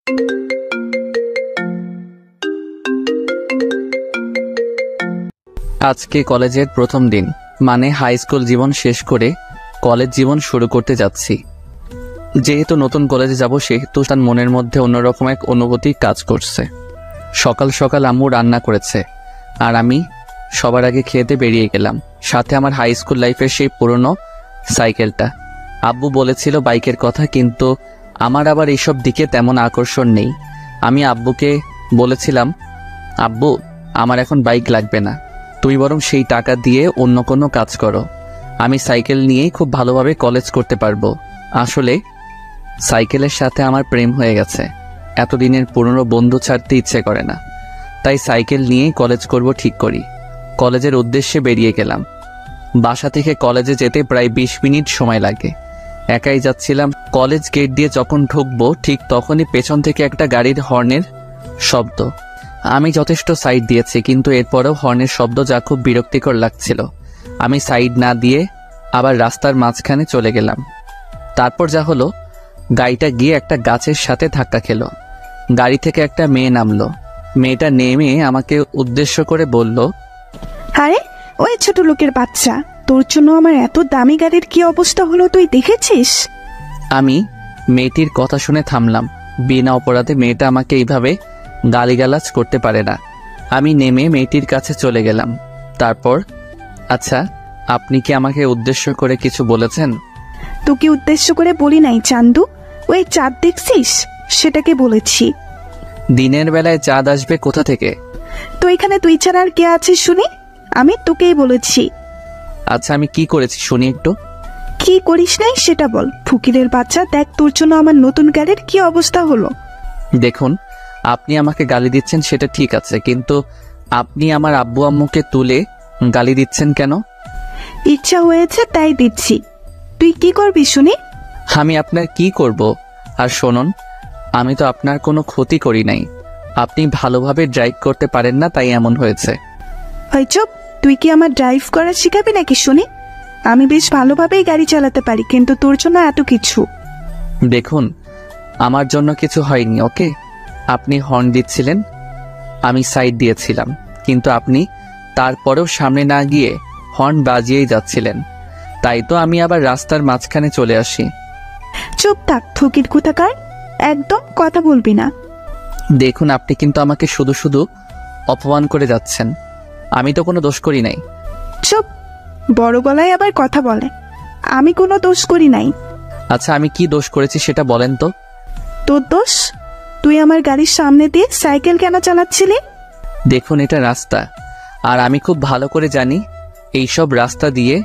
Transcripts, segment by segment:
আজকে কলেজের প্রথম দিন, মানে হাই স্কুল জীবন শেষ করে কলেজ জীবন শুরু করতে যাচ্ছি। যেহেতু নতুন কলেজে যাব, সেহেতু তার মনের মধ্যে অন্যরকম এক অনুভূতি কাজ করছে। সকাল সকাল আম্মু রান্না করেছে, আর আমি সবার আগে খেতে বেরিয়ে গেলাম। সাথে আমার হাই স্কুল লাইফের সেই পুরনো সাইকেলটা। আব্বু বলেছিল বাইকের কথা, কিন্তু আমার আবার এইসব দিকে তেমন আকর্ষণ নেই। আমি আব্বুকে বলেছিলাম, আব্বু আমার এখন বাইক লাগবে না, তুই বরং সেই টাকা দিয়ে অন্য কোনো কাজ করো। আমি সাইকেল নিয়েই খুব ভালোভাবে কলেজ করতে পারবো। আসলে সাইকেলের সাথে আমার প্রেম হয়ে গেছে। এতদিনের পুরনো বন্ধু ছাড়তে ইচ্ছে করে না, তাই সাইকেল নিয়েই কলেজ করব ঠিক করি। কলেজের উদ্দেশ্যে বেরিয়ে গেলাম। বাসা থেকে কলেজে যেতে প্রায় 20 মিনিট সময় লাগে। একাই যাচ্ছিলাম। কলেজ গেট দিয়ে যখন ঢুকবো, ঠিক তখনই পেছন থেকে একটা গাড়ির হর্নের শব্দ। আমি যথেষ্ট সাইড দিয়েছি, কিন্তু এরপরেও হর্নের শব্দ যা খুব বিরক্তিকর লাগছিল। আমি সাইড না দিয়ে আবার রাস্তার মাঝখানে চলে গেলাম। তারপর যা হলো, গাড়িটা গিয়ে একটা গাছের সাথে ধাক্কা খেলো। গাড়ি থেকে একটা মেয়ে নামলো। মেয়েটা নেমে আমাকে উদ্দেশ্য করে বলল, আরে ওই ছোট লোকের বাচ্চা, তোর জন্য আমার এত দামি গাড়ির কি অবস্থা হলো তুই দেখেছিস? আমি মেয়েটির কথা শুনে থামলাম। বিনা অপরাধে মেয়েটা আমাকে এইভাবে গালিগালাজ করতে পারে না। আমি নেমে মেয়েটির কাছে চলে গেলাম। তারপর, আচ্ছা, আপনি কি আমাকে উদ্দেশ্য করে কিছু বলেছেন? তোকে উদ্দেশ্য করে বলি নাই চান্দু, ওই চাঁদ দেখছিস সেটাকে বলেছি। দিনের বেলায় চাঁদ আসবে কোথা থেকে? তো এখানে তুই ছাড়া আর কে আছিস শুনি? আমি তোকেই বলেছি। আচ্ছা, আমি কি করেছি শুনি একটু। কি করিস নাই সেটা বল। ফকিরের বাচ্চা, দেখ তোর জন্য আমার নতুন গাড়ির কি অবস্থা হলো। দেখুন, আপনি আমাকে গালি দিচ্ছেন সেটা ঠিক আছে, কিন্তু আপনি আমার আব্বু আম্মুকে তুলে গালি দিচ্ছেন কেন? ইচ্ছা হয়েছে তাই দিচ্ছি। তুই কি করবি শুনি? আমি আপনার কি করব? আর শুনুন, আমি তো আপনার কোনো ক্ষতি করি নাই। আপনি ভালোভাবে ড্রাইভ করতে পারেন না, তাই এমন হয়েছে। ওই চুপ, তুই কি আমার ড্রাইভ করা শিখাবি নাকি শুনি? আমি বেশ ভালোভাবেই গাড়ি চালাতে পারি, কিন্তু তোর জন্য এত কিছু। দেখুন, আমার জন্য কিছু হয়নি, ওকে? আপনি হর্ন দিচ্ছিলেন, আমি সাইড দিয়েছিলাম, কিন্তু আপনি তারপরেও সামনে না গিয়ে হর্ন বাজিয়েই যাচ্ছিলেন। তাই তো আমি আবার রাস্তার মাঝখানে চলে আসি। চুপ থাক ফকির কোথাকার, একদম কথা বলবি না। দেখুন, আপনি কিন্তু আমাকে শুধু শুধু অপমান করে যাচ্ছেন। আমি তো কোনো দোষ করি নাই। চুপ, বড় গলায় আবার কথা বলে। আমি কোনো দোষ করি নাই। আচ্ছা, আমি কি দোষ করেছি সেটা বলেন তো। তোর দোষ? তুই আমার গাড়ির সামনে দিয়ে সাইকেল কেন চালাচ্ছিলি? দেখুন, এটা রাস্তা, আর আমি খুব ভালো করে জানি এইসব রাস্তা দিয়ে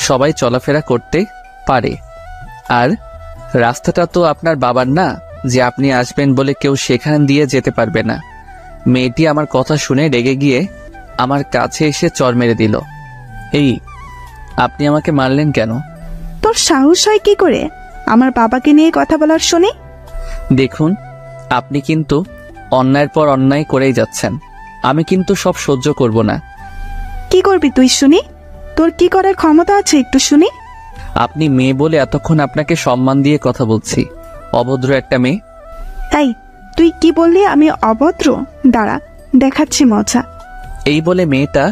সবাই চলাফেরা করতে পারে। আর রাস্তাটা তো আপনার বাবার না, যে আপনি আসবেন বলে কেউ সেখান দিয়ে যেতে পারবে না। মেয়েটি আমার কথা শুনে রেগে গিয়ে আমার কাছে এসে চড় মেরে দিল। এই, আপনি আমাকে মারলেন কেন? তোর সাহস হয় কি করে আমার বাবাকে নিয়ে কথা বলার শুনি? দেখুন, আপনি কিন্তু অন্যায়ের পর অন্যায় করেই যাচ্ছেন। আমি কিন্তু সব সহ্য করব না। কি করবি তুই শুনি? তোর কি করার ক্ষমতা আছে একটু শুনি? আপনি মেয়ে বলে এতক্ষণ আপনাকে সম্মান দিয়ে কথা বলছি। অভদ্র একটা মেয়ে। তাই তুই কি বললি আমি অভদ্র? দাঁড়া, দেখাচ্ছি মজা। এই বলে মেয়েটা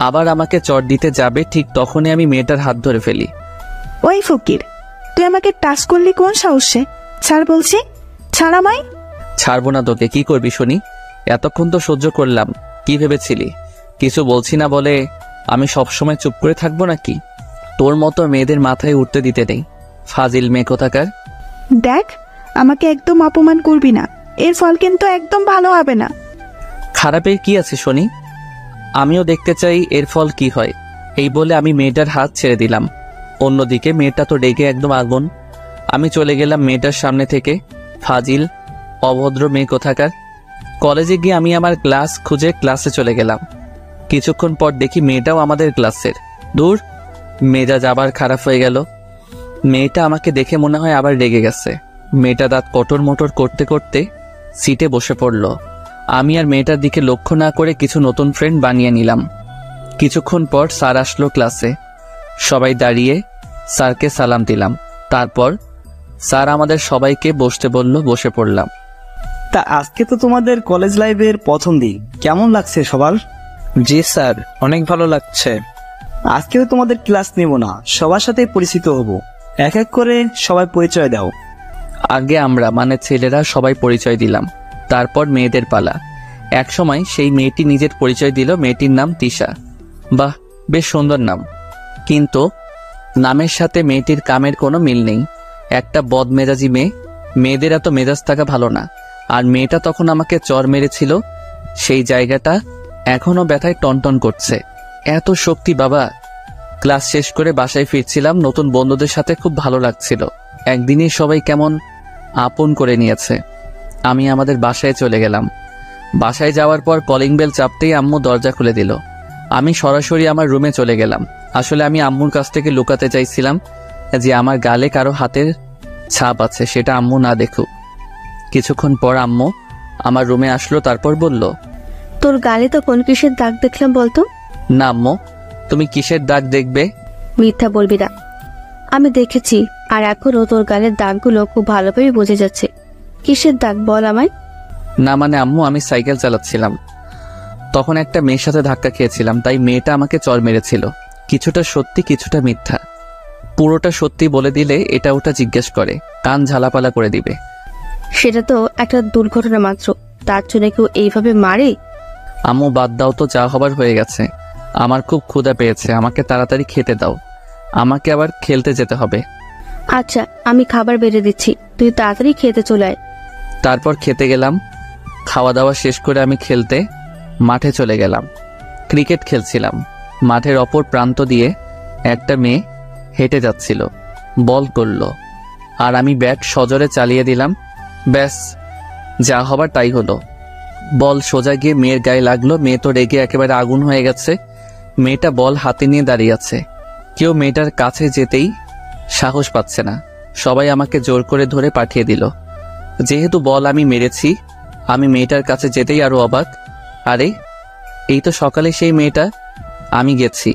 আবার আমাকে চড় দিতে যাবে, ঠিক তখনই আমি মেয়েটার হাত ধরে ফেলি। ওই ফকির, তুই আমাকে টাচ করলি কোন সাহসে? ছাড় বলছি, ছাড় আমায়। ছাড়বো না তোকে। কি করবি শুনি? এতক্ষণ তো সহ্য করলাম, কি ভেবেছিলি কিছু বলছি না বলে আমি সবসময় চুপ করে থাকবো নাকি? তোর মতো মেয়েদের মাথায় উঠতে দিতে নেই, ফাজিল মেয়ে কোথাকার। দেখ, আমাকে একদম অপমান করবি না, এর ফল কিন্তু একদম ভালো হবে না। খারাপের কি আছে শুনি? আমিও দেখতে চাই এর ফল কি হয়। এই বলে আমি মেয়েটার হাত ছেড়ে দিলাম। অন্যদিকে মেয়েটা তো রেগে একদম আগুন। আমি চলে গেলাম মেয়েটার সামনে থেকে। ফাজিল, অভদ্র মেয়ে কোথাকার। কলেজে গিয়ে আমি আমার ক্লাস খুঁজে ক্লাসে চলে গেলাম। কিছুক্ষণ পর দেখি মেয়েটাও আমাদের ক্লাসের। দূর, মেজাজ আবার খারাপ হয়ে গেল। মেয়েটা আমাকে দেখে মনে হয় আবার রেগে গেছে। মেয়েটা দাঁত কটর মোটর করতে করতে সিটে বসে পড়ল। আমি আর মেয়েটার দিকে লক্ষ্য না করে কিছু নতুন ফ্রেন্ড বানিয়ে নিলাম। কিছুক্ষণ পর স্যার আসলো ক্লাসে। সবাই দাঁড়িয়ে স্যারকে সালাম দিলাম। তারপর স্যার আমাদের সবাইকে বসতে বলল, বসে পড়লাম। তা আজকে তো তোমাদের কলেজ লাইফের প্রথম দিন, কেমন লাগছে সবার? জি স্যার, অনেক ভালো লাগছে। আজকে তো তোমাদের ক্লাস নেব না, সবার সাথে পরিচিত হব। এক এক করে সবাই পরিচয় দাও। আগে আমরা মানে ছেলেরা সবাই পরিচয় দিলাম, তারপর মেয়েদের পালা। এক সময় সেই মেয়েটি নিজের পরিচয় দিল। মেয়েটির নাম তিশা। বাহ, বেশ সুন্দর নাম, কিন্তু নামের সাথে মেয়েটির কামের কোনো মিল নেই। একটা বদমেজাজি মেয়ে। মেয়েদের এত মেজাজ থাকা ভালো না। আর মেয়েটা তখন আমাকে চর মেরেছিল, সেই জায়গাটা এখনো ব্যথায় টনটন করছে। এত শক্তি বাবা! ক্লাস শেষ করে বাসায় ফিরছিলাম, নতুন বন্ধুদের সাথে খুব ভালো লাগছিল। একদিনই সবাই কেমন আপন করে নিয়েছে। আমি আমাদের বাসায় চলে গেলাম। বাসায় যাওয়ার পর কলিং বেল চাপতেই আম্মু দরজা খুলে দিল। আমি সরাসরি আমার রুমে চলে গেলাম। আসলে আমি আম্মুর কাছ থেকে লুকাতে চাইছিলাম যে আমার গালে কারো হাতের ছাপ আছে, সেটা আম্মু না দেখুক। কিছুক্ষণ পর আম্মু আমার রুমে আসলো, তারপর বলল, তোর গালে তো কোন কিসের দাগ দেখলাম বলতো? না আম্মু, তুমি কিসের দাগ দেখবে? মিথ্যা বলবি না, আমি দেখেছি, আর এখনো তোর গালের দাগগুলো খুব ভালোভাবে বোঝা যাচ্ছে। কিসের দাগ বল আমায়। না মানে আম্মু, আমি সাইকেল চালাচ্ছিলাম, তখন একটা মেয়ের সাথে ধাক্কা খেয়েছিলাম, তাই মেয়েটা আমাকে চর মেরেছিল। কিছুটা সত্যি কিছুটা মিথ্যা। পুরোটা সত্যি বলে দিলে এটা ওটা জিজ্ঞেস করে, কান ঝালাপালা করে দিবে। সেটা তো একটা দুর্ঘটনা মাত্র, তার জন্য কেউ এইভাবে মারে? আম্মু বাদ দাও তো, যা হবার হয়ে গেছে। আমার খুব ক্ষুধা পেয়েছে, আমাকে তাড়াতাড়ি খেতে দাও, আমাকে আবার খেলতে যেতে হবে। আচ্ছা, আমি খাবার বেড়ে দিচ্ছি, তুই তাড়াতাড়ি খেতে চলে আয়। তারপর খেতে গেলাম। খাওয়া দাওয়া শেষ করে আমি খেলতে মাঠে চলে গেলাম। ক্রিকেট খেলছিলাম। মাঠের অপর প্রান্ত দিয়ে একটা মেয়ে হেঁটে যাচ্ছিল, বল করলো, আর আমি ব্যাট সজোরে চালিয়ে দিলাম। ব্যাস, যা হবার তাই হলো। বল সোজা গিয়ে মেয়ের গায়ে লাগলো। মেয়ে তো রেগে একেবারে আগুন হয়ে গেছে। মেয়েটা বল হাতে নিয়ে দাঁড়িয়ে আছে। কেউ মেয়েটার কাছে যেতেই সাহস পাচ্ছে না। সবাই আমাকে জোর করে ধরে পাঠিয়ে দিল। যেহেতু বল আমি মেরেছি, আমি মেয়েটার কাছে যেতেই আরো অবাক। আরে, এই তো সকালে সেই মেয়েটা। আমি গেছি,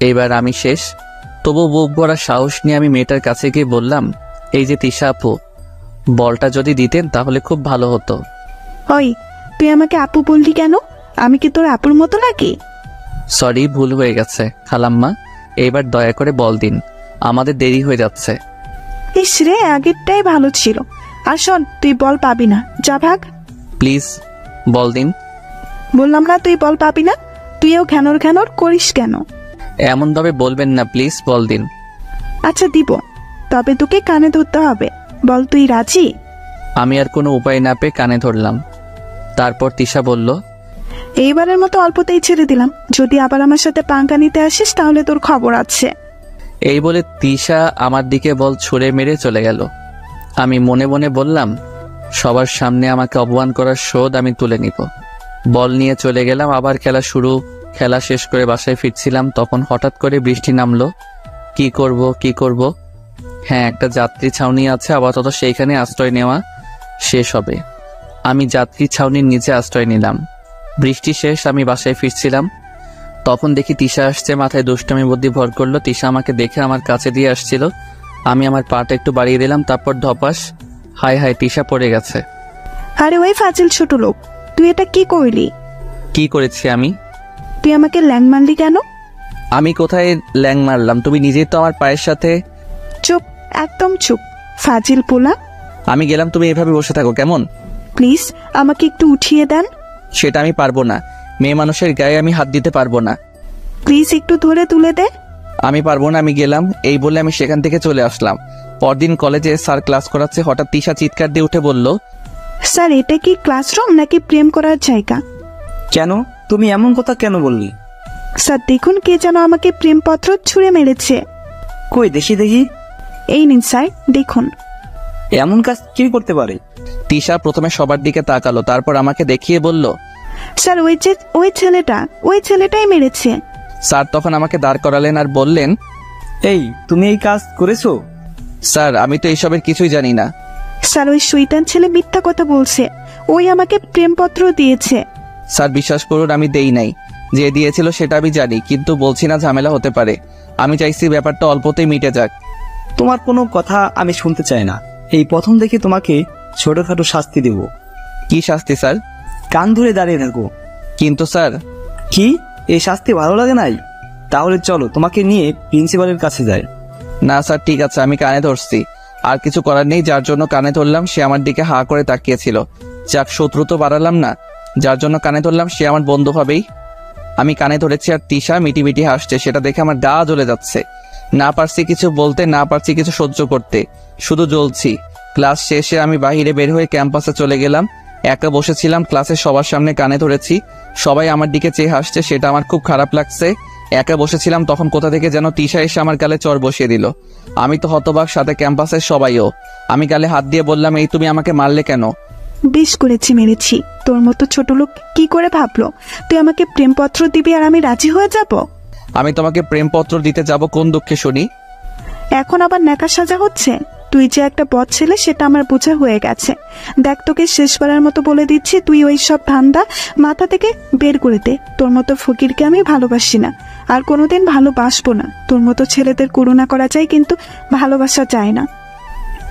এইবার আমি শেষ। তবু বুক ভরা সাহস নিয়ে আমি মেয়েটার কাছে গিয়ে বললাম, এই যে তিশা আপু, বলটা যদি দিতেন তাহলে খুব ভালো হতো। ওই, তুই আমাকে আপু বললি কেন? আমি কি তোর আপুর মতো নাকি? সরি, ভুল হয়ে গেছে খালাম্মা, এইবার দয়া করে বল দিন, আমাদের দেরি হয়ে যাচ্ছে। ইস রে, আগেরটাই ভালো ছিল। আর শোন, তুই বল পাবি না, যা ভাগ। প্লিজ বল দিন। বললাম না তুই বল পাবি না। তুইও ঘ্যানর ঘ্যানর করিস কেন? এমনভাবে বলবেন না, প্লিজ বল দিন। আচ্ছা দিব, তবে তোকে কানে ধরতে হবে। বল, তুই রাজি? আমি আর কোনো উপায় না পেয়ে কানে ধরলাম। তারপর তিশা বলল, এইবারের মতো অল্পতেই ছেড়ে দিলাম, যদি আবার আমার সাথে পাঙ্কা নিতে আসিস তাহলে তোর খবর আছে। এই বলে তিশা আমার দিকে বল ছুঁড়ে মেরে চলে গেল। আমি মনে মনে বললাম, সবার সামনে আমাকে অপমান করার শোধ আমি তুলে নিব। বল নিয়ে চলে গেলাম, আবার খেলা শুরু। খেলা শেষ করে বাসায় ফিরছিলাম, তখন হঠাৎ করে বৃষ্টি নামলো। কি করব? হ্যাঁ, একটা যাত্রী ছাউনি আছে, আপাতত সেইখানে আশ্রয় নেওয়া শেষ হবে। আমি যাত্রী ছাউনির নিচে আশ্রয় নিলাম। বৃষ্টি শেষ, আমি বাসায় ফিরছিলাম, তখন দেখি তিশা আসছে। মাথায় দুষ্টামি বুদ্ধি ভর করলো। তিশা আমাকে দেখে আমার কাছে দিয়ে আসছিল। আমি আমার পাটা একটু বাড়িয়ে দিলাম, তারপর ধপাস, হায় হায়, তিশা পড়ে গেছে। আরে ওই ফাজিল ছোট লোক, তুই এটা কি করলি? কি করেছি আমি? তুই আমাকে ল্যাং মারলি কেন? আমি কোথায় ল্যাং মারলাম? তুমি নিজেই তো আমার পায়ের সাথে। চুপ, একদম চুপ, ফাজিল পোলা। আমি গেলাম, তুমি এভাবে বসে থাকো কেমন? প্লিজ আমাকে একটু উঠিয়ে দেন। সেটা আমি পারবো না, মেয়ে মানুষের গায়ে আমি হাত দিতে পারবো না। প্লিজ একটু ধরে তুলে দে। আমি পারবো না, আমি গেলাম। এই বলে আমি সেখান থেকে চলে আসলাম। পরদিন কলেজে স্যার ক্লাস করাচ্ছে, হঠাৎ তিশা চিৎকার দিয়ে উঠে বলল, স্যার, এটা কি ক্লাসরুম নাকি প্রেম করার জায়গা? কেন, তুমি এমন কথা কেন বললি? স্যার দেখুন, কে যেন আমাকে প্রেমপত্র ছুঁড়ে মেরেছে। কই দেখি। এই নিন স্যার, দেখুন। এমন কাজ কি করতে পারে? তিশা প্রথমে সবার দিকে তাকালো, তারপর আমাকে দেখিয়ে বলল, স্যার ওই ছেলেটাই মেরেছে। স্যার তখন আমাকে দাঁড় করালেন আর বললেন, এই, তুমি এই কাজ করেছো? স্যার আমি তো এইসবের কিছুই জানি না। স্যার ওই শয়তান ছেলে মিথ্যা কথা বলছে, ওই আমাকে প্রেমপত্র দিয়েছে। স্যার বিশ্বাস করুন, আমি দেই নাই। যে দিয়েছিল সেটা আমি জানি, কিন্তু বলছি না, ঝামেলা হতে পারে। আমি চাইছি ব্যাপারটা অল্পতেই মিটে যাক। তোমার কোনো কথা আমি শুনতে চাই না। এই প্রথম দেখে তোমাকে ছোটখাটো শাস্তি দেব। কি শাস্তি স্যার? কান ধরে দাঁড়িয়ে থাকো। কিন্তু স্যার। কি, এই শাস্তি ভালো লাগে নাই? তাহলে চলো তোমাকে নিয়ে প্রিন্সিপালের কাছে যাই। না স্যার, ঠিক আছে, আমি কানে ধরছি। আর কিছু করার নেই, যার জন্য কানে ধরলাম সে আমার দিকে হা করে তাকিয়েছিল। যাক, শত্রু তো বাড়ালাম না। যার জন্য কানে ধরলাম সে আমার বন্ধু হবেই। আমি কানে ধরেছি আর তিশা মিটি মিটি হাসছে, সেটা দেখে আমার গা জ্বলে যাচ্ছে। না পারছি কিছু বলতে, না পারছি কিছু সহ্য করতে, শুধু জ্বলছি। ক্লাস শেষে আমি বাহিরে বের হয়ে ক্যাম্পাসে চলে গেলাম। একা বসেছিলাম, ক্লাসের সবার সামনে কানে ধরেছি, সবাই আমার দিকে চেয়ে হাসছে, সেটা আমার খুব খারাপ লাগছে। একা বসেছিলাম, তখন কোথা থেকে যেন তিশা এসে আমার গালে চড় বসিয়ে দিল। আমি তো হতবাক, সাথে ক্যাম্পাসের সবাইও। আমি গালে হাত দিয়ে বললাম, এই তুমি আমাকে মারলে কেন? বেশ করেছি, মেরেছি। তোর মতো ছোট লোক কি করে ভাবলো তুই আমাকে প্রেমপত্র দিবি আর আমি রাজি হয়ে যাব? আমি তোমাকে প্রেমপত্র দিতে যাব কোন দুঃখে শুনি? এখন আবার ন্যাকা সাজা হচ্ছে? তুই যে একটা বদ ছেলে সেটা আমার বোঝা হয়ে গেছে। দেখ, তোকে শেষবারের মতো বলে দিচ্ছি, তুই ওই সব ধান্দা মাথা থেকে বের করে দে। তোর মতো ফকিরকে আমি ভালোবাসি না, আর কোনোদিন ভালোবাসবো না। তোর মতো ছেলেদের করুণা করা যায়, কিন্তু ভালোবাসা যায় না।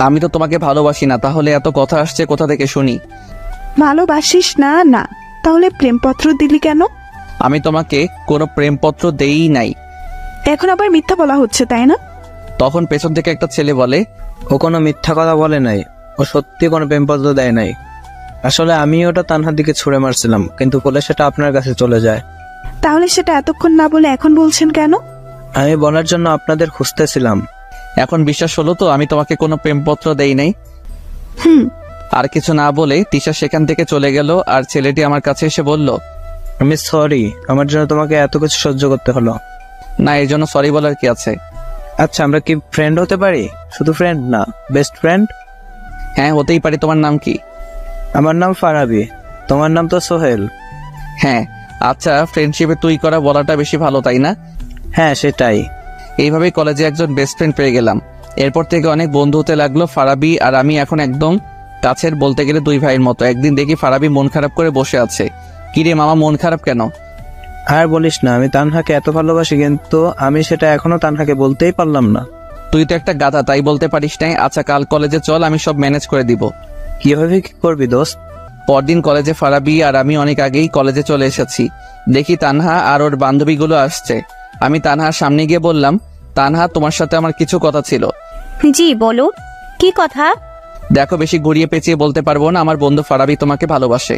আমি তো তোমাকে ভালোবাসি না, তাহলে এত কথা আসছে কোথা থেকে শুনি? ভালোবাসিস না? না, তাহলে প্রেমপত্র দিলি কেন? আমি তোমাকে কোনো প্রেমপত্র দেই নাই। এখন আবার মিথ্যা বলা হচ্ছে, তাই না? তখন পেছন থেকে একটা ছেলে বলে, ও কোনো মিথ্যা কথা বলে নাই, ও সত্যি কোনো প্রেমপত্র দেয় নাই। আসলে আমি ওটা তানহার দিকে ছুঁড়ে মারছিলাম, কিন্তু বলে সেটা আপনার কাছে চলে যায়। তাহলে সেটা এতক্ষণ না বলে এখন বলছেন কেন? আমি বলার জন্য আপনাদের খুঁজতেছিলাম। এখন বিশ্বাস হলো তো আমি তোমাকে কোনো প্রেমপত্র দেই নাই? হুম। আর কিছু না বলে তিশা সেখান থেকে চলে গেল, আর ছেলেটি আমার কাছে এসে বলল, আমি সরি, আমার জন্য তোমাকে এত কিছু সহ্য করতে হলো। না, এর জন্য সরি বলার কি আছে? আচ্ছা, আমরা কি ফ্রেন্ড হতে পারি? শুধু ফ্রেন্ড না, বেস্ট ফ্রেন্ড। হ্যাঁ, হতেই পারি। তোমার নাম কি? আমার নাম ফারাবি, তোমার নাম তো সোহেল। হ্যাঁ। আচ্ছা, ফ্রেন্ডশিপে তুই করা বলাটা বেশি ভালো, তাই না? হ্যাঁ, সেটাই। এইভাবেই কলেজে একজন বেস্ট ফ্রেন্ড পেয়ে গেলাম। এরপর থেকে অনেক বন্ধু হতে লাগলো। ফারাবি আর আমি এখন একদম কাছের, বলতে গেলে দুই ভাইয়ের মতো। একদিন দেখি ফারাবি মন খারাপ করে বসে আছে। কিরে মামা, মন খারাপ কেন? আর বলিস না, আমি তানহাকে এত ভালোবাসি, কিন্তু আমি সেটা এখনো তানহাকে বলতেই পারলাম না। তুই তো একটা গাধা, তাই বলতে পারিস নাই। আচ্ছা, কাল কলেজে চল, আমি সব ম্যানেজ করে দিব। কিভাবে কি করবি দোস্ত? পরদিন কলেজে ফারাবি আর আমি অনেক আগেই কলেজে চলে এসেছি। দেখি তানহা আর ওর বান্ধবীগুলো আসছে। আমি তানহার সামনে গিয়ে বললাম, তানহা, তোমার সাথে আমার কিছু কথা ছিল। জি বলো, কি কথা? দেখো, বেশি ঘুরিয়ে পেঁচিয়ে বলতে পারবো না, আমার বন্ধু ফারাবি তোমাকে ভালোবাসে।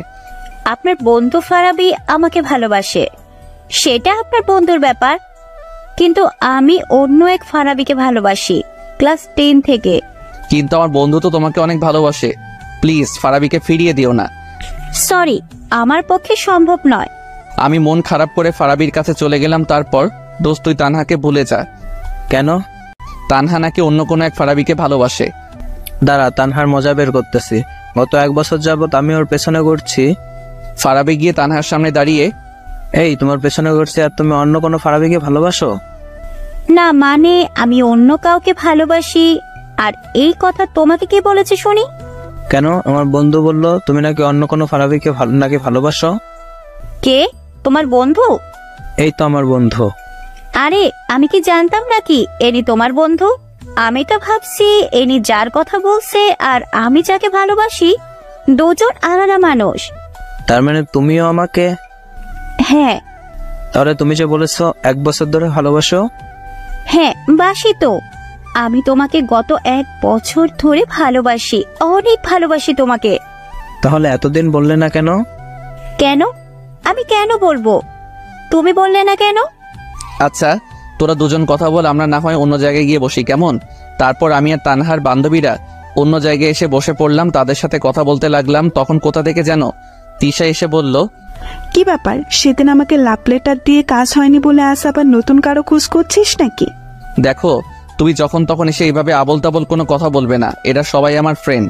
আপনার বন্ধু ফারাবি আমাকে ভালোবাসে, সেটা আপনার বন্ধুর ব্যাপার, কিন্তু আমি অন্য এক ফারাবিকে ভালোবাসি, ক্লাস 10 থেকে। কিন্তু আমার বন্ধু তো তোমাকে অনেক ভালোবাসে। প্লিজ ফারাবিকে ফিরিয়ে দিও না। সরি, আমার পক্ষে সম্ভব নয়। আমি মন খারাপ করে ফারাবির কাছে চলে গেলাম। তারপর, দোস্ত, তুই তানহাকে ভুলে যা। কেন? তানহা নাকি অন্য কোনো এক ফারাবিকে ভালোবাসে। দাঁড়া, তানহার মজা বের করতেছি। গত 1 বছর যাবত আমি ওর পেছনে ঘুরছি। ফারাবি গিয়ে তানহার সামনে দাঁড়িয়ে, এই তোমার পেছনে ঘুরছি আর তুমি অন্য কোনো ফারাবিকে ভালোবাসো? না মানে, আমি অন্য কাউকে ভালোবাসি। আর এই কথা তোমাকে কে বলেছে শুনি? কেন? আমার বন্ধু বলল তুমি নাকি অন্য কোনো ফারাবিকে নাকি ভালোবাসো। কে? তোমার বন্ধু? এই তো আমার বন্ধু। আরে, আমি কি জানতাম নাকি এনি তোমার বন্ধু? আমি তো ভাবছি এনি যার কথা বলছে আর আমি যাকে ভালোবাসি দুজন আলাদা মানুষ। তার মানে তুমিও আমাকে? হ্যাঁ। তাহলে তুমি যে বলেছো 1 বছর ধরে ভালোবাসো? হ্যাঁ, বাসি তো। আমি তোমাকে গত 1 বছর ধরে ভালোবাসি, অনেক ভালোবাসি তোমাকে। তাহলে এতদিন বললে না কেন? কেন? আমি কেন বলবো? তুমি বললে না কেন? আচ্ছা, তোরা দুজন কথা বল, আমরা না হয় অন্য জায়গায় গিয়ে বসি, কেমন? তারপর আমি আর তানহার বান্ধবীরা অন্য জায়গায় এসে বসে পড়লাম, তাদের সাথে কথা বলতে লাগলাম। তখন কোথা থেকে যেন তিশা এসে বলল, কি ব্যাপার, সেদিন আমাকে লাভ লেটার দিয়ে কাজ হয়নি বলে আজ আবার নতুন কারো খোঁজ করছিস নাকি? দেখো, তুমি যখন তখন এসে এইভাবে আবল তাবল কোনো কথা বলবে না। এরা সবাই আমার ফ্রেন্ড।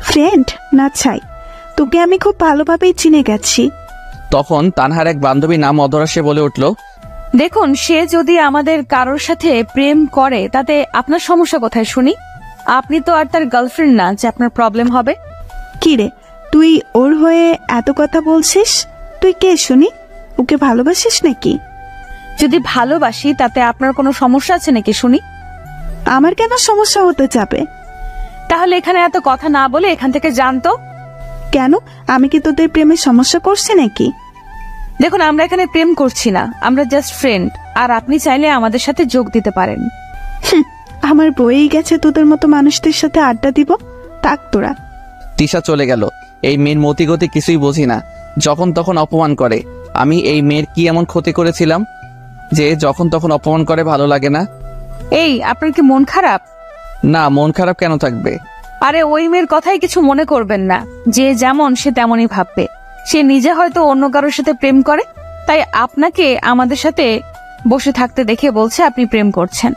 ফ্রেন্ড না ছাই, তোকে আমি খুব ভালোভাবেই চিনে গেছি। তখন তানহার এক বান্ধবী নাম অধরা সে বলে উঠল, দেখুন, সে যদি আমাদের কারোর সাথে প্রেম করে তাতে আপনার সমস্যা কোথায় শুনি? আপনি তো আর তার গার্লফ্রেন্ড না যে আপনার প্রবলেম হবে। কি রে, তুই ওর হয়ে এত কথা বলছিস? তুই কে শুনি? ওকে ভালোবাসিস নাকি? যদি ভালোবাসি তাতে আপনার কোনো সমস্যা আছে নাকি শুনি? আমার কেন সমস্যা হতে যাবে? তাহলে এখানে এত কথা না বলে এখান থেকে যান তো। কেন? আমি কি তোদের প্রেমে সমস্যা করছি নাকি? দেখুন, আমরা এখানে প্রেম করছি না, আমরা জাস্ট ফ্রেন্ড। আর আপনি চাইলে আমাদের সাথে যোগ দিতে পারেন। আমার বইয়েই গেছে তোদের মতো মানুষদের সাথে আড্ডা দিব। থাক তোরা। তিশা চলে গেল। এই মেয়ের মতিগতি কিছুই বুঝি না, যখন তখন অপমান করে। আমি এই মেয়ের কি এমন ক্ষতি করেছিলাম যে যখন তখন অপমান করে? ভালো লাগে না। এই, আপনার কি মন খারাপ? না, মন খারাপ কেন থাকবে? আরে ওই মেয়ের কথাই কিছু মনে করবেন না। যে যেমন সে তেমনই ভাববে। সে নিজে হয়তো অন্য কারোর সাথে প্রেম করে, তাই আপনাকে আমাদের সাথে বসে থাকতে দেখে বলছে আপনি প্রেম করছেন।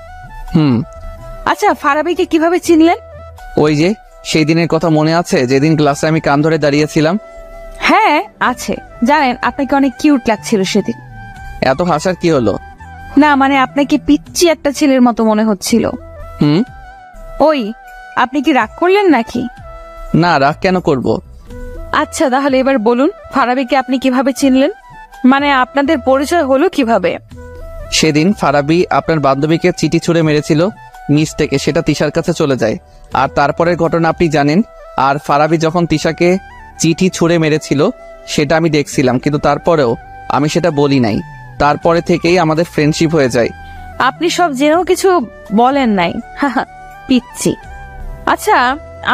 আচ্ছা, ফারাবিকে কিভাবে চিনলেন? ওই যে সেই দিনের কথা মনে আছে, যেদিন ক্লাসে আমি কান ধরে দাঁড়িয়েছিলাম? হ্যাঁ আছে। জানেন, আপনাকে অনেক কিউট লাগছিল সেদিন। এত হাসার কি হলো? না মানে আপনাকে পিচ্চি একটা ছেলের মতো মনে হচ্ছিল। ওই, আপনি কি রাগ করলেন নাকি? না, রাগ কেন করব? আচ্ছা তাহলে এবার বলুন, ফারাবিকে আপনি কিভাবে চিনলেন? মানে আপনাদের পরিচয় হলো কিভাবে? সেদিন ফারাবি আপনার বান্ধবীকে চিঠি ছুঁড়ে মেরেছিল নিচ থেকে, সেটা তিশার কাছে চলে যায়। আর তারপরের ঘটনা আপনি জানেন। আর ফারাবি যখন তিশাকে চিঠি ছুঁড়ে মেরেছিল সেটা আমি দেখছিলাম, কিন্তু তারপরেও আমি সেটা বলি নাই। তারপরে থেকেই আমাদের ফ্রেন্ডশিপ হয়ে যায়। আপনি সব জেনেও কিছু বলেন নাই? পিচ্ছি। আচ্ছা,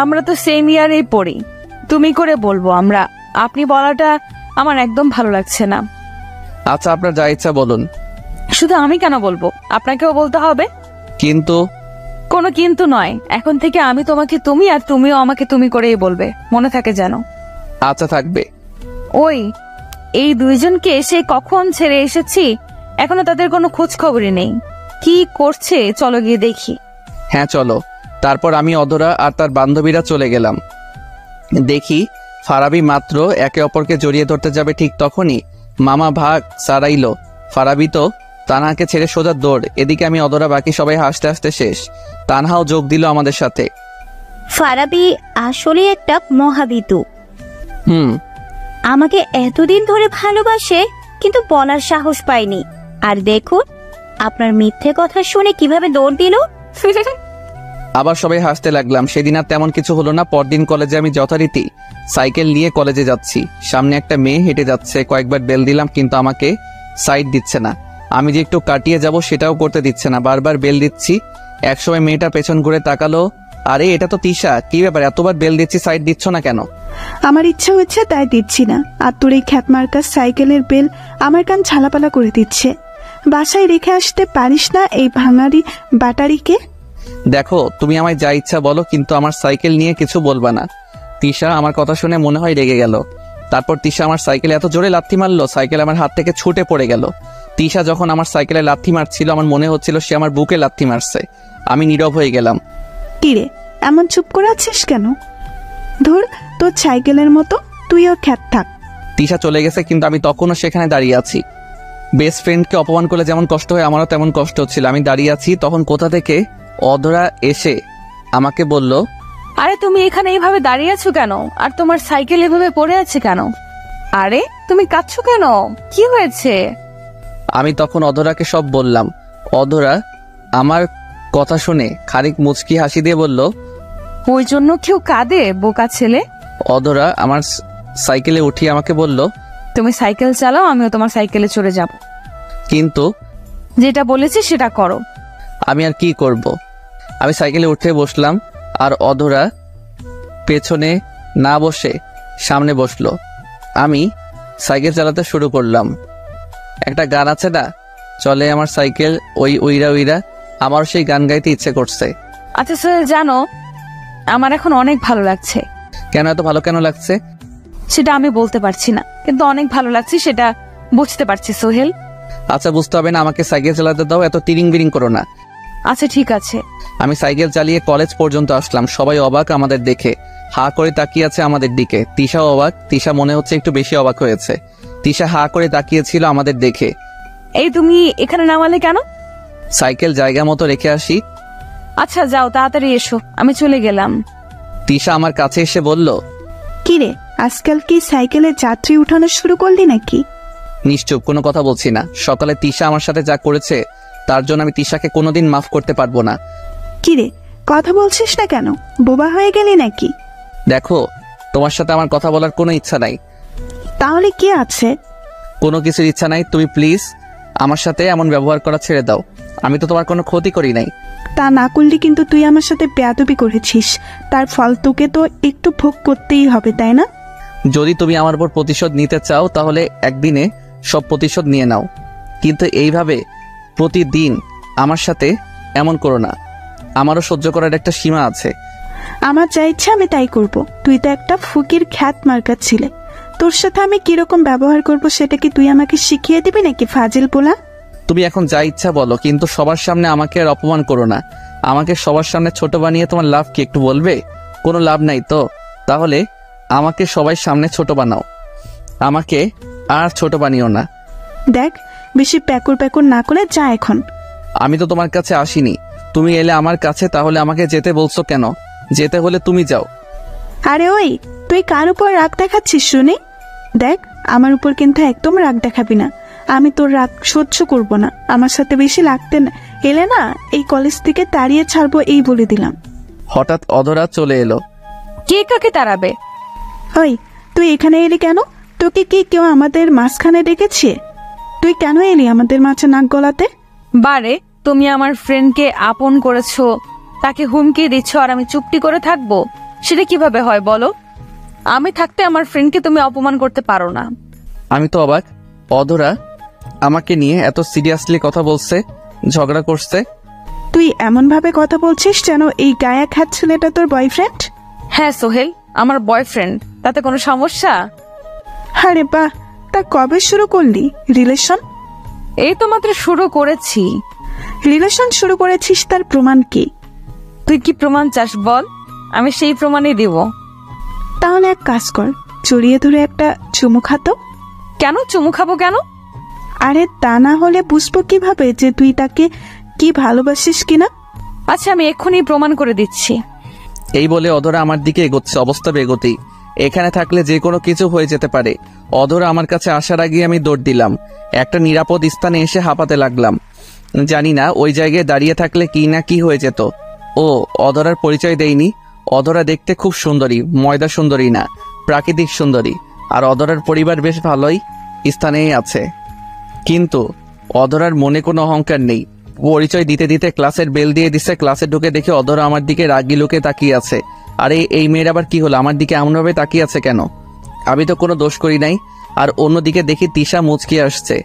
আমরা তো সেম ইয়ারেই পড়ি, তুমি করে বলবো আমরা। আপনি বলাটা আমার একদম ভালো লাগছে না। আচ্ছা, আপনার যা ইচ্ছা বলুন। শুধু আমি কেন বলবো, আপনাকেও বলতে হবে। কিন্তু? কোনো কিন্তু নয়, এখন থেকে আমি তোমাকে তুমি আর তুমিও আমাকে তুমি করেই বলবে, মনে থাকে যেন। আচ্ছা, থাকবে। ওই, এই দুইজনকে এসে কখন ছেড়ে এসেছি, এখনো তাদের কোনো খোঁজ খবরই নেই। কি করছে চলো গিয়ে দেখি। হ্যাঁ চলো। তারপর আমি, অধরা আর তার বান্ধবীরা চলে গেলাম। দেখি ফারাবি মাত্র একে অপরকে জড়িয়ে ধরতে যাবে, ঠিক তখনই মামা ভাগ সারাইলো। ফারাবি তো তানহাকে ছেড়ে সোজা দৌড়। এদিকে আমি, অধরা, বাকি সবাই হাসতে হাসতে শেষ। তানহাও যোগ দিল আমাদের সাথে। ফারাবি আসলে একটা মহাবিতু। আমাকে এতদিন ধরে ভালোবাসে, কিন্তু বলার সাহস পাইনি। আর দেখুন, আপনার মিথ্যে কথা শুনে কিভাবে দৌড় দিল। আবার সবাই হাসতে লাগলাম। সেদিন আর তেমন কিছু হলো না। পরদিন কলেজে আমি যথারীতি সাইকেল নিয়ে কলেজে যাচ্ছি। সামনে একটা মেয়ে হেঁটে যাচ্ছে। কয়েকবার বেল দিলাম কিন্তু আমাকে সাইড দিচ্ছে না। আমি যে একটু কাটিয়ে যাব সেটাও করতে দিচ্ছে না। বারবার বেল দিচ্ছি। একসময় মেয়েটা পেছন ঘুরে তাকালো, আরে এটা তো তিশা, কি ব্যাপার, এতবার বেল দিচ্ছি, সাইড দিচ্ছ না কেন? আমার ইচ্ছা হচ্ছে তাই দিচ্ছি না। আর তোর এই খ্যাতমার্কার সাইকেলের বেল আমার কান ঝালাপালা করে দিচ্ছে। বাসায় রেখে আসতে পারিস না এই ভাঙারি ব্যাটারিকে? দেখো, তুমি আমায় যা ইচ্ছা বলো, কিন্তু আমার সাইকেল নিয়ে কিছু বলবা না। তিশা আমার কথা শুনে মনে হয় রেগে গেল। তারপর তিশা আমার সাইকেলে এত জোরে লাথি মারলো, সাইকেল আমার হাত থেকে ছুটে পড়ে গেল। তিশা যখন আমার সাইকেলে লাথি মারছিল আমার মনে হচ্ছিল সে আমার বুকে লাথি মারছে। আমি নীরব হয়ে গেলাম। কিরে, এমন চুপ করে আছিস কেন? ধুর, তোর সাইকেলের মতো তুইও খ্যাত থাক। তিশা চলে গেছে, কিন্তু আমি তখনও সেখানে দাঁড়িয়ে আছি। বেস্ট ফ্রেন্ডকে অপমান করলে যেমন কষ্ট হয়, আমারও তেমন কষ্ট হচ্ছিল। আমি দাঁড়িয়ে আছি, তখন কোথা থেকে অধরা এসে আমাকে বলল, আরে তুমি এখানে এইভাবে দাঁড়িয়ে আছো কেন? আর তোমার সাইকেল এভাবে পড়ে আছে কেন? আরে তুমি কাঁদছো কেন? কি হয়েছে? আমি তখন অধরাকে সব বললাম। অধরা আমার কথা শুনে খানিক মুচকি হাসি দিয়ে বলল, ওই জন্য কেউ কাঁদে, বোকা ছেলে? অধরা আমার সাইকেলে উঠিয়ে আমাকে বলল, তুমি সাইকেল চালাও, আমিও তোমার সাইকেলে চড়ে যাব। কিন্তু যেটা বলেছি সেটা করো। আমি আর কি করব? আমি সাইকেলে উঠে বসলাম, আর অধরা পেছনে না বসে সামনে বসলো। আমি সাইকেল চালাতে শুরু করলাম। একটা গান আছে না, চলে আমার সাইকেল ওই উইরা উইরা, আমার সেই গান গাইতে ইচ্ছে করছে। আচ্ছা সোহেল, জানো আমার এখন অনেক ভালো লাগছে। কেন, এত ভালো কেন লাগছে? সেটা আমি বলতে পারছি না, কিন্তু অনেক ভালো লাগছে সেটা বুঝতে পারছি সোহেল। আচ্ছা, বুঝতে হবে না, আমাকে সাইকেল চালাতে দাও, এত তিরিং বিরিং করো না। আচ্ছা ঠিক আছে। আমি সাইকেল চালিয়ে কলেজ পর্যন্ত আসলাম। সবাই অবাক আমাদের দেখে, হা করে তাকিয়ে আছে আমাদের দিকে। তিশাও অবাক। তিশা মনে হচ্ছে একটু বেশি অবাক হয়েছে। তিশা হা করে তাকিয়েছিল আমাদের দেখে। এই তুমি এখানে নামালে কেন? সাইকেল জায়গা মতো রেখে আসি। আচ্ছা যাও, তাড়াতাড়ি এসো, আমি চলে গেলাম। তিশা আমার কাছে এসে বলল, কিরে, আজকাল কি সাইকেলে যাত্রী উঠানো শুরু করলি নাকি? নিশ্চুপ, কোনো কথা বলছি না। সকালে তিশা আমার সাথে যা করেছে তার জন্য আমি তিশাকে কোনোদিন মাফ করতে পারবো না। কিরে, কথা বলছিস না কেন? বোবা হয়ে গেলি নাকি? দেখো, তোমার সাথে আমার কথা বলার কোনো ইচ্ছা নাই। তাহলে কি আছে? কোনো কিছুর ইচ্ছা নাই। তুমি প্লিজ আমার সাথে এমন ব্যবহার করা ছেড়ে দাও। আমি তো তোমার কোনো ক্ষতি করি নাই। তা না করলে কিন্তু তুই আমার সাথে বেয়াদবি করেছিস, তার ফল তোকে তো একটু ভোগ করতেই হবে, তাই না? যদি তুমি আমার উপর প্রতিশোধ নিতে চাও তাহলে একদিনে সব প্রতিশোধ নিয়ে নাও, কিন্তু এইভাবে প্রতিদিন আমার সাথে এমন করো না। আমারও সহ্য করার একটা সীমা আছে। আমার যা ইচ্ছা আমি তাই করব। তুই তো একটা ফকির খ্যাত মার্কার ছিলে, তোর সাথে আমি কিরকম ব্যবহার করব সেটা কি তুই আমাকে শিখিয়ে দিবি নাকি ফাজিল পোলা? তুমি এখন যা ইচ্ছা বলো, কিন্তু সবার সামনে আমাকে আর অপমান করো না। আমাকে সবার সামনে ছোট বানিয়ে তোমার লাভ কি একটু বলবে? কোনো লাভ নাই তো। তাহলে আমাকে সবাই সামনে ছোট বানাও, আমাকে আর ছোট বানিও না। দেখ, বেশি প্যাকুর প্যাকুর না করে যা এখন। আমি তো তোমার কাছে আসিনি, তুমি এলে আমার কাছে, তাহলে আমাকে যেতে বলছো কেন? যেতে হলে তুমি যাও। আরে ওই, তুই কার উপর রাগ দেখাচ্ছিস শুনি? দেখ, আমার উপর কিন্তু একদম রাগ দেখাবি না। আমি তোর রাগ সহ্য করব না। আমার সাথে বেশি লাগতে এলে না এই কলেজ থেকে তাড়িয়ে ছাড়বো, এই বলে দিলাম। হঠাৎ অধরা চলে এলো। কে কাকে তাড়াবে? ওই, তুই এখানে এলি কেন? তোকে কি কেউ আমাদের মাঝখানে ডেকেছে? তুই কেন এলি আমাদের মাঝে নাক গলাতে? বারে, তুমি আমার ফ্রেন্ডকে আপন করেছো, তাকে হুমকি দিচ্ছ, আর আমি চুপটি করে থাকবো? সেটা কিভাবে হয় বলো? আমি থাকতে আমার ফ্রেন্ডকে তুমি অপমান করতে পারো না। আমি তো অবাক, অধরা আমাকে নিয়ে এত সিরিয়াসলি কথা বলছে, ঝগড়া করছে। তুই এমন ভাবে কথা বলছিস যেন এই গায়া খ্যাত ছেলেটা তোর বয়ফ্রেন্ড। হ্যাঁ সোহেল, আমার বয়ফ্রেন্ড, তাতে কোনো সমস্যা? আরে বাহ, তা কবে শুরু করলি রিলেশন? এই তো মাত্র শুরু করেছি। রিলেশন শুরু করেছিস, তার প্রমাণ কি? তুই কি প্রমাণ চাস বল, আমি সেই প্রমাণই দিব। তাহলে এক কাজ কর, জড়িয়ে ধরে একটা চুমু খাতো। কেন চুমু খাবো কেন? আরে তা না হলে বুঝবো কিভাবে যে তুই তাকে কি ভালোবাসিস কিনা? আচ্ছা, আমি এক্ষুনি প্রমাণ করে দিচ্ছি। এই বলে অধরা আমার দিকে এগোচ্ছে, অবস্থা বেগতি। এখানে থাকলে যে কোনো কিছু হয়ে যেতে পারে। অধরা আমার কাছে আসার আগে আমি দৌড় দিলাম, একটা নিরাপদ স্থানে এসে হাঁপাতে লাগলাম। জানি না ওই জায়গায় দাঁড়িয়ে থাকলে কি না কি হয়ে যেত। ও অধরার পরিচয় দেয়নি। অধরা দেখতে খুব সুন্দরী, ময়দা সুন্দরী না, প্রাকৃতিক সুন্দরী। আর অধরার পরিবার বেশ ভালোই স্থানেই আছে, কিন্তু অধরার মনে কোনো অহংকার নেই। পরিচয় দিতে দিতে ক্লাসের বেল দিয়ে দিচ্ছে। ক্লাসে ঢুকে দেখে অধরা আমার দিকে রাগি লোকে তাকিয়ে আছে। আরে এই মেয়ের আবার কি হলো, আমার দিকে এমনভাবে তাকিয়ে আছে কেন? আমি তো কোনো দোষ করি নাই। আর অন্যদিকে দেখি তিশা মুচকি আসছে।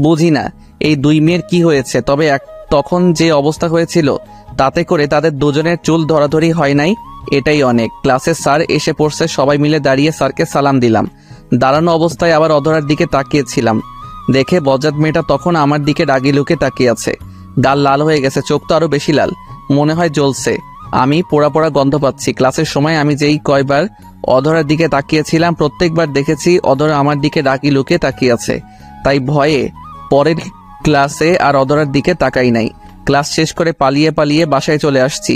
বুঝি না এই দুই মেয়ের কি হয়েছে। তবে তখন যে অবস্থা হয়েছিল তাতে করে তাদের দুজনের চুল ধরাধরি হয় নাই, এটাই অনেক। ক্লাসের স্যার এসে পড়ছে, সবাই মিলে দাঁড়িয়ে স্যারকে সালাম দিলাম। দাঁড়ানো অবস্থায় আবার অধরার দিকে তাকিয়েছিলাম, দেখে বজ্জাত মেয়েটা তখন আমার দিকে রাগি লুকে তাকিয়ে আছে। গাল লাল হয়ে গেছে, চোখ তো আরো বেশি লাল, মনে হয় জ্বলছে। আমি পোড়া পোড়া গন্ধ পাচ্ছি। ক্লাসের সময় আমি যেই কয়বার অধরার দিকে তাকিয়েছিলাম প্রত্যেকবার দেখেছি অধরা আমার দিকে রাগি লুকে তাকিয়ে আছে। তাই ভয়ে পরের ক্লাসে আর অধরার দিকে তাকাই নাই। ক্লাস শেষ করে পালিয়ে পালিয়ে বাসায় চলে আসছি।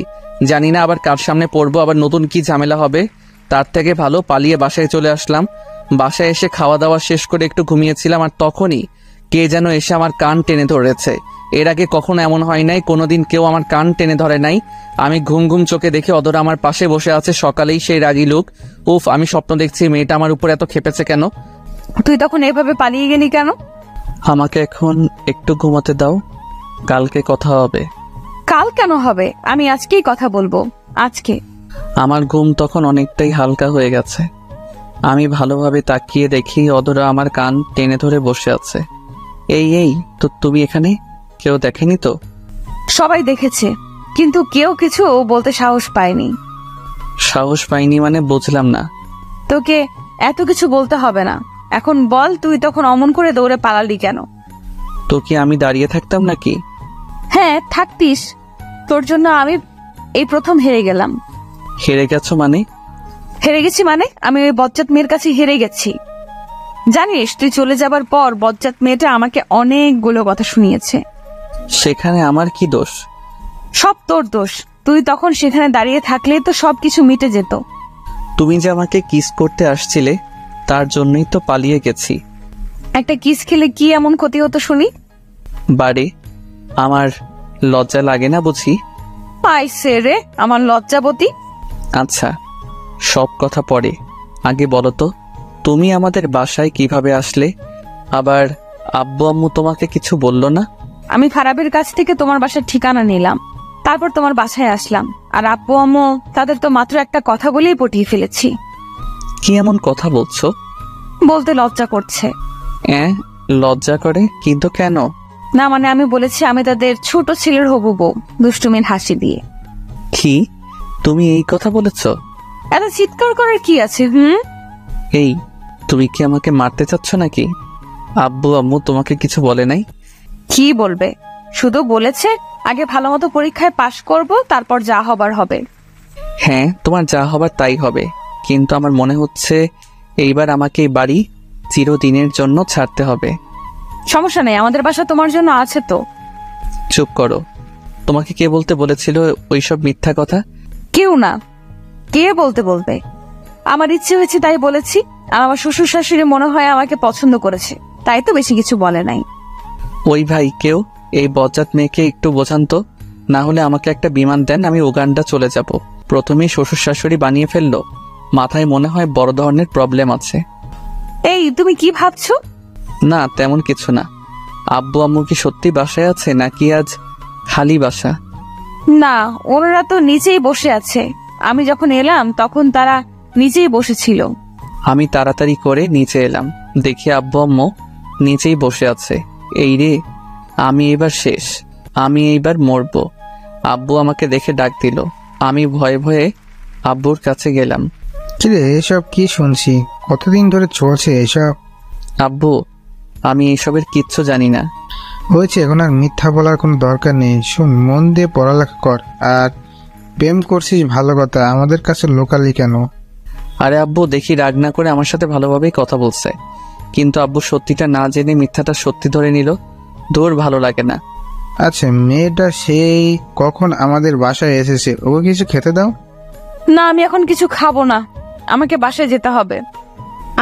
জানি না আবার কার সামনে পড়বো, আবার নতুন কি ঝামেলা হবে। তার থেকে ভালো পালিয়ে বাসায় চলে আসলাম। বাসায় এসে খাওয়া দাওয়া শেষ করে একটু ঘুমিয়েছিলাম, আর তখনই কে যেন এসে আমার কান টেনে ধরেছে। এর আগে কখনো এমন হয় নাই, কোনোদিন কেউ আমার কান টেনে ধরে নাই। আমি ঘুম ঘুম চোখে দেখে অধরা আমার পাশে বসে আছে। সকালেই সেই রাগি লোক। উফ, আমি স্বপ্ন দেখছি মেয়েটা আমার উপর এত খেপেছে কেন? তুই তখন এভাবে পালিয়ে গেলি কেন? আমাকে এখন একটু ঘুমাতে দাও, কালকে কথা হবে। কাল কেন হবে? আমি আজকেই কথা বলবো, আজকে। আমার ঘুম তখন অনেকটাই হালকা হয়ে গেছে। আমি ভালোভাবে তাকিয়ে দেখি অধরা আমার কান টেনে ধরে বসে আছে। এই তো তুমি এখানে? কেউ দেখেনি তো? সবাই দেখেছে, কিন্তু কেউ কিছু বলতে সাহস পায়নি। সাহস পাইনি মানে বুঝলাম না। তোকে এত কিছু বলতে হবে না। এখন বল, তুই তখন অমন করে দৌড়ে পালালি কেন? তো কি আমি দাঁড়িয়ে থাকতাম নাকি? হ্যাঁ থাকতিস, তোর জন্য আমি এই প্রথম হেরে গেলাম। হেরে গেছো মানে? হেরে গেছি মানে আমি ওই বজ্জাত মেয়ের কাছে হেরে গেছি। জানিস, তুই চলে যাবার পর বজ্জাত মেয়েটা আমাকে অনেকগুলো কথা শুনিয়েছে। সেখানে আমার কি দোষ? সব তোর দোষ। তুই তখন সেখানে দাঁড়িয়ে থাকলে তো সবকিছু মিটে যেত। তুমি যে আমাকে কিস করতে আসছিলে তার জন্যই তো পালিয়ে গেছি। একটা কিস খেলে কি এমন ক্ষতি হতো শুনি? বাড়ি আমার লজ্জা লাগে না বুঝি? পাইছে রে আমার লজ্জাবতী। আচ্ছা, সব কথা পরে, আগে বলো তো, তুমি আমাদের বাসায় কিভাবে আসলে? আবার আব্বু আম্মু তোমাকে কিছু বললো না? আমি ফারাবের কাছ থেকে তোমার বাসার ঠিকানা নিলাম, তারপর তোমার বাসায় আসলাম। আর আব্বু আম্মু তাদের তো মাত্র একটা কথা বলেই পটিয়ে ফেলেছি। কি এমন কথা বলছো? বলতে লজ্জা করছে। লজ্জা করে? কিন্তু কেন? না মানে আমি বলেছি আমি তাদের ছোট ছেলের হবু বউ, দুষ্টুমির হাসি দিয়ে। কি তুমি এই কথা বলেছো? এত চিৎকার করার কি আছে? এই, তুমি কি আমাকে মারতে চাচ্ছ নাকি? আব্বু আম্মু তোমাকে কিছু বলে নাই? কি বলবে, শুধু বলেছে আগে ভালো মতো পরীক্ষায় পাশ করব, তারপর যা হবার হবে। হ্যাঁ, তোমার যা হবার তাই হবে, কিন্তু আমার মনে হচ্ছে এইবার আমাকে এই বাড়ি চিরদিনের জন্য ছাড়তে হবে। সমস্যা নেই, আমাদের বাসা তোমার জন্য আছে তো। চুপ করো। তোমাকে কে বলতে বলেছিল ওইসব মিথ্যা কথা? কেউ না। কে বলতে বলবে? আমার ইচ্ছে হয়েছে তাই বলেছি। আর আমার শ্বশুর শাশুড়ি মনে হয় আমাকে পছন্দ করেছে, তাই তো বেশি কিছু বলে নাই। ওই ভাই, কেউ এই বজ্জাত মেয়েকে একটু বোঝান তো, না হলে আমাকে একটা বিমান দেন, আমি উগান্ডা চলে যাব। প্রথমেই শ্বশুর শাশুড়ি বানিয়ে ফেললো, মাথায় মনে হয় বড় ধরনের প্রবলেম আছে। এই তুমি কি ভাবছো? না তেমন কিছু না। আব্বু আম্মু কি সত্যি বাসায় আছে নাকি আজ খালি বাসা? না, ওনারা তো নিচেই বসে আছে। আমি যখন এলাম তখন তারা নিচেই বসেছিল। আমি তাড়াতাড়ি করে নিচে এলাম, দেখি আব্বু আম্মু নিচেই বসে আছে। এই রে, আমি এবার শেষ, আমি এইবার মরবো। আব্বু আমাকে দেখে ডাক দিল। আমি ভয়ে ভয়ে আব্বুর কাছে গেলাম। কিরে, এসব কি শুনছি? কতদিন ধরে চলছে এসব? আব্বু, আমি এইসবের কিচ্ছু জানি না। হয়েছে, এখন আর মিথ্যা বলার কোনো দরকার নেই। শোন, মন দিয়ে পড়ালেখা কর। আর প্রেম করছিস ভালো কথা, আমাদের কাছে লোকালি কেন? আরে আব্বু, দেখি রাগ না করে আমার সাথে ভালোভাবেই কথা বলছে, কিন্তু আব্বু সত্যিটা না জেনে মিথ্যাটা সত্যি ধরে নিল। দূর, ভালো লাগে না। আচ্ছা, মেয়েটা সেই কখন আমাদের বাসায় এসেছে, ওকে কিছু খেতে দাও। না, আমি এখন কিছু খাবো না, আমাকে বাসায় যেতে হবে।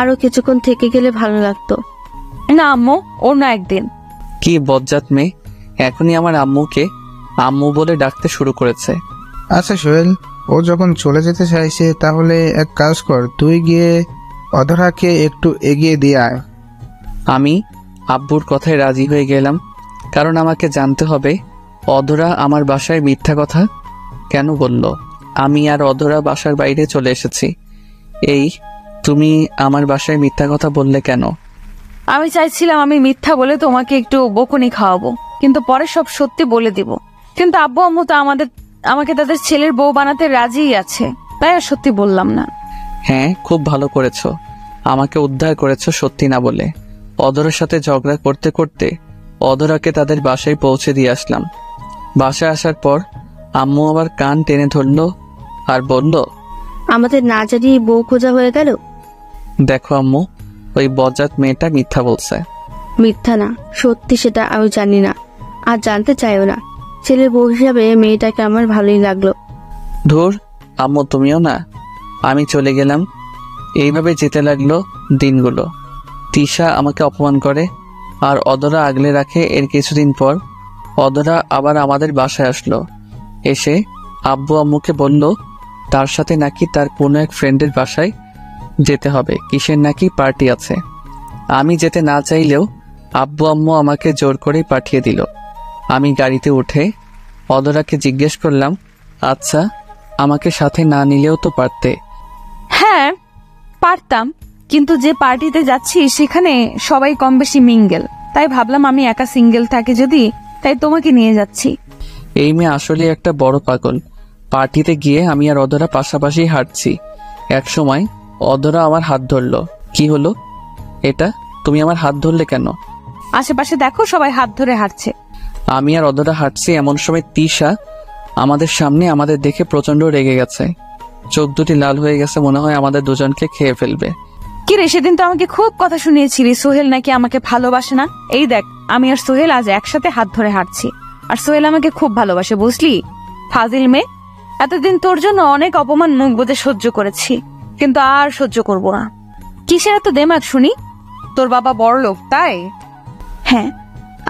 আরো কিছুক্ষণ থেকে গেলে ভালো লাগতো। না আম্মু, অন্য একদিন। কি বজ্জাত মেয়ে, এখনই আমার আম্মুকে আম্মু বলে ডাকতে শুরু করেছে। আচ্ছা সোহেল, ও যখন চলে যেতে চাইছে তাহলে এক কাজ কর, তুই গিয়ে অধরাকে একটু এগিয়ে দিয়ে আয়। আমি আব্বুর কথায় রাজি হয়ে গেলাম, কারণ আমাকে জানতে হবে অধরা আমার বাসায় মিথ্যা কথা কেন বলল। আমি আর অধরা বাসার বাইরে চলে এসেছি। এই, তুমি আমার বাসায় মিথ্যা কথা বললে কেন? আমি চাইছিলাম আমি মিথ্যা বলে তোমাকে একটু বকুনি খাওয়াবো, কিন্তু পরে সব সত্যি বলে দিব। কিন্তু আব্বু আম্মু তো আমাকে তাদের ছেলের বউ বানাতে রাজিই আছে, তাই আর সত্যি বললাম না। হ্যাঁ, খুব ভালো করেছো, আমাকে উদ্ধার করেছো সত্যি না বলে। অধরার সাথে ঝগড়া করতে করতে অধরাকে তাদের বাসায় পৌঁছে দিয়ে আসলাম। বাসায় আসার পর আম্মু আবার কান টেনে ধরলো আর বলল, আমাদের না জানিয়ে বউ খোঁজা হয়ে গেল। দেখো আম্মু, ওই বজ্জাত মেয়েটা মিথ্যা বলছে। মিথ্যা না, সত্যি সেটা আমি জানি না, আর জানতে চাইও না। ছেলের বউ হিসাবে মেয়েটাকে আমার ভালোই লাগলো। ধুর আম্মু, তুমিও না। আমি চলে গেলাম। এইভাবে যেতে লাগলো দিনগুলো। তিশা আমাকে অপমান করে আর অধরা আগলে রাখে। এর কিছুদিন পর অধরা আবার আমাদের বাসায় আসলো। এসে আব্বু আম্মুকে বলল তার সাথে নাকি তার কোনো এক ফ্রেন্ডের বাসায় যেতে হবে, কিসের নাকি পার্টি আছে। আমি যেতে না চাইলেও আব্বু আম্মু আমাকে জোর করেই পাঠিয়ে দিল। আমি গাড়িতে উঠে অধরাকে জিজ্ঞেস করলাম, আচ্ছা আমাকে সাথে না নিলেও তো পারতে। হ্যাঁ পারতাম, কিন্তু যে পার্টিতে যাচ্ছি সেখানে সবাই কম বেশি মিঙ্গেল, তাই ভাবলাম আমি একা সিঙ্গেল থাকি যদি, তাই তোমাকে নিয়ে যাচ্ছি। এই মেয়ে আসলে একটা বড় পাগল। পার্টিতে গিয়ে আমি আর অধরা পাশাপাশি হাঁটছি। এক সময় অধরা আমার হাত ধরলো। কি হলো এটা, তুমি আমার হাত ধরলে কেন? আশেপাশে দেখো সবাই হাত ধরে হাঁটছে। আমি আর অধরা হাঁটছি, এমন সময় তিশা আমাদের সামনে আমাদের দেখে প্রচন্ড রেগে গেছে। চোখ দুটি লাল হয়ে গেছে, মনে হয় আমাদের দুজনকে খেয়ে ফেলবে। কি রে, সেদিন তো আমাকে খুব কথা শুনিয়েছিলি সোহেল নাকি আমাকে ভালোবাসে না। এই দেখ, আমি আর সোহেল আজ একসাথে হাত ধরে হাঁটছি, আর সোহেল আমাকে খুব ভালোবাসে, বুঝলি? ফাজিল মেয়ে, এতদিন তোর জন্য অনেক অপমান মুখ বুজে সহ্য করেছি, কিন্তু আর সহ্য করব না। কিসের এত দেমাগ শুনি? তোর বাবা বড় লোক তাই? হ্যাঁ,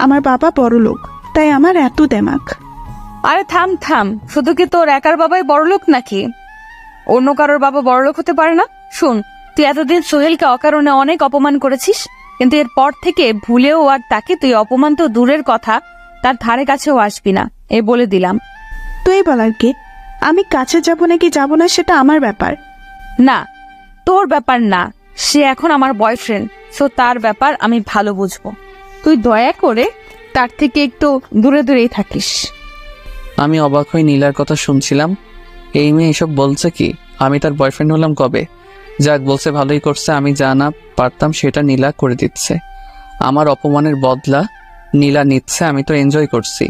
আমার বাবা বড় লোক, তাই আমার এত দেমাক। আরে থাম থাম, শুধু কি তোর একার বাবাই বড় লোক নাকি? অন্য কারোর বাবা বড় লোক হতে পারে না? শুন, তুই এতদিন সোহেলকে অকারণে অনেক অপমান করেছিস, কিন্তু এরপর থেকে ভুলেও আর তাকে তুই অপমান তো দূরের কথা, তার ধারে কাছেও আসবি না, এ বলে দিলাম। তুই বলার কি? আমি কাছে যাব নাকি যাব না সেটা আমার ব্যাপার। না, তোর ব্যাপার না, সে এখন আমার বয়ফ্রেন্ড, সো তার ব্যাপার আমি ভালো বুঝবো। তুই দয়া করে তার থেকে একটু দূরে দূরেই থাকিস। আমি অবাক হয়ে নীলার কথা শুনছিলাম। এই মেয়ে এসব বলছে কি? আমি তার বয়ফ্রেন্ড হলাম কবে? যাক, বলছে ভালোই করছে। আমি যা না পারতাম সেটা নীলা করে দিচ্ছে। আমার অপমানের বদলা নীলা নিচ্ছে, আমি তো এনজয় করছি।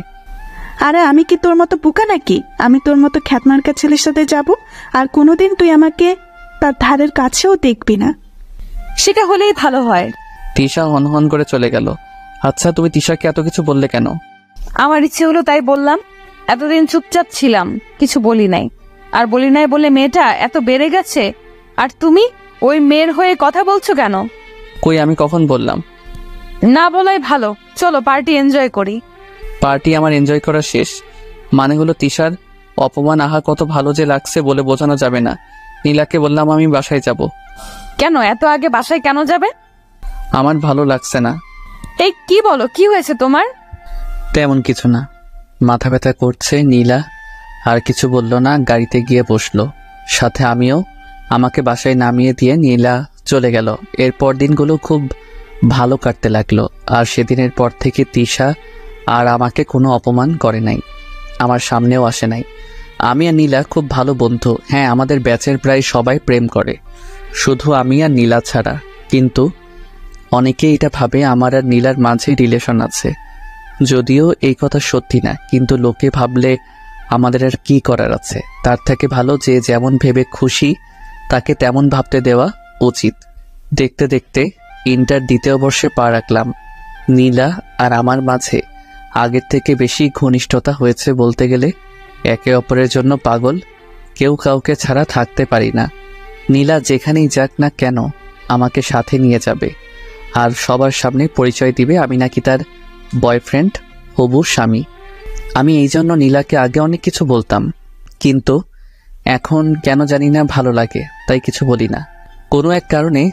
আরে আমি কি তোর মতো বোকা নাকি? আমি তোর মতো খ্যাতমার্কা ছেলের সাথে যাব আর কোনোদিন তুই আমাকে তার ধারের কাছেও দেখবি না। সেটা হলেই ভালো হয়। তিশা হনহন করে চলে গেল। আচ্ছা, তুমি তিশাকে এত কিছু বললে কেন? আমার ইচ্ছে হলো তাই বললাম। এতদিন চুপচাপ ছিলাম, কিছু বলি নাই। আর বলি নাই বলে মেয়েটা এত বেড়ে গেছে, আর তুমি ওই মেয়ের হয়ে কথা বলছো কেন? কই, আমি কখন বললাম? না বলাই ভালো, চলো পার্টি এনজয় করি। পার্টি আমার এনজয় করা শেষ। মানে হলো তিশার অপমান আহা কত ভালো যে লাগছে বলে বোঝানো যাবে না। নীলাকে বললাম আমি বাসায় যাব। কেন এত আগে বাসায় কেন যাবে? আমার ভালো লাগছে না। এই কি বলো, কি হয়েছে তোমার? তেমন কিছু না, মাথা ব্যথা করছে। নীলা আর কিছু বলল না, গাড়িতে গিয়ে বসলো। সাথে আমিও। আমাকে বাসায় নামিয়ে দিয়ে নীলা চলে গেল। এরপর দিনগুলো খুব ভালো কাটতে লাগলো। আর সেদিনের পর থেকে তিশা আর আমাকে কোনো অপমান করে নাই, আমার সামনেও আসে নাই। আমি আর নীলা খুব ভালো বন্ধু। হ্যাঁ, আমাদের ব্যাচের প্রায় সবাই প্রেম করে, শুধু আমি আর নীলা ছাড়া। কিন্তু অনেকেই এটা ভাবে আমার আর নীলার মাঝে রিলেশন আছে, যদিও এই কথা সত্যি না। কিন্তু লোকে ভাবলে আমাদের আর কি করার আছে? তার থেকে ভালো যে যেমন ভেবে খুশি তাকে তেমন ভাবতে দেওয়া উচিত। দেখতে দেখতে ইন্টার দ্বিতীয় বর্ষে পা রাখলাম। নীলা আর আমার মাঝে আগের থেকে বেশি ঘনিষ্ঠতা হয়েছে বলতে গেলে। একে অপরের জন্য পাগল, কেউ কাউকে ছাড়া থাকতে পারি না। নীলা যেখানেই যাক না কেন আমাকে সাথে নিয়ে যাবে, আর সবার সামনে পরিচয় দিবে আমি নাকি তার বয়ফ্রেন্ড, হবু স্বামী। আমি এই জন্য নীলাকে আগে অনেক কিছু বলতাম, কিন্তু এখন কেন জানি না ভালো লাগে, তাই কিছু বলি না। কোনো এক কারণে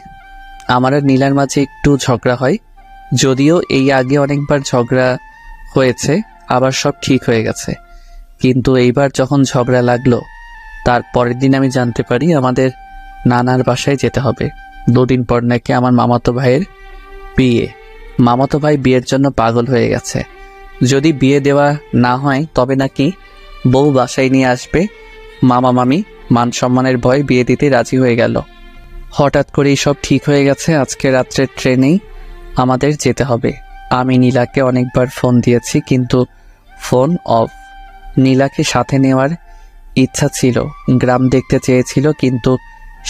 আমার আর নীলার মাঝে একটু ঝগড়া হয়, যদিও এই আগে অনেকবার ঝগড়া হয়েছে, আবার সব ঠিক হয়ে গেছে। কিন্তু এইবার যখন ঝগড়া লাগলো, তার পরের দিন আমি জানতে পারি আমাদের নানার বাসায় যেতে হবে। 2 দিন পর নাকি আমার মামাতো ভাইয়ের বিয়ে। মামাতো ভাই বিয়ের জন্য পাগল হয়ে গেছে। যদি বিয়ে দেওয়া না হয় তবে নাকি বউ বাসায় নিয়ে আসবে। মামা মামি মান সম্মানের ভয় বিয়ে দিতে রাজি হয়ে গেল। হঠাৎ করেই সব ঠিক হয়ে গেছে। আজকে রাত্রের ট্রেনেই আমাদের যেতে হবে। আমি নীলাকে অনেকবার ফোন দিয়েছি, কিন্তু ফোন অফ। নীলাকে সাথে নেওয়ার ইচ্ছা ছিল, গ্রাম দেখতে চেয়েছিল, কিন্তু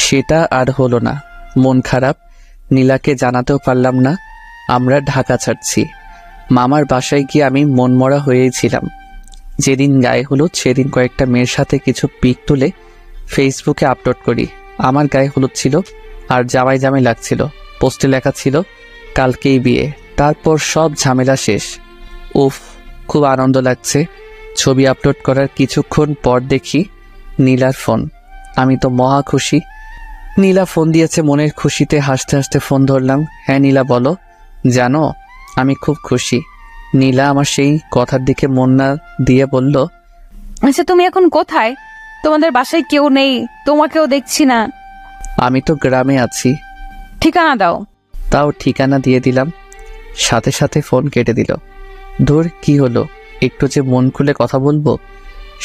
সেটা আর হলো না। মন খারাপ, নীলাকে জানাতেও পারলাম না আমরা ঢাকা ছাড়ছি। মামার বাসায় গিয়ে আমি মনমরা হয়েছিলাম। যেদিন গায়ে হলুদ সেদিন কয়েকটা মেয়ের সাথে কিছু পিক তুলে ফেসবুকে আপলোড করি। আমার গায়ে হলুদ ছিল আর জামাই জামাই লাগছিল। পোস্টে লেখা ছিল কালকেই বিয়ে। তারপর সব ঝামেলা শেষ। উফ, খুব আনন্দ লাগছে। ছবি আপলোড করার কিছুক্ষণ পর দেখি নীলার ফোন। আমি তো মহা খুশি। নীলা ফোন দিয়েছে। মনের খুশিতে হাসতে হাসতে ফোন ধরলাম। হ্যাঁ নীলা, বলো। জানো, আমি খুব খুশি। নীলা আমার সেই কথার দিকে মন না দিয়ে বলল, আচ্ছা তুমি এখন কোথায়? তোমাদের বাসায় কেউ নেই, তোমাকেও দেখছি না। আমি তো গ্রামে আছি। ঠিকানা দাও। তাও ঠিকানা দিয়ে দিলাম। সাথে সাথে ফোন কেটে দিল। ধুর, কি হলো? একটু যে মন খুলে কথা বলবো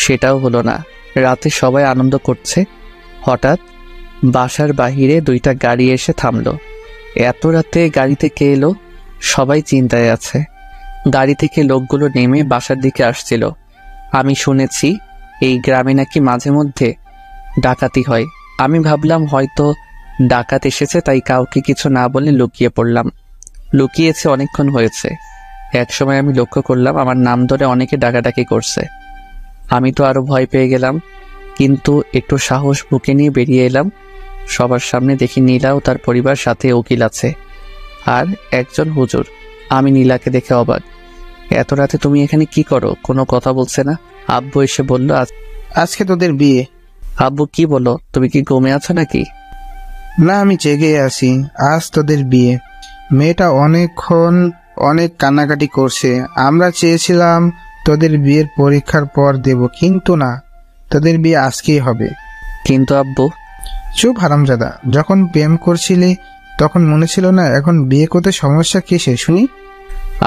সেটাও হলো না। রাতে সবাই আনন্দ করছে, হঠাৎ বাসার বাহিরে 2টা গাড়ি এসে থামলো। এত রাতে গাড়িতে কে এলো? সবাই চিন্তায় আছে। গাড়ি থেকে লোকগুলো নেমে বাসার দিকে আসছিল। আমি শুনেছি এই গ্রামে নাকি মাঝে মধ্যে ডাকাতি হয়। আমি ভাবলাম হয়তো ডাকাত এসেছে, তাই কাউকে কিছু না বলে লুকিয়ে পড়লাম। লুকিয়েছে অনেকক্ষণ হয়েছে। একসময় আমি লক্ষ্য করলাম আমার নাম ধরে অনেকে ডাকাডাকি করছে। আমি তো আরো ভয় পেয়ে গেলাম, কিন্তু একটু সাহস বুকে নিয়ে বেরিয়ে এলাম। সবার সামনে দেখি নীলা ও তার পরিবার, সাথে উকিল আছে আর একজন হুজুর। আমি নীলাকে দেখে অবাক। এত রাতে তুমি এখানে কি করো? কোনো কথা বলছে না। আব্বু এসে বলল, আজকে তোদের বিয়ে। আব্বু কি বলো? তুমি কি ঘুমে আছো নাকি? না, আমি জেগে আছি। আজ তোদের বিয়ে। মেয়েটা অনেকক্ষণ অনেক কান্নাকাটি করছে। আমরা চেয়েছিলাম তোদের বিয়ের পরীক্ষার পর দেব, কিন্তু না, তোদের বিয়ে আজকেই হবে। কিন্তু আব্বু, চুপ হারামজাদা। যখন প্রেম করছিলি তখন মনে ছিল না? এখন বিয়ে করতে সমস্যা কিসে শুনি?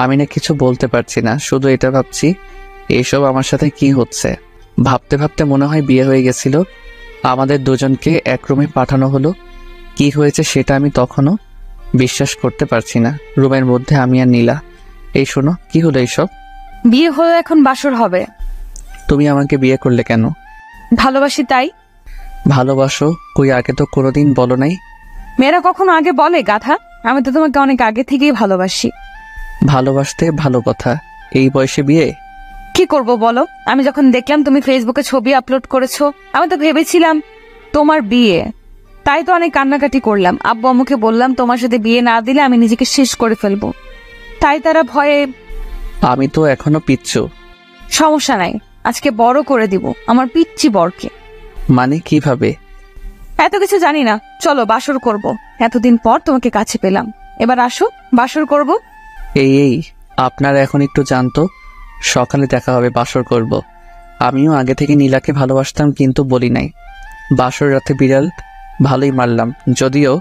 আমি না কিছু বলতে পারছি না, শুধু এটা ভাবছি এইসব আমার সাথে কি হচ্ছে। ভাবতে ভাবতে মনে হয় বিয়ে হয়ে গেছিল। আমাদের দুজনকে এক রুমে পাঠানো হলো। কি হয়েছে সেটা আমি তখনও বিশ্বাস করতে পারছি না। রুমের মধ্যে আমি আর নীলা। এই শোনো, কি হলো এইসব? বিয়ে হয়ে এখন বাসর হবে। তুমি আমাকে বিয়ে করলে কেন? ভালোবাসি তাই। ভালোবাসো? কই আগে তো কোনোদিন বলো নাই। মেয়েরা কখনো আগে বলে গাধা? আমি তো তোমাকে অনেক আগে থেকেই ভালোবাসি। ভালোবাসতে ভালো কথা, এই বয়সে বিয়ে? কি করব বলো? আমি যখন দেখলাম তুমি ফেসবুকে ছবি আপলোড করেছো, আমি তো ভেবেছিলাম তোমার বিয়ে। তাই তো অনেক কান্নাকাটি করলাম। আব্বু আম্মুকে বললাম তোমার সাথে বিয়ে না দিলে আমি নিজেকে শেষ করে ফেলবো। তাই তারা ভয়ে। আমি তো এখনো পিচ্ছু। সমস্যা নাই, আজকে বড় করে দিব আমার পিচ্চি বরকে। মানে কিভাবে? এত কিছু জানি না, চলো বাসর করব। এতদিন পর তোমাকে কাছে পেলাম, এবার আসো বাসর করব। এই আপনারা এখন একটু জানতো, সকালে দেখা হবে, বাসর করব। আমিও আগে থেকে নীলাকে ভালোবাসতাম, কিন্তু বলি নাই। বাসর রাতে বিড়াল ভালোই মারলাম, যদিও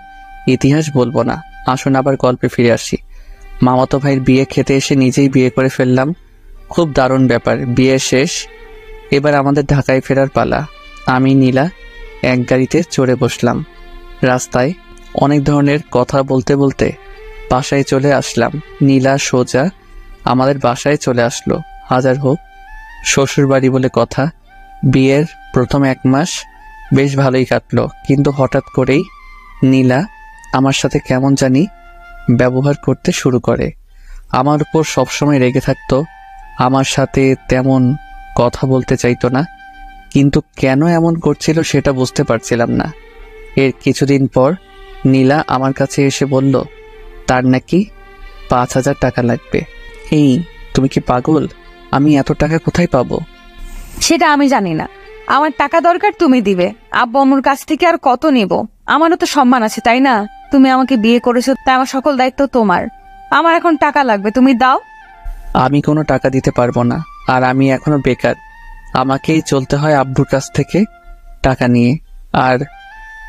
ইতিহাস বলবো না। আসুন আবার গল্পে ফিরে আসি। মামাতো ভাইয়ের বিয়ে খেতে এসে নিজেই বিয়ে করে ফেললাম। খুব দারুণ ব্যাপার। বিয়ে শেষ, এবার আমাদের ঢাকায় ফেরার পালা। আমি নীলা এক গাড়িতে চড়ে বসলাম। রাস্তায় অনেক ধরনের কথা বলতে বলতে বাসায় চলে আসলাম। নীলা সোজা আমাদের বাসায় চলে আসলো। হাজার হোক শ্বশুর বাড়ি বলে কথা। বিয়ের প্রথম 1 মাস বেশ ভালোই কাটলো, কিন্তু হঠাৎ করেই নীলা আমার সাথে কেমন জানি ব্যবহার করতে শুরু করে। আমার উপর সবসময় রেগে থাকতো, আমার সাথে তেমন কথা বলতে চাইতো না, কিন্তু কেন এমন করছিল সেটা বুঝতে পারছিলাম না। এর কিছুদিন পর নীলা আমার কাছে এসে বলল তার নাকি 5,000 টাকা লাগবে। এই, তুমি কি পাগল? আমি এত টাকা কোথায় পাবো? সেটা আমি জানি না, আমার টাকা দরকার, তুমি দিবে। আব্বু আম্মুর কাছ থেকে আর কত নেব? আমারও তো সম্মান আছে, তাই না? তুমি আমাকে বিয়ে করেছো, তাই আমার সকল দায়িত্ব তোমার। আমার এখন টাকা লাগবে, তুমি দাও। আমি কোনো টাকা দিতে পারবো না, আর আমি এখনো বেকার। আমাকেই চলতে হয় আব্বুর কাছ থেকে টাকা নিয়ে। আর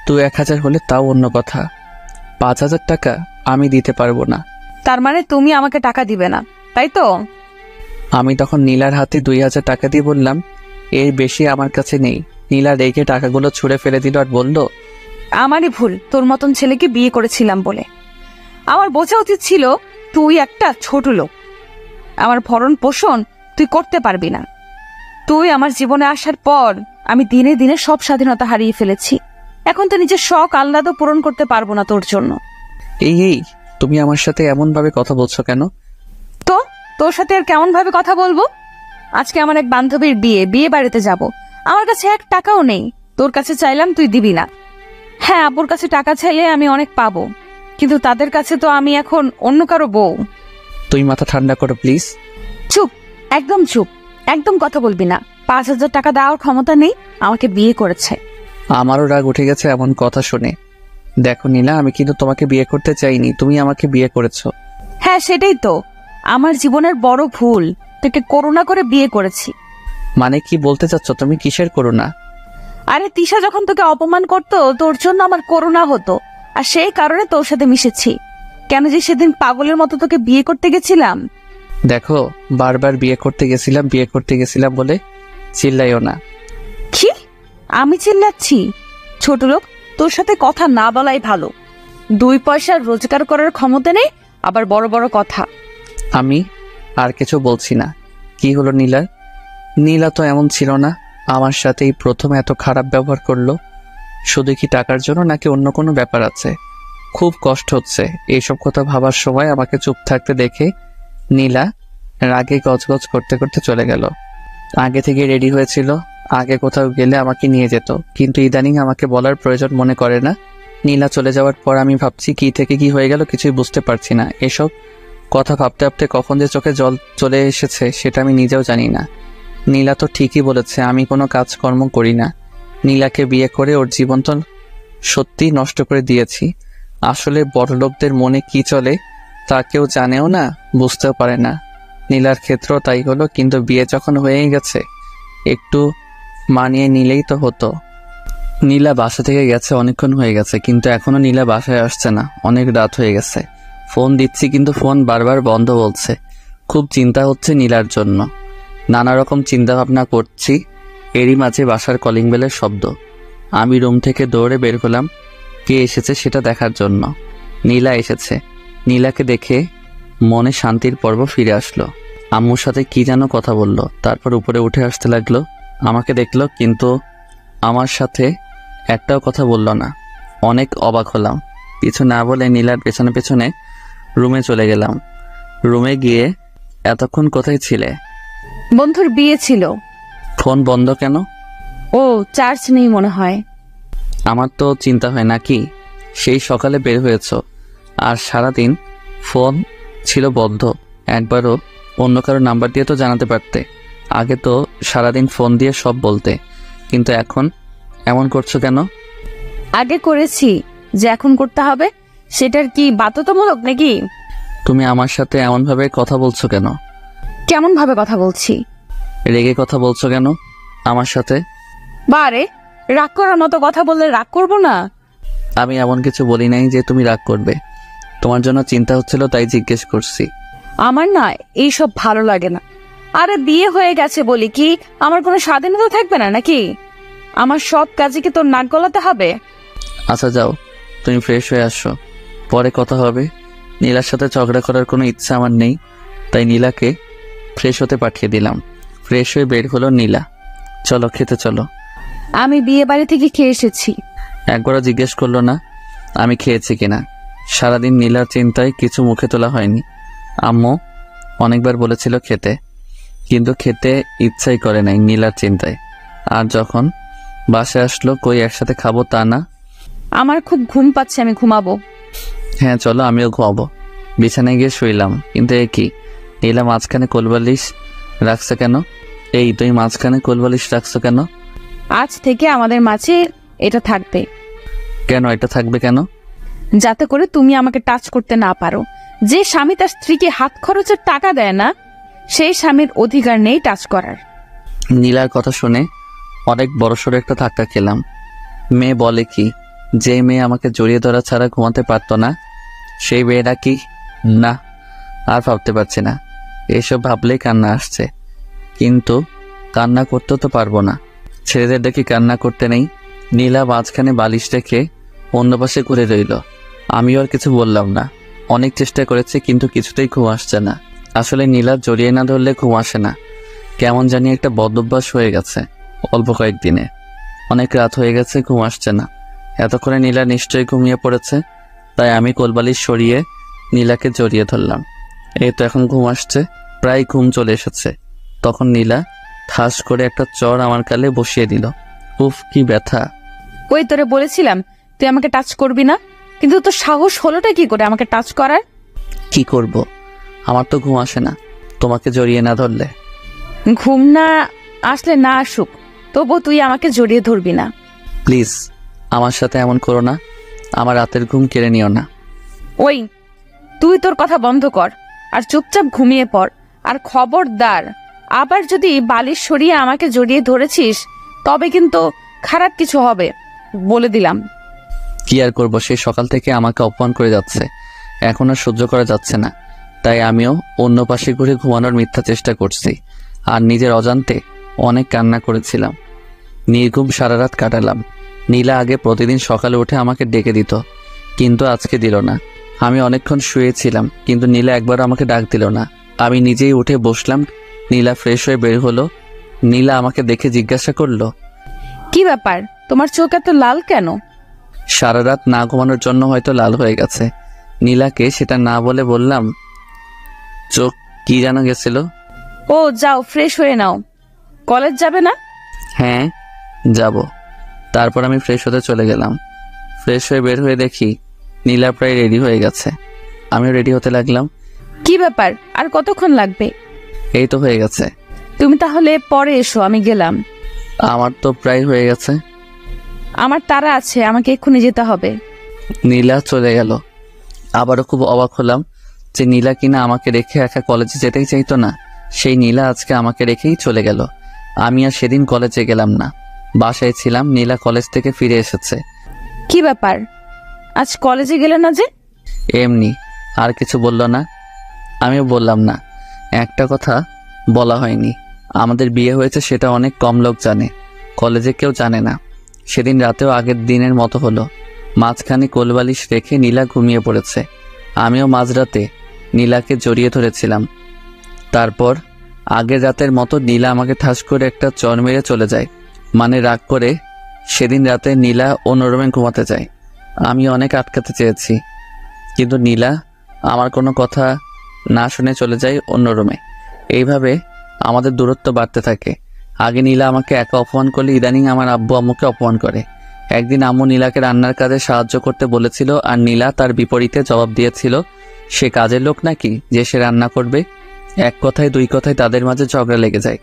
2-1,000 হলে তাও অন্য কথা। 5,000 টাকা আমি দিতে পারবো না। তার মানে তুমি আমাকে টাকা দিবে না, তাই তো? আমি তখন নীলার হাতে 2,000 টাকা দিয়ে বললাম এর বেশি আমার কাছে নেই। নীলা রেখে টাকাগুলো ছুঁড়ে ফেলে দিল আর বলল, আমারই ভুল, তোর মতন ছেলেকে বিয়ে করেছিলাম বলে। আমার বোঝা উচিত ছিল তুই একটা ছোট লোক, আমার ভরণ পোষণ তুই করতে পারবি না। তুই আমার জীবনে আসার পর আমি দিনে দিনে সব স্বাধীনতা হারিয়ে ফেলেছি। এখন তো নিজের শখ আহ্লাদও পূরণ করতে পারবো না তোর জন্য। এই তুমি আমার সাথে এমন ভাবে কথা বলছো কেন? তো তোর সাথে আর কেমন ভাবে কথা বলবো? আজকে আমার এক বান্ধবীর বিয়ে বাড়িতে যাব, আমার কাছে 1 টাকাও নেই। তোর কাছে চাইলাম, তুই দিবি না। হ্যাঁ, আব্বুর কাছে টাকা চাইলে আমি অনেক পাবো, কিন্তু তাদের কাছে তো আমি এখন অন্য কারো বউ। তুই মাথা ঠান্ডা করো প্লিজ। চুপ, একদম চুপ, একদম কথা বলবি না। 5,000 টাকা দেওয়ার ক্ষমতা নেই, আমাকে বিয়ে করেছে। আমারও রাগ উঠে গেছে এমন কথা শুনে। দেখো নীলা, আমি কিন্তু তোমাকে বিয়ে করতে চাইনি, তুমি আমাকে বিয়ে করেছো। হ্যাঁ, সেটাই তো আমার জীবনের বড় ভুল, তোকে করুণা করে বিয়ে করেছি। মানে কি বলতে চাচ্ছ তুমি? কিসের করুণা? আরে তিশা যখন তোকে অপমান করতো, তোর জন্য আমার করুণা হতো, আর সেই কারণে তোর সাথে মিশেছি। কেন যে সেদিন পাগলের মতো তোকে বিয়ে করতে গেছিলাম। দেখো, বারবার বিয়ে করতে গেছিলাম বলে চিল্লাইও না। কি আমি চিল্লাচ্ছি? ছোট লোক, তোর সাথে কথা না বলাই ভালো। 2 পয়সা রোজগার করার ক্ষমতা নেই, আবার বড় বড় কথা। আমি আর কিছু বলছি না। কি হলো নীলার? নীলা তো এমন ছিল না, আমার সাথেই প্রথম এত খারাপ ব্যবহার করলো। শুধু কি টাকার জন্য, নাকি অন্য কোনো ব্যাপার আছে? খুব কষ্ট হচ্ছে এইসব কথা ভাবার সময়। আমাকে চুপ থাকতে দেখে নীলা রাগে গজগজ করতে করতে চলে গেল। আগে থেকে রেডি হয়েছিল, আগে কোথাও গেলে আমাকে নিয়ে যেত, কিন্তু ইদানিং আমাকে বলার প্রয়োজন মনে করে না। নীলা চলে যাওয়ার পর আমি ভাবছি কি থেকে কি হয়ে গেল কিছুই বুঝতে পারছি না। এসব কথা ভাবতে ভাবতে কখন যে চোখে জল চলে এসেছে সেটা আমি নিজেও জানি না। নীলা তো ঠিকই বলেছে, আমি কোনো কাজকর্ম করি না। নীলাকে বিয়ে করে ওর জীবন তো সত্যি নষ্ট করে দিয়েছি। আসলে বড়লোকদের মনে কি চলে তা কেউ জানেও না, বুঝতেও পারে না। নীলার ক্ষেত্রেও তাই হলো, কিন্তু বিয়ে যখন হয়েই গেছে একটু মানিয়ে নিলেই তো হতো। নীলা বাসা থেকে গেছে অনেকক্ষণ হয়ে গেছে, কিন্তু এখনো নীলা বাসায় আসছে না। অনেক রাত হয়ে গেছে, ফোন দিচ্ছি কিন্তু ফোন বারবার বন্ধ বলছে। খুব চিন্তা হচ্ছে নীলার জন্য, নানা রকম চিন্তা ভাবনা করছি। এরই মাঝে বাসার কলিং বেলের শব্দ। আমি রুম থেকে দৌড়ে বের হলাম কে এসেছে সেটা দেখার জন্য। নীলা এসেছে। নীলাকে দেখে মনে শান্তির পর্ব ফিরে আসলো। আম্মুর সাথে কি যেন কথা বলল, তারপর উপরে উঠে আসতে লাগলো। আমাকে দেখলো কিন্তু আমার সাথে একটাও কথা বলল না। অনেক অবাক হলাম। কিছু না বলে নীলার পেছনে পেছনে রুমে চলে গেলাম। রুমে গিয়ে, এতক্ষণ কোথায় ছিলে? বন্ধুর বিয়ে ছিল। ফোন বন্ধ কেন? ও চার্জ নেই মনে হয়। আমার তো চিন্তা হয় নাকি, সেই সকালে বের হয়েছ আর সারাদিন ফোন ছিল বন্ধ। একবারও অন্য কারো নাম্বার দিয়ে তো জানাতে পারতে। আগে তো সারাদিন ফোন দিয়ে সব বলতে, কিন্তু এখন এমন করছো কেন? আগে করেছি, যে এখন করতে হবে সেটার কি বাধ্যতামূলক নাকি? তুমি আমার সাথে এমনভাবে কথা বলছো কেন? কেমন ভাবে কথা বলছি? রেগে কথা বলছো কেন আমার সাথে? বারে, রাগ করার মতো কথা বললে রাগ করবো না? আমি এমন কিছু বলি নাই যে তুমি রাগ করবে। তোমার জন্য চিন্তা হচ্ছিল তাই জিজ্ঞেস করছি। আমার না এইসব ভালো লাগে না। আরে বিয়ে হয়ে গেছে বলি কি আমার কোনো স্বাধীনতা থাকবে না নাকি? আমার সব কাজে কি তোর নাক গলাতে হবে? আচ্ছা যাও, তুমি ফ্রেশ হয়ে আসো, পরে কথা হবে। নীলার সাথে ঝগড়া করার কোনো ইচ্ছা আমার নেই, তাই নীলাকে ফ্রেশ হতে পাঠিয়ে দিলাম। ফ্রেশ হয়ে বের হলো নীলা। চলো খেতে চলো। আমি বিয়ে বাড়ি থেকে খেয়ে এসেছি। একবারও জিজ্ঞেস করলো না আমি খেয়েছি কিনা। সারাদিন নীলার চিন্তায় কিছু মুখে তোলা হয়নি। আম্মু অনেকবার বলেছিল খেতে, কিন্তু খেতে ইচ্ছাই করে নাই নীলার চিন্তায়। আর যখন বাসায় আসলো, কই একসাথে খাবো তা না। আমার খুব ঘুম পাচ্ছে, আমি ঘুমাবো। হ্যাঁ চলো, আমিও ঘুমাবো। বিছানায় গিয়ে শুইলাম, কিন্তু এ কি, নীলা মাঝখানে কোলবালিশ রাখছে কেন? এই তুই মাঝখানে কোলবালিশ রাখছো কেন? আজ থেকে আমাদের মাঝে এটা থাকবে। কেন এটা থাকবে কেন? যাতে করে তুমি আমাকে টাচ করতে না পারো। যে স্বামী তার স্ত্রীকে হাত খরচের টাকা দেয় না, সেই স্বামীর অধিকার নেই টাচ করার। নীলার কথা শুনে অনেক বড়সড় একটা ধাক্কা খেলাম। মেয়ে বলে কি, যে মেয়ে আমাকে জড়িয়ে ধরা ছাড়া ঘুমাতে পারতো না, সেই মেয়েটা কি? না, আর ভাবতে পারছি না। এসব ভাবলেই কান্না আসছে, কিন্তু কান্না করতেও তো পারবো না। ছেলেদের দেখি কান্না করতে নেই। নীলা মাঝখানে বালিশ রেখে অন্য পাশে ঘুরে রইল। আমিও আর কিছু বললাম না। অনেক চেষ্টা করেছি, কিন্তু কিছুতেই ঘুম আসছে না। আসলে নীলা জড়িয়ে না ধরলে ঘুম আসে না। কেমন জানি একটা বদভ্যাস হয়ে গেছে অল্প কয়েকদিনে। অনেক রাত হয়ে গেছে, ঘুম আসছে না। এতক্ষণে নীলা নিশ্চয়ই ঘুমিয়ে পড়েছে, তাই আমি কোলবালিশ সরিয়ে নীলাকে জড়িয়ে ধরলাম। এই তো এখন ঘুম আসছে, প্রায় ঘুম চলে এসেছে। তখন নীলা ঠাস করে একটা চড় আমার কালে বসিয়ে দিল। উফ, কি ব্যথা! ওই তোরে বলেছিলাম তুই আমাকে টাচ করবি না, কিন্তু তোর সাহস হলোটা কি করে আমাকে টাচ করার? কি করব, আমার তো ঘুম আসে না তোমাকে জড়িয়ে না ধরলে। ঘুম না আসলে না আসুক, তবু তুই আমাকে জড়িয়ে ধরবি না। প্লিজ আমার সাথে এমন করো না, আমার রাতের ঘুম কেড়ে নিও না। ওই তুই তোর কথা বন্ধ কর আর চুপচাপ ঘুমিয়ে পড়। আর খবরদার, আবার যদি বালিশ সরিয়ে আমাকে জড়িয়ে ধরেছিস তবে কিন্তু খারাপ কিছু হবে, বলে দিলাম। কি আর করবো, সেই সকাল থেকে আমাকে অপমান করে যাচ্ছে, এখন আর সহ্য করা যাচ্ছে না। তাই আমিও অন্য পাশে ঘুরে ঘুমানোর মিথ্যা চেষ্টা করছি, আর নিজের অজান্তে অনেক কান্না করেছিলাম। নির্ঘুম সারা রাত কাটালাম। নীলা আগে প্রতিদিন সকালে উঠে আমাকে ডেকে দিত, কিন্তু আজকে দিল না। আমি অনেকক্ষণ শুয়েছিলাম, কিন্তু নীলা একবার আমাকে ডাক দিল না। আমি নিজেই উঠে বসলাম। নীলা ফ্রেশ হয়ে বের হলো। নীলা আমাকে দেখে জিজ্ঞাসা করলো, কি ব্যাপার, তোমার চোখ এত লাল কেন? সারা রাত না ঘুমানোর জন্য হয়তো লাল হয়ে গেছে। নীলাকে সেটা না বলে বললাম, চোখ কি যেন গেছিল। ও যাও, ফ্রেশ হয়ে নাও। কলেজ যাবে না? হ্যাঁ যাব। তারপর আমি ফ্রেশ হতে চলে গেলাম। ফ্রেশ হয়ে বের হয়ে দেখি নীলা প্রায় রেডি হয়ে গেছে। আমিও রেডি হতে লাগলাম। কি ব্যাপার, আর কতক্ষণ লাগবে? এই তো হয়ে গেছে। তুমি তাহলে পরে এসো, আমি গেলাম। আমার তো প্রায় হয়ে গেছে। আমার তাড়া আছে, আমাকে এক্ষুনি যেতে হবে। নীলা চলে গেল। আবারও খুব অবাক হলাম যে নীলা কিনা আমাকে রেখে একা কলেজে যেতেই চাইতো না, সেই নীলা আজকে আমাকে রেখেই চলে গেল। আমি আর সেদিন কলেজে গেলাম না, বাসায় ছিলাম। নীলা কলেজ থেকে ফিরে এসেছে। কি ব্যাপার, আজ কলেজে গেলে না যে? এমনি। আর কিছু বলল না, আমিও বললাম না। একটা কথা বলা হয়নি, আমাদের বিয়ে হয়েছে সেটা অনেক কম লোক জানে, কলেজে কেউ জানে না। সেদিন রাতেও আগের দিনের মতো হলো। মাঝখানে কোলবালিশ রেখে নীলা ঘুমিয়ে পড়েছে। আমিও মাঝরাতে নীলাকে জড়িয়ে ধরেছিলাম। তারপর আগের রাতের মতো নীলা আমাকে ঠাস করে একটা চর মেরে চলে যায়। মানে রাগ করে সেদিন রাতে নীলা অন্য রুমে ঘুমাতে যায়। আমি অনেক আটকাতে চেয়েছি, কিন্তু নীলা আমার কোনো কথা না শুনে চলে যায় অন্য রুমে। এইভাবে আমাদের দূরত্ব বাড়তে থাকে। আগে নীলা আমাকে একা অপমান করলে ইদানিং আমার আব্বু আম্মুকে অপমান করে। একদিন আম্মু নীলাকে রান্নার কাজে সাহায্য করতে বলেছিল, আর নীলা তার বিপরীতে জবাব দিয়েছিল সে কাজের লোক নাকি যে সে রান্না করবে। এক কথায় দুই কথায় তাদের মাঝে ঝগড়া লেগে যায়।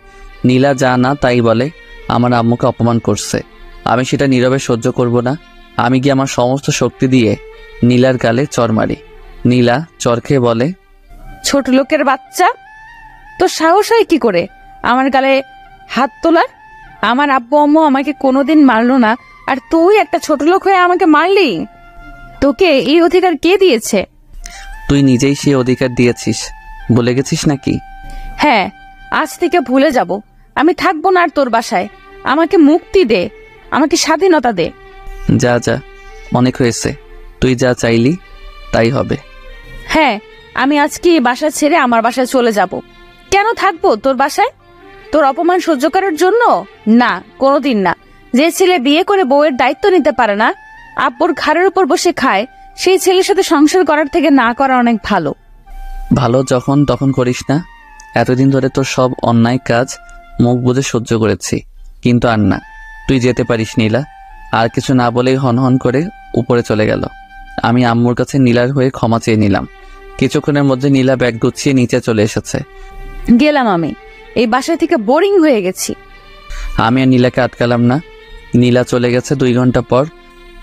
নীলা যা না তাই বলে আমার আম্মুকে অপমান করছে। আমি সেটা নীরবে সহ্য করব না। আমি গিয়ে আমার সমস্ত শক্তি দিয়ে নীলার গালে চর মারি। নীলা চর খেয়ে বলে, ছোট লোকের বাচ্চা, তোর সাহস হয় কি করে আমার গালে হাত তোলার? আমার আব্বু আম্মু আমাকে কোনোদিন মারলো না, আর তুই একটা ছোট লোক হয়ে আমাকে মারলি? তোকে এই অধিকার কে দিয়েছে? তুই নিজেই সেই অধিকার দিয়েছিস, বলে গেছিস নাকি? হ্যাঁ, আজ থেকে ভুলে যাব। আমি থাকবো না আর তোর বাসায়। আমাকে মুক্তি দে, আমাকে স্বাধীনতা দে। যা যা, অনেক হয়েছে। তুই যা চাইলি তাই হবে। হ্যাঁ, আমি আজকে এই বাসা ছেড়ে আমার বাসায় চলে যাব। কেন থাকবো তোর বাসায়? তোর অপমান সহ্য করার জন্য? না, কোনোদিন না। যে ছেলে বিয়ে করে বউয়ের দায়িত্ব নিতে পারে না, আব্বুর ঘাড়ের উপর বসে খায়, সেই ছেলের সাথে সংসার করার থেকে না করা অনেক ভালো। ভালো যখন তখন করিস না। এতদিন ধরে তোর সব অন্যায় কাজ মুখ বুজে সহ্য করেছি, কিন্তু আর না। তুই যেতে পারিস নীলা। আর কিছু না বলেই হনহন করে উপরে চলে গেল। আমি আম্মুর কাছে নীলার হয়ে ক্ষমা চেয়ে নিলাম। কিছুক্ষণের মধ্যে নীলা ব্যাগ গুছিয়ে নিচে চলে এসেছে। গেলাম আমি, এই বাসা থেকে বোরিং হয়ে গেছি। আমি আর নীলাকে আটকালাম না। নীলা চলে গেছে। 2 ঘন্টা পর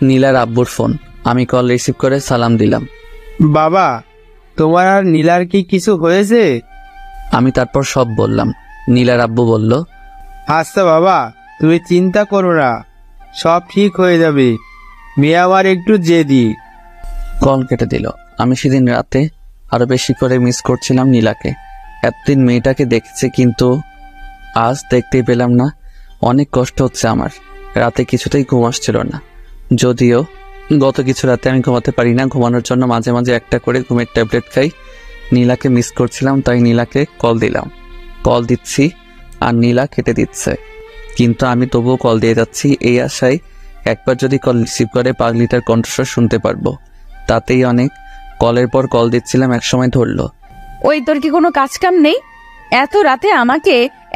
নীলার আব্বুর ফোন। আমি কল রিসিভ করে সালাম দিলাম। বাবা, তোমার আর নীলার কি কিছু হয়েছে? আমি তারপর সব বললাম। নীলার আব্বু বলল, আচ্ছা বাবা, তুমি চিন্তা করো না, সব ঠিক হয়ে যাবে। মেয়ে আমার একটু জেদি। কল কেটে দিল। আমি সেদিন রাতে আরো বেশি করে মিস করছিলাম নীলাকে। এতদিন মেয়েটাকে দেখেছি, কিন্তু আজ দেখতেই পেলাম না। অনেক কষ্ট হচ্ছে আমার। রাতে কিছুতেই ঘুম আসছিল না। যদিও গত কিছু রাতে আমি ঘুমাতে পারি না, ঘুমানোর জন্য মাঝে মাঝে একটা করে ঘুমের ট্যাবলেট খাই। নীলাকে মিস করছিলাম, তাই নীলাকে কল দিলাম। কল দিচ্ছি আর নীলা কেটে দিচ্ছে, কিন্তু আমি তবুও কল দিয়ে যাচ্ছি এই আশায় একবার যদি কল রিসিভ করে পাগলিটার কণ্ঠস্বর শুনতে পারবো, তাতেই অনেক। কলের পর কল দিচ্ছিলাম, একসময় ধরলো। ওই, তোর কি কোনো কাজ কাম নেই? এত রাতে আমাকে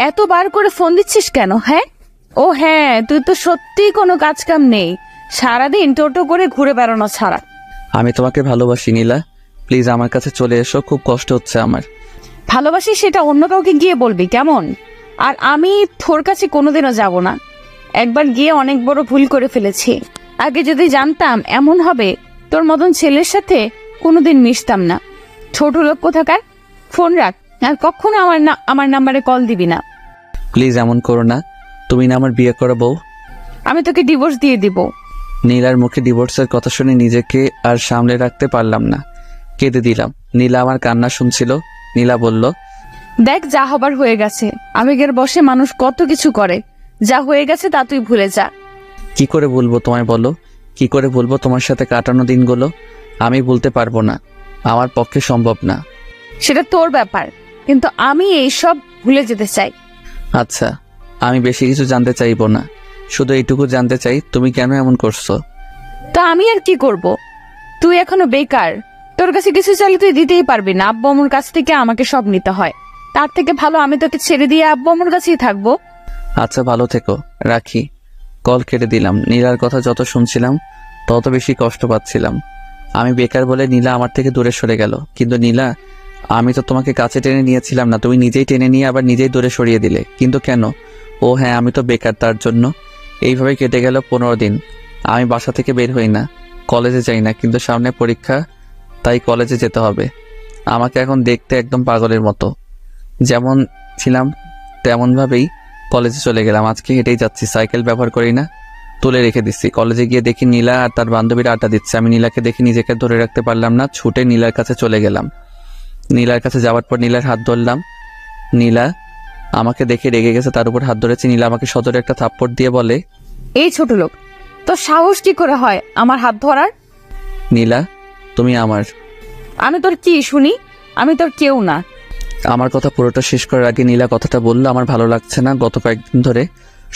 এতবার করে ফোন দিচ্ছিস কেন? হ্যাঁ, ও হ্যাঁ, তুই তো সত্যিই কোনো কাজ কাম নেই, সারাদিন টোটো করে ঘুরে বেড়ানো ছাড়া। আমি তোমাকে ভালোবাসি নীলা, প্লিজ আমার কাছে চলে এসো, খুব কষ্ট হচ্ছে আমার। ভালোবাসি সেটা অন্য কাউকে গিয়ে বলবি কেমন? আর আমি তোর কাছে কোনোদিনও যাব না। একবার গিয়ে অনেক বড় ভুল করে ফেলেছি। আগে যদি জানতাম এমন হবে, তোর মতন ছেলের সাথে কোনোদিন মিশতাম না। ছোট লোক কোথাকার। ফোন রাখ, আর কখনো আমার নাম্বারে কল দিবি না। প্লিজ এমন করো না, তুমি না আমার বিয়ে করা বউ। আমি তোকে ডিভোর্স দিয়ে দিব। নীলার মুখে ডিভোর্সের কথা শুনে নিজেকে আর সামলে রাখতে পারলাম না, কেঁদে দিলাম। নীলা আমার কান্না শুনছিল। নীলা বলল, দেখ, যা হবার হয়ে গেছে। আবেগের বশে মানুষ কত কিছু করে। যা হয়ে গেছে তা তুই ভুলে যা। কি করে বলবো তোমায় বলো? কি করে বলবো তোমার সাথে কাটানো দিনগুলো? আমি বলতে পারবো না, আমার পক্ষে সম্ভব না। সেটা তোর ব্যাপার, কিন্তু আমি এইসব ভুলে যেতে চাই। আচ্ছা, আমি বেশি কিছু জানতে চাইবো না, শুধু এইটুকু জানতে চাই তুমি কেন এমন করছো। তা আমি আর কি করব? তুই এখনো বেকার, তোর কাছে কিছু চাইলে তুই দিতেই পারবি না। আব্বু আম্মুর কাছ থেকে আমাকে সব নিতে হয়। তার থেকে ভালো আমি তোকে ছেড়ে দিয়ে আব্বু আম্মুর কাছেই থাকবো। আচ্ছা, ভালো থেকো, রাখি। কল কেটে দিলাম। নীলার কথা যত শুনছিলাম তত বেশি কষ্ট পাচ্ছিলাম। আমি বেকার বলে নীলা আমার থেকে দূরে সরে গেল। কিন্তু নীলা, আমি তো তোমাকে কাছে টেনে নিয়েছিলাম না, তুমি নিজেই টেনে নিয়ে আবার নিজেই দূরে সরিয়ে দিলে। কিন্তু কেন? ও হ্যাঁ, আমি তো বেকার, তার জন্য। এইভাবে কেটে গেল 15 দিন। আমি বাসা থেকে বের হই না, কলেজে যাই না, কিন্তু সামনে পরীক্ষা, তাই কলেজে যেতে হবে। আমাকে এখন দেখতে একদম পাগলের মতো, যেমন ছিলাম তেমনভাবেই কলেজে চলে গেলাম। আজকে হেঁটেই যাচ্ছি, সাইকেল ব্যবহার করি না, তুলে রেখে দিচ্ছি। কলেজে গিয়ে দেখি নীলা আর তার বান্ধবীরা আড্ডা দিচ্ছে। আমি নীলাকে দেখে নিজেকে ধরে রাখতে পারলাম না, ছুটে নীলার কাছে চলে গেলাম। নীলার কাছে যাওয়ার পর নীলার হাত ধরলাম। নীলা আমাকে দেখে রেগে গেছে, তার উপর হাত ধরেছে। নীলা আমাকে সজোরে একটা থাপ্পড় দিয়ে বলে, এই ছোট লোক, তোর সাহস কি করে হয় আমার হাত ধরার? নীলা তুমি আমার। আমি তোর কি শুনি? আমি তোর কেউ না। আমার কথা পুরোটা শেষ করার আগে নীলা কথাটা বললো, আমার ভালো লাগছে না। গত কয়েকদিন ধরে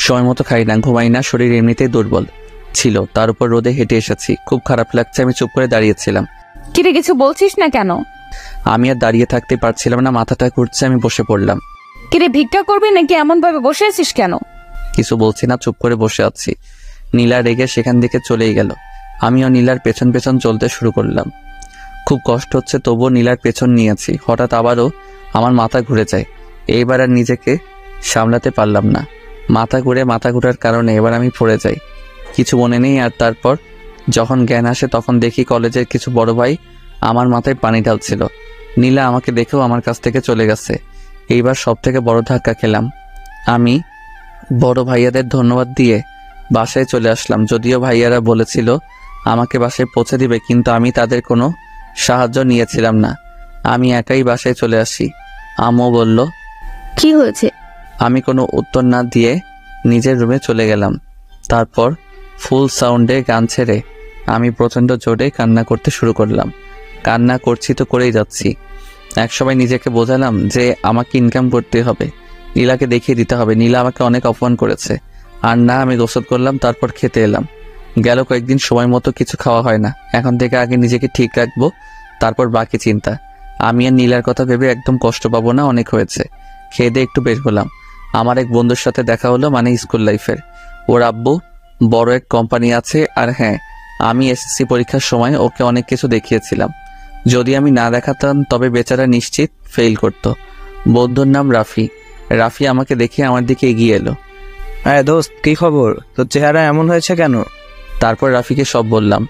সময় মতো খাই না, ঘুমাই না, শরীর এমনিতেই দুর্বল ছিল, তার উপর রোদে হেঁটে এসেছি, খুব খারাপ লাগছে। আমি চুপ করে দাঁড়িয়েছিলাম। কিরে কিছু বলছিস না কেন? আমি আর দাঁড়িয়ে থাকতে পারছিলাম না, মাথাটা ঘুরছে, আমি বসে পড়লাম। কিরে ভিক্ষা করবি নাকি এমন ভাবে বসে আছিস কেন? কিছু বলছি না, চুপ করে বসে আছি। নীলা রেগে সেখান থেকে চলেই গেল। আমিও নীলার পেছন পেছন চলতে শুরু করলাম। খুব কষ্ট হচ্ছে, তবুও নীলার পেছন নিয়েছি। হঠাৎ আবারও আমার মাথা ঘুরে যায়। এইবার আর নিজেকে সামলাতে পারলাম না। মাথা ঘুরার কারণে এবার আমি পড়ে যাই, কিছু মনে নেই। আর তারপর যখন জ্ঞান আসে তখন দেখি কলেজের কিছু বড় ভাই আমার মাথায় পানি ঢালছিল। নীলা আমাকে দেখেও আমার কাছ থেকে চলে গেছে। এইবার সব থেকে বড় ধাক্কা খেলাম। আমি বড় ভাইয়াদের ধন্যবাদ দিয়ে বাসায় চলে আসলাম। যদিও ভাইয়ারা বলেছিল আমাকে বাসায় পৌঁছে দিবে, কিন্তু আমি তাদের কোনো সাহায্য নিয়েছিলাম না। আমি একাই বাসায় চলে আসি। আম্মু বলল, কি হয়েছে? আমি কোনো উত্তর না দিয়ে নিজের রুমে চলে গেলাম। তারপর ফুল সাউন্ডে গান ছেড়ে আমি প্রচণ্ড জোরে কান্না করতে শুরু করলাম। কান্না করছি তো করেই যাচ্ছি। একসময় নিজেকে বোঝালাম যে আমাকে ইনকাম করতে হবে, নীলাকে দেখিয়ে দিতে হবে। নীলা আমাকে অনেক অপমান করেছে। আর না, আমি গোসল করলাম, তারপর খেতে এলাম। গেল কয়েকদিন সময় মতো কিছু খাওয়া হয় না। এখন থেকে আগে নিজেকে ঠিক রাখবো, তারপর বাকি চিন্তা। আমি আর নীলার কথা ভেবে একদম কষ্ট পাবো না, অনেক হয়েছে। খেয়ে দিয়ে একটু বের হলাম। আমার এক বন্ধুর সাথে দেখা হলো, মানে স্কুল লাইফের। ওর আব্বু বড় এক কোম্পানি আছে। আর হ্যাঁ, আমি এসএসসি পরীক্ষার সময় ওকে অনেক কিছু দেখিয়েছিলাম। যদি আমি না দেখাতাম তবে বেচারা নিশ্চিত ফেল করত। বন্ধুর নাম রাফি। রাফি আমাকে দেখে আমার দিকে এগিয়ে এলো। হ্যাঁ দোস্ত, কি খবর? তোর চেহারা এমন হয়েছে কেন? তারপর রাফিকে সব বললাম।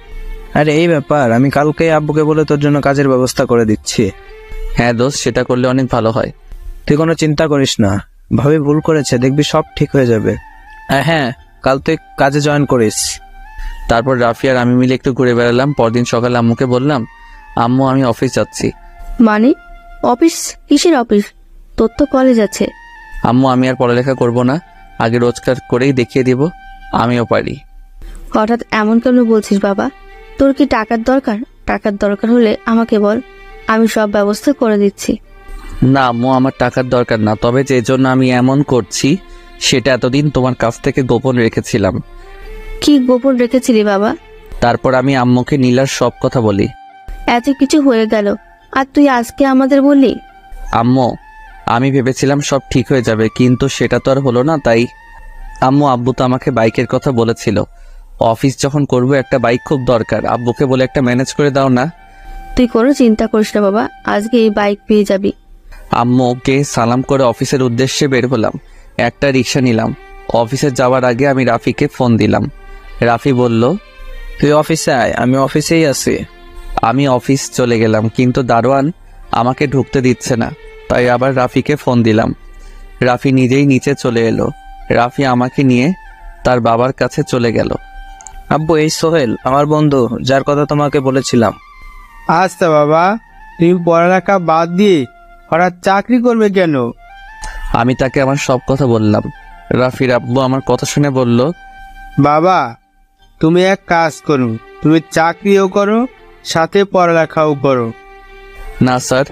আরে এই ব্যাপার, আমি কালকে আব্বুকে বলে তোর জন্য কাজের ব্যবস্থা করে দিচ্ছি। হ্যাঁ দোস্ত, সেটা করলে অনেক ভালো হয়। তুই কোনো চিন্তা করিস না, ভাবি ভুল করেছে, দেখবি সব ঠিক হয়ে যাবে। হ্যাঁ, কাল তুই কাজে জয়েন করিস। তারপর রাফি আর আমি মিলে একটু ঘুরে বেড়ালাম। পরদিন সকালে আম্মুকে বললাম, আম্মু আমি অফিস যাচ্ছি। মানে অফিস? কিসের অফিস? তোর তো কলেজ আছে। আম্মু আমি আর পড়ালেখা করব না, আগে রোজগার করেই দেখিয়ে দিব আমিও পারি। হঠাৎ এমন কেন বলছিস বাবা? তোর কি টাকার দরকার? টাকার দরকার হলে আমাকে বল, আমি সব ব্যবস্থা করে দিচ্ছি। না আম্মু, আমার টাকার দরকার না, তবে যে জন্য আমি এমন করছি সেটা এতদিন তোমার কাছ থেকে গোপন রেখেছিলাম। কি গোপন রেখেছিলি বাবা? তারপর আমি আম্মুকে নীলার সব কথা বলি। এত কিছু হয়ে গেল আর তুই আজকে আমাদের বললি? আম্মু আমি ভেবেছিলাম সব ঠিক হয়ে যাবে, কিন্তু সেটা তো আর হলো না। তাই আম্মু, আব্বু তো আমাকে বাইকের কথা বলেছিল। অফিস যখন করব একটা বাইক খুব দরকার। আব্বুকে বলে একটা ম্যানেজ করে দাও না। তুই কোনো চিন্তা করিস না বাবা, আজকে এই বাইক পেয়ে যাবি। আম্মুকে সালাম করে অফিসের উদ্দেশ্যে বের হলাম। একটা রিক্সা নিলাম। অফিসে যাওয়ার আগে আমি রাফিকে ফোন দিলাম। রাফি বলল, তুই অফিসে আয়, আমি অফিসেই আছি। আমি অফিস চলে গেলাম, কিন্তু দারোয়ান আমাকে ঢুকতে দিচ্ছে না। তাই আবার রাফিকে ফোন দিলাম। রাফি নিজেই নিচে চলে এলো। রাফি আমাকে নিয়ে তার বাবার কাছে চলে গেল। আব্বু, এই সোহেল আমার বন্ধু, যার কথা তোমাকে বলেছিলাম। আচ্ছা বাবা, তুমি পড়ালেখা বাদ দিয়ে হঠাৎ চাকরি করবে কেন? আমি তাকে আমার সব কথা বললাম। রাফির আব্বু আমার কথা শুনে বলল, বাবা তুমি এক কাজ করো, তুমি চাকরিও করো সাথে পড়ালেখাও করো। না স্যার,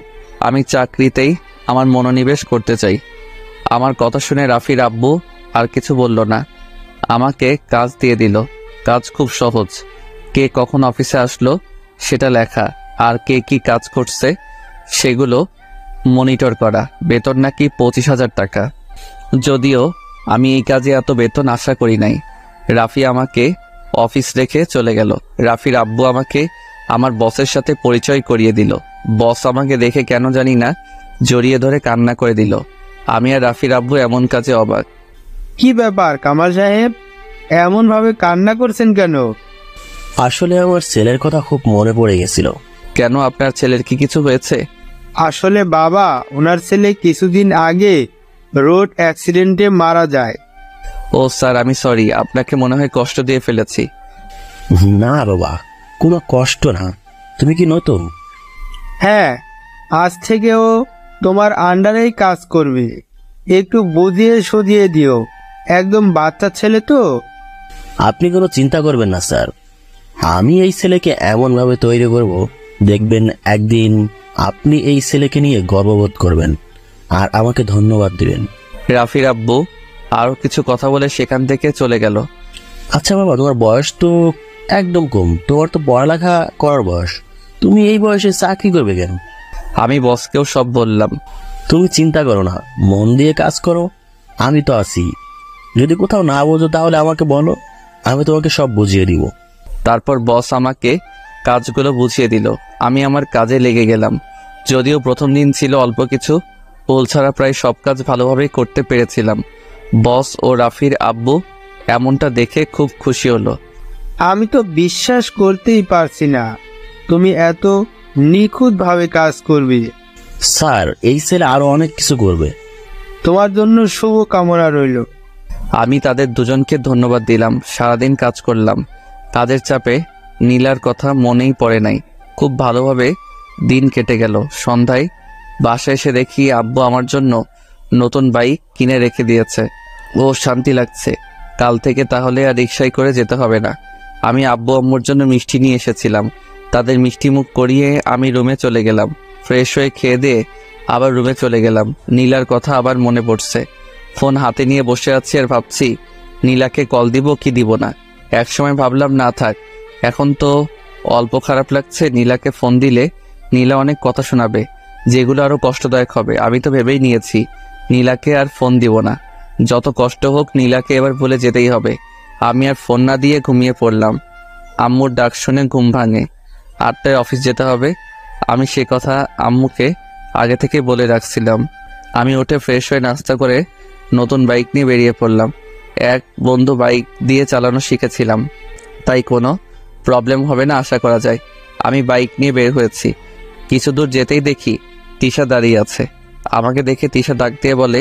আমি চাকরিতেই আমার মনোনিবেশ করতে চাই। আমার কথা শুনে রাফির আব্বু আর কিছু বলল না, আমাকে কাজ দিয়ে দিল। কাজ খুব সহজ। কে কখন অফিসে আসলো সেটা লেখা, আর কে কি কাজ করছে সেগুলো মনিটর করা। বেতন নাকি 25,000 টাকা। যদিও আমি এই কাজে এত বেতন আশা করি নাই। রাফি আমাকে অফিস রেখে চলে গেল। রাফির আব্বু আমাকে আমার বসের সাথে পরিচয় করিয়ে দিল। বস আমাকে দেখে কেন জানি না জড়িয়ে ধরে কান্না করে দিল। আমি আর রাফির আব্বু এমন কাজে অবাক। কি ব্যাপার কামাল সাহেব, এমন ভাবে কান্না করছেন কেন? আসলে আমার ছেলের কথা খুব মনে পড়ে গেছিল। কেন, আপনার ছেলের কি কিছু হয়েছে? আসলে বাবা, ওনার ছেলে কিছুদিন আগে রোড অ্যাক্সিডেন্টে মারা যায়। ও স্যার, আমি সরি, আপনাকে মনে হয় কষ্ট দিয়ে ফেলেছি। না বাবা, কোনো কষ্ট না। তুমি কি নতুন? হ্যাঁ, আজ থেকেও তোমার আন্ডারেই কাজ করবে। একটু বুঝিয়ে সুঝিয়ে দিও, একদম বাচ্চা ছেলে তো। আপনি কোনো চিন্তা করবেন না স্যার, আমি এই ছেলেকে এমনভাবে তৈরি করব, দেখবেন একদিন আপনি এই ছেলেকে নিয়ে গর্ববোধ করবেন আর আমাকে ধন্যবাদ দিবেন। রাফির আব্বু আরো কিছু কথা বলে সেখান থেকে চলে গেল। আচ্ছা বাবা, তোমার বয়স তো একদম কম, তোমার তো পড়ালেখা করার বয়স, তুমি এই বয়সে চাকরি করবে কেন? আমি বসকেও সব বললাম। তুমি চিন্তা করো না, মন দিয়ে কাজ করো, আমি তো আছি। যদি কোথাও না বোঝো তাহলে আমাকে বলো, আমি তোমাকে সব বুঝিয়ে দিব। তারপর বস আমাকে কাজগুলো বুঝিয়ে দিল। আমি আমার কাজে লেগে গেলাম। যদিও প্রথম দিন ছিল, অল্প কিছু ভুল ছাড়া প্রায় সব কাজ ভালোভাবেই করতে পেরেছিলাম। বস ও রাফির আব্বু এমনটা দেখে খুব খুশি হলো। আমি তো বিশ্বাস করতেই পারছি না তুমি এত নিখুঁতভাবে কাজ করবে। স্যার, এই ছেলে আরো অনেক কিছু করবে। তোমার জন্য শুভ কামনা রইল। আমি তাদের দুজনকে ধন্যবাদ দিলাম। সারাদিন কাজ করলাম। কাজের চাপে নীলার কথা মনেই পড়ে নাই। খুব ভালোভাবে দিন কেটে গেল। সন্ধ্যায় বাসায় এসে দেখি আব্বু আমার জন্য নতুন বাইক কিনে রেখে দিয়েছে। ও শান্তি লাগছে। কাল থেকে তাহলে আর রিকশায় করে যেতে হবে না। আমি আব্বু আম্মুর জন্য মিষ্টি নিয়ে এসেছিলাম। তাদের মিষ্টি মুখ করিয়ে আমি রুমে চলে গেলাম। ফ্রেশ হয়ে খেয়ে দিয়ে আবার রুমে চলে গেলাম। নীলার কথা আবার মনে পড়ছে। ফোন হাতে নিয়ে বসে আছি আর ভাবছি নীলাকে কল দিব কি দিব না। একসময় ভাবলাম না থাক, এখন তো অল্প খারাপ লাগছে। নীলাকে ফোন দিলে নীলা অনেক কথা শোনাবে, যেগুলো আরো কষ্টদায়ক হবে। আমি তো ভেবেই নিয়েছি নীলাকে আর ফোন দিব না। যত কষ্ট হোক নীলাকে এবার ভুলে যেতেই হবে। আমি আর ফোন না দিয়ে ঘুমিয়ে পড়লাম। আম্মুর ডাক শুনে ঘুম ভাঙে। 8টায় অফিস যেতে হবে। আমি সে কথা আম্মুকে আগে থেকে বলে রাখছিলাম। আমি উঠে ফ্রেশ হয়ে নাস্তা করে নতুন বাইক নিয়ে বেরিয়ে পড়লাম। এক বন্ধু বাইক দিয়ে চালানো শিখেছিলাম, তাই কোনো প্রবলেম হবে না আশা করা যায়। আমি বাইক নিয়ে বের হয়েছি। কিছু দূর যেতেই দেখি তিশা দাঁড়িয়ে আছে। আমাকে দেখে তিশা ডাক দিয়ে বলে,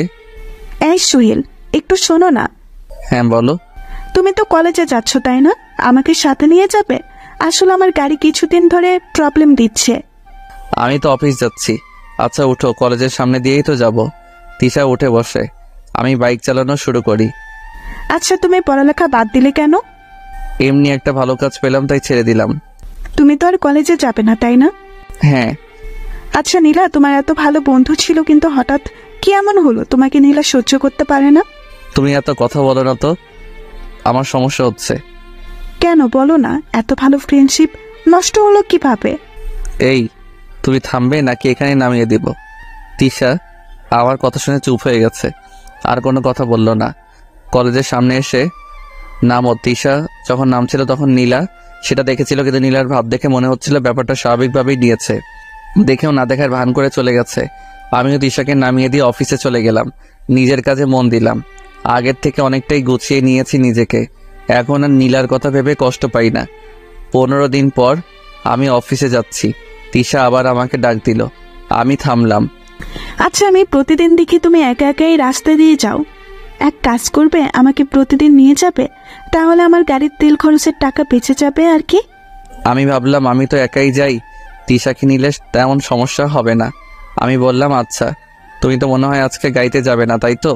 এই সুহেল, একটু শোনো না। হ্যাঁ বলো। তুমি তো কলেজে যাচ্ছ তাই না? আমাকে সাথে নিয়ে যাবে? আসলে আমার গাড়ি কিছুদিন ধরে প্রবলেম দিচ্ছে। আমি তো অফিস যাচ্ছি। আচ্ছা উঠো, কলেজের সামনে দিয়েই তো যাব। তিশা উঠে বসে। আমি বাইক চালানো শুরু করি। আচ্ছা, তুমি পড়ালেখা বাদ দিলে কেন? এমনি একটা ভালো কাজ পেলাম তাই ছেড়ে দিলাম। তুমি তো আর কলেজে যাবে না তাই না? হ্যাঁ। আচ্ছা নীলা, তোমার এত ভালো বন্ধু ছিল, কিন্তু হঠাৎ কি এমন হলো তোমাকে নীলা সহ্য করতে পারে না? তুমি এত কথা বলো না তো, আমার সমস্যা হচ্ছে। কেন বলো না, এত ভালো ফ্রেন্ডশিপ নষ্ট হলো কিভাবে? এই, তুমি থামবে নাকি এখানে নামিয়ে দিব? তিশা আমার কথা শুনে চুপ হয়ে গেছে, আর কোনো কথা বলল না। কলেজের সামনে এসে নামো। তিশা যখন নামছিল তখন নীলা সেটা দেখেছিল, কিন্তু নীলার ভাব দেখে মনে হচ্ছিল ব্যাপারটা স্বাভাবিকভাবেই নিয়েছে। দেখেও না দেখার ভান করে চলে গেছে। আমিও তিশাকে নামিয়ে দিয়ে অফিসে চলে গেলাম। নিজের কাজে মন দিলাম। আগের থেকে অনেকটাই গুছিয়ে নিয়েছি নিজেকে। এখন আর নীলার কথা ভেবে কষ্ট পাই না। 15 দিন পর আমি অফিসে যাচ্ছি। তিশা আবার আমাকে ডাক দিল। আমি থামলাম। আচ্ছা, আমি প্রতিদিন দেখি তুমি একা একাই রাস্তা দিয়ে যাও। এক কাজ করবে, আমাকে প্রতিদিন নিয়ে যাবে, তাহলে আমার গাড়ির তেল খরচের টাকা বেঁচে যাবে আর কি। আমি ভাবলাম আমি তো একাই যাই, তিশাকে নিলে তেমন সমস্যা হবে না। আমি বললাম আচ্ছা। তুমি তো মনে হয় আজকে গাড়িতে যাবে না, তাই তো?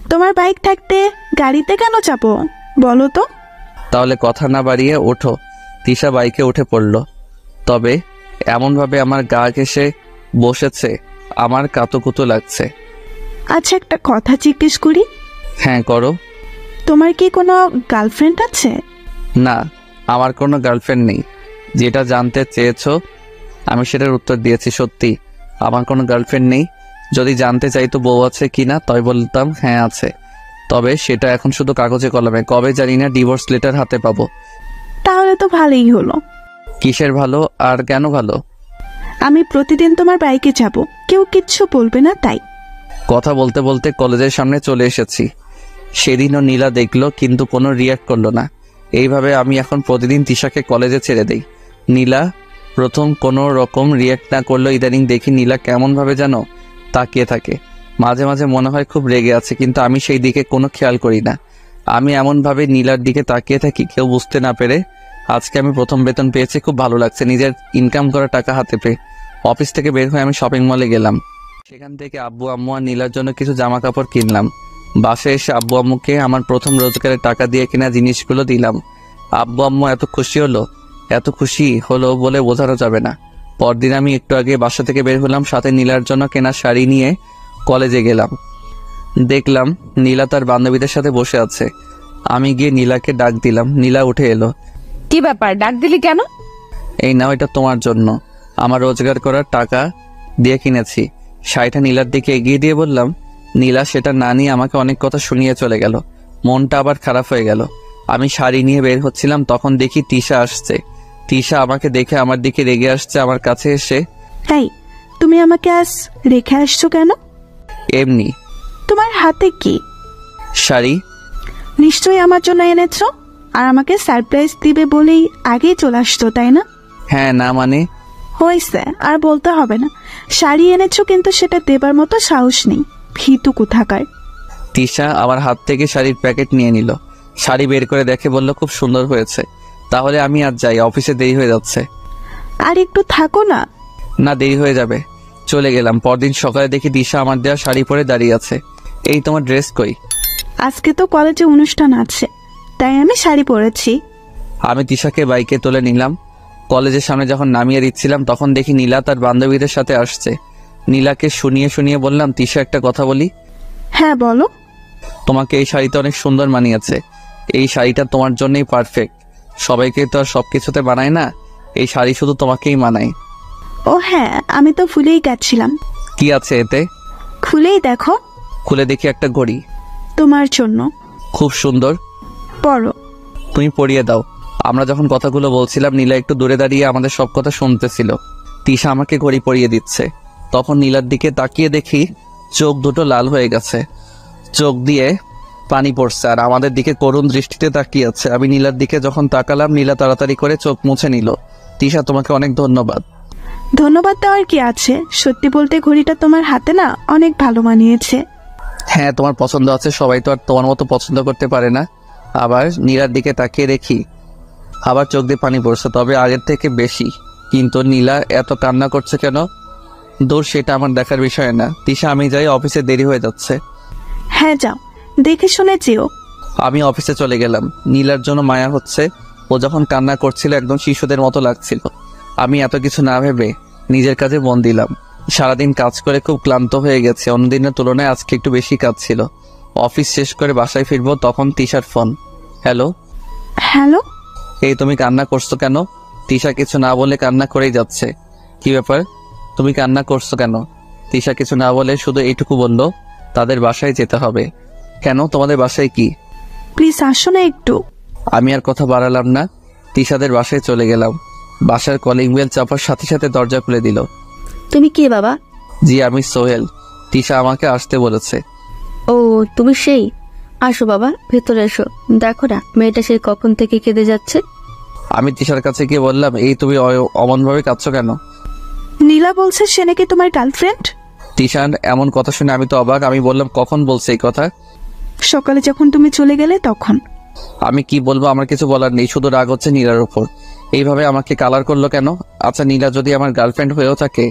তোমার বাইক থাকতে গাড়িতে কেন যাবো বলো তো? তাহলে কথা না বাড়িয়ে ওঠো। তিশা বাইকে উঠে পড়ল, তবে এমনভাবে আমার গা ঘেঁষে বসেছে আমার কাতুকুতু লাগছে। আচ্ছা, একটা কথা জিজ্ঞেস করি? হ্যাঁ করো। তোমার কি কোনো গার্লফ্রেন্ড আছে? না, আমার কোনো গার্লফ্রেন্ড নেই। যেটা জানতে চেয়েছো আমি সেটার উত্তর দিয়েছি। সত্যি আমার কোনো গার্লফ্রেন্ড নেই। যদি জানতে চাইতো বউ আছে কিনা, তবে বলতাম হ্যাঁ আছে। তবে সেটা এখন শুধু কাগজে কলমে, কবে জানি না ডিভোর্স লেটার হাতে পাবো। তাহলে তো ভালোই হলো। কিসের ভালো আর কেন ভালো? আমি প্রতিদিন তোমার বাইকে যাব, কেউ কিচ্ছু বলবে না তাই। কথা বলতে বলতে কলেজের সামনে চলে এসেছি। সেদিনও নীলা দেখলো কিন্তু কোনো রিয়াক্ট করলো না। এইভাবে আমি এখন প্রতিদিন তিশাকে কলেজে ছেড়ে দেই। নীলা প্রথম কোনো রকম রিয়াক্ট না করলো, ইদানিং দেখি নীলা কেমনভাবে যেন তাকিয়ে থাকে। মাঝে মাঝে মনে হয় খুব রেগে আছে, কিন্তু আমি সেই দিকে কোনো খেয়াল করি না। আমি এমনভাবে নীলার দিকে তাকিয়ে থাকি কেউ বুঝতে না পেরে। আজকে আমি প্রথম বেতন পেয়েছি, খুব ভালো লাগছে নিজের ইনকাম করা টাকা হাতে পেয়ে। অফিস থেকে বের হয়ে আমি শপিং মলে গেলাম। সেখান থেকে আব্বু আম্মু আর নীলার জন্য কিছু জামা কাপড় কিনলাম। বাসায় এসে আব্বু আম্মুকে আমার প্রথম রোজগারের টাকা দিয়ে কেনা জিনিসগুলো দিলাম। আব্বু আম্মু এত খুশি হলো বলে বোঝানো যাবে না। পরদিন আমি একটু আগে বাসা থেকে বের হলাম, সাথে নীলার জন্য কেনা শাড়ি নিয়ে কলেজে গেলাম। দেখলাম নীলা তার বান্ধবীদের সাথে বসে আছে। আমি গিয়ে নীলাকে ডাক দিলাম। নীলা উঠে এলো। কি ব্যাপার, ডাক দিলি কেন? এই নাও, এটা তোমার জন্য, আমার রোজগার করার টাকা দিয়ে কিনেছি। শাড়িটা নীলার দিকে এগিয়ে দিয়ে বললাম। নীলা সেটা না নিয়ে আমাকে অনেক কথা শুনিয়ে চলে গেল। মনটা আবার খারাপ হয়ে গেল। আমি শাড়ি নিয়ে বের হচ্ছিলাম, তখন দেখি তিশা আসছে। তিশা আমাকে দেখে আমার দিকে রেগে আসছে। আমার কাছে এসে, এই তুমি আমাকে আজ রেখে আসছো কেন? এমনি। তোমার হাতে কি? শাড়ি। নিশ্চয়ই আমার জন্য এনেছো, আর আমাকে সারপ্রাইজ দিবে বলেই আগেই চলে আসতো, তাই না? হ্যাঁ। না মানে? হয়েছে, আর বলতে হবে না। শাড়ি এনেছো কিন্তু সেটা দেবার মতো সাহস নেই, ভীতু কোথাকার। তিশা আমার হাত থেকে শাড়ির প্যাকেট নিয়ে নিল। শাড়ি বের করে দেখে বলল, খুব সুন্দর হয়েছে। তাহলে আমি আজ যাই, অফিসে দেরি হয়ে যাচ্ছে। আর একটু থাকো না। না, দেরি হয়ে যাবে। চলে গেলাম। পরদিন সকালে দেখি তিশা আমার দেওয়া শাড়ি পরে দাঁড়িয়ে আছে। এই তোমার ড্রেস কই? আজকে তো কলেজে অনুষ্ঠান আছে, তাই আমি শাড়ি পরেছি। আমি তিশাকে বাইকে তুলে নিলাম। কলেজের সামনে যখন নামিয়ে দিচ্ছিলাম তখন দেখি নীলা তার বান্ধবীদের সাথে আসছে। নীলাকে শুনিয়ে বললাম, তিশা একটা কথা বলি। হ্যাঁ বলো। তোমাকে এই শাড়িটা অনেক সুন্দর মানিয়েছে। এই শাড়িটা তোমার জন্যই পারফেক্ট। সবাইকে তো আর সবকিছুতে মানায় না, এই শাড়ি শুধু তোমাকেই মানায়। ও হ্যাঁ, আমি তো ভুলেই গেছিলাম। কি আছে এতে? খুলেই দেখো। খুলে দেখি একটা ঘড়ি। তোমার জন্য। খুব সুন্দর। পরো। তুমি পরিয়ে দাও। আমরা যখন কথাগুলো বলছিলাম নীলা একটু দূরে দাঁড়িয়ে আমাদের সব কথা শুনতেছিল। তিশা আমাকে ঘড়ি পরিয়ে দিচ্ছে। তখন নীলার দিকে তাকিয়ে দেখি চোখ দুটো লাল হয়ে গেছে, চোখ দিয়ে পানি পড়ছে, আর আমাদের দিকে করুণ দৃষ্টিতে তাকিয়ে আছে। আমি নীলার দিকে যখন তাকালাম, নীলা তাড়াতাড়ি করে চোখ মুছে নিল। তিশা, তোমাকে অনেক ধন্যবাদ। ধন্যবাদ দেওয়ার কি আছে? সত্যি বলতে ঘড়িটা তোমার হাতে না অনেক ভালো মানিয়েছে। হ্যাঁ, তোমার পছন্দ আছে, সবাই তো আর তোমার মতো পছন্দ করতে পারে না। আবার নীলার দিকে তাকিয়ে দেখি আবার চোখ দিয়ে পানি পড়ছে, তবে আগের থেকে বেশি। কিন্তু নীলা এত কান্না করছে কেন? দূর, সেটা আমার দেখার বিষয় না। তিশা, আমি যাই, অফিসে দেরি হয়ে যাচ্ছে। হ্যাঁ যাও, দেখে শুনে যেও। আমি অফিসে চলে গেলাম। নীলার জন্য মায়া হচ্ছে। ও যখন কান্না করছিল একদম শিশুদের মতো লাগছিল। আমি এত কিছু না ভেবে নিজের কাজে মন দিলাম। সারাদিন কাজ করে খুব ক্লান্ত হয়ে গেছে। অন্যদিনের তুলনায় আজকে একটু বেশি কাজ ছিল। অফিস শেষ করে বাসায় ফিরবো, তখন তিশার ফোন। হ্যালো। হ্যালো। এই তুমি কান্না করছো কেন? তিশা কিছু না বলে কান্না করেই যাচ্ছে। কি ব্যাপার, তুমি কান্না করছো কেন? তিশা কিছু না বলে শুধু এইটুকু বলল, তাদের বাসায় যেতে হবে। কেন, তোমাদের বাসায় কি? প্লিজ আসো না একটু। আমি আর কথা বাড়ালাম না, তিশাদের বাসায় চলে গেলাম। বাসার কলিং বেল চাপার সাথে সাথে দরজা খুলে দিল। তুমি কে বাবা? জি, আমি সোহেল। তিশা আমাকে আসতে বলেছে। ও তুমি সেই। আসো বাবা, ভেতরে এসো। দেখো না মেয়েটা সেই কখন থেকে কেঁদে যাচ্ছে। আমি তিশার কাছে গিয়ে বললাম, এই তুমি অমনভাবে কাঁদছো কেন? নীলা বলছে সে নাকি তোমার গার্লফ্রেন্ড। তিশান এমন কথা শুনে আমি তো অবাক। আমি বললাম, কখন বলছে এই কথা? সকালে যখন তুমি চলে গেলে তখন। আমি কি বলবো, আমার কিছু বলার নেই, শুধু রাগ হচ্ছে নীলার উপর। এইভাবে আমাকে কালার করলো কেন? আচ্ছা, নীলা যদি আমার গার্লফ্রেন্ড হয়েও থাকে,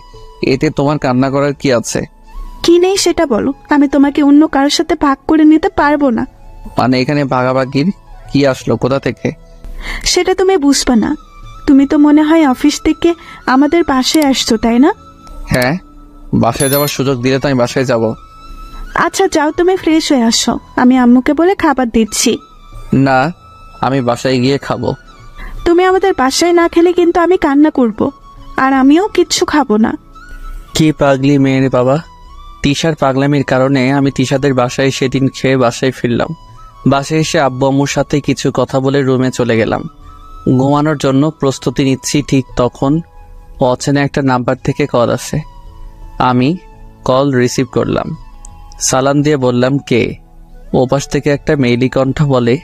এতে তোমার কান্না করার কি আছে? কি নেই সেটা বলো, আমি তোমাকে অন্য কারোর সাথে ভাগ করে নিতে পারবো না। মানে এখানে ভাগাভাগির কি আসলো, কোথা থেকে? সেটা তুমি বুঝবে না। তুমি তো মনে হয় অফিস থেকে আমাদের বাসায় আসছো, তাই না? হ্যাঁ, বাসায় যাওয়ার সুযোগ দিলে তো আমি বাসায় যাব। আচ্ছা যাও, তুমি ফ্রেশ হয়ে আসো, আমি আম্মুকে বলে খাবার দিচ্ছি। না, আমি বাসায় গিয়ে খাবো। তুমি আমাদের বাসায় না খেলে কিন্তু আমি কান্না করব, আর আমিও কিচ্ছু খাবো না। কি পাগলি মেয়ের বাবা। তিশার পাগলামির কারণে আমি তিশাদের বাসায় সেদিন খেয়ে বাসায় ফিরলাম। বাসায় এসে আব্বু আম্মুর সাথে কিছু কথা বলে রুমে চলে গেলাম। ঘুমানোর জন্য প্রস্তুতি নিচ্ছি, ঠিক তখন অচেনা একটা নাম্বার থেকে কল আসে। আমি কল রিসিভ করলাম। সালাম দিয়ে বললাম, কে? ওপাশ থেকে একটা মেইলি কণ্ঠ বলে,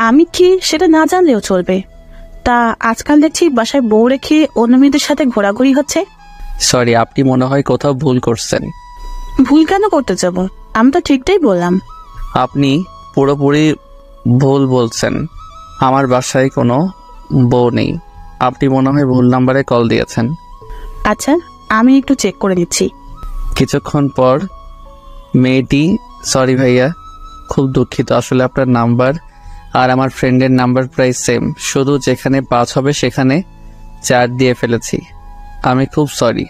আমি কি সেটা না জানলেও চলবে? তা আজকাল দেখছি বাসায় বউ রেখে অন্য মেয়েদের সাথে ঘোরাঘুরি হচ্ছে। সরি, আপনি মনে হয় কোথাও ভুল করছেন। ভুল কেন করতে যাব? আমি তো ঠিকটাই বললাম। আপনি পুরোপুরি ভুল বলছেন। আমার বাসায় কোনো বউ নেই। আপনি মনে হয় ভুল নাম্বারে কল দিয়েছেন। আচ্ছা, আমি একটু চেক করে নিচ্ছি। কিছুক্ষণ পর মেয়েটি, সরি ভাইয়া, খুব দুঃখিত, আসলে আপনার নাম্বার আর আমার ফ্রেন্ডের নাম্বার প্রায় সেম, শুধু যেখানে 5 হবে সেখানে 4 দিয়ে ফেলেছি। আমি খুব সরি।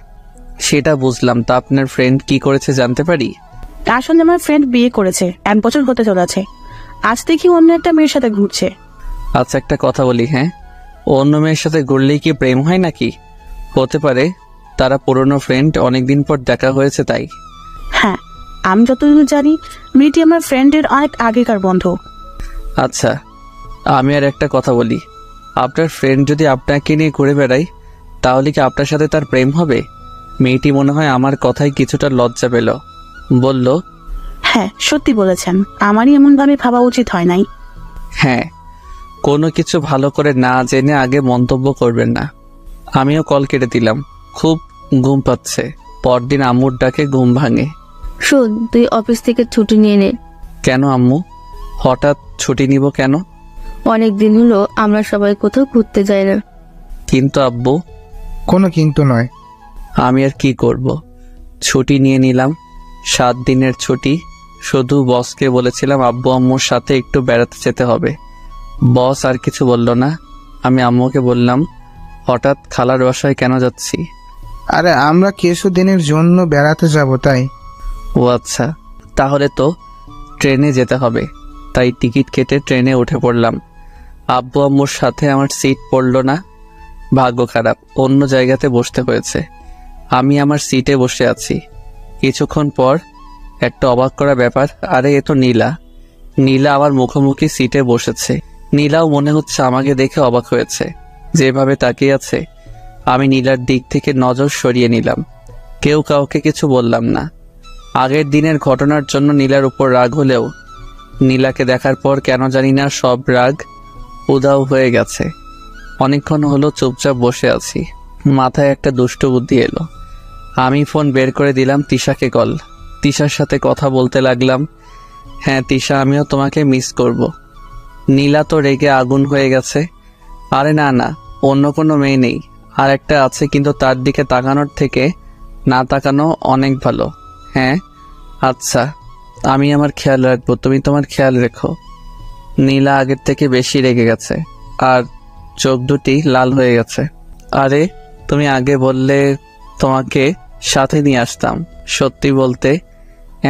সেটা বুঝলাম, তা আপনার ফ্রেন্ড কি করেছে জানতে পারি? আসলে আমার ফ্রেন্ড বিয়ে করেছে, 1 বছর হতে চলেছে। আজ দেখি অন্য একটা মেয়ের সাথে ঘুরছে। আচ্ছা, একটা কথা বলি, হ্যাঁ, অন্য মেয়ের সাথে ঘুরলেই কি প্রেম হয় নাকি? হতে পারে তারা পুরনো ফ্রেন্ড, অনেকদিন পর দেখা হয়েছে তাই। হ্যাঁ, আমি যতদূর জানি মেয়েটি আমার ফ্রেন্ডের অনেক আগেকার বন্ধু। আচ্ছা, আমি আর একটা কথা বলি, আপনার ফ্রেন্ড যদি আপনাকে নিয়ে ঘুরে বেড়ায় তাহলে কি আপনার সাথে তার প্রেম হবে? মেয়েটি মনে হয় আমার কথায় কিছুটা লজ্জা পেল, বলল, হ্যাঁ সত্যি বলেছেন, আমারই এমন ভাবে ভাবা উচিত হয় নাই। হ্যাঁ, কোনো কিছু ভালো করে না জেনে আগে মন্তব্য করবেন না। আমিও কল কেটে দিলাম, খুব ঘুম পাচ্ছে। পরদিন আম্মুর ডাকে ঘুম ভাঙে। শোন, তুই অফিস থেকে ছুটি নিয়ে নে। কেন আম্মু? হঠাৎ ছুটি নিব কেন? অনেক দিন হলো আমরা সবাই কোথাও ঘুরতে যাই না। কিন্তু আব্বু। কোনো কিন্তু নয়। আমি আর কি করব, ছুটি নিয়ে নিলাম, 7 দিনের ছুটি। শুধু বসকে বলেছিলাম আব্বু আম্মুর সাথে একটু বেড়াতে যেতে হবে। বস আর কিছু বলল না। আমি আম্মুকে বললাম, হঠাৎ খালার বাসায় কেন যাচ্ছি? আরে আমরা কিছুদিনের জন্য বেড়াতে যাব তাই। ও আচ্ছা, তাহলে তো ট্রেনে যেতে হবে। তাই টিকিট কেটে ট্রেনে উঠে পড়লাম। আব্বু আম্মুর সাথে আমার সিট পড়ল না। ভাগ্য খারাপ, অন্য জায়গাতে বসতে হয়েছে। আমি আমার সিটে বসে আছি। কিছুক্ষণ পর একটা অবাক করা ব্যাপার, আরে এ তো নীলা। নীলা আমার মুখোমুখি সিটে বসেছে। নীলাও মনে হচ্ছে আমাকে দেখে অবাক হয়েছে, যেভাবে তাকিয়ে আছে। আমি নীলার দিক থেকে নজর সরিয়ে নিলাম। কেউ কাউকে কিছু বললাম না। আগের দিনের ঘটনার জন্য নীলার উপর রাগ হলেও নীলাকে দেখার পর কেন জানি না সব রাগ উধাও হয়ে গেছে। অনেকক্ষণ হলো চুপচাপ বসে আছি। মাথায় একটা দুষ্ট বুদ্ধি এলো। আমি ফোন বের করে দিলাম তিশাকে কল। তিশার সাথে কথা বলতে লাগলাম। হ্যাঁ তিশা, আমিও তোমাকে মিস করব। নীলা তো রেগে আগুন হয়ে গেছে। আরে না না, অন্য কোনো মেয়ে নেই, আর একটা আছে, কিন্তু তার দিকে তাকানোর থেকে না তাকানো অনেক ভালো। হ্যাঁ আচ্ছা, আমি আমার খেয়াল রাখবো, তুমি তোমার খেয়াল রেখো। নীলা আগের থেকে বেশি রেগে গেছে আর চোখ দুটি লাল হয়ে গেছে। আরে তুমি আগে বললে তোমাকে সাথে নিয়ে আসতাম। সত্যি বলতে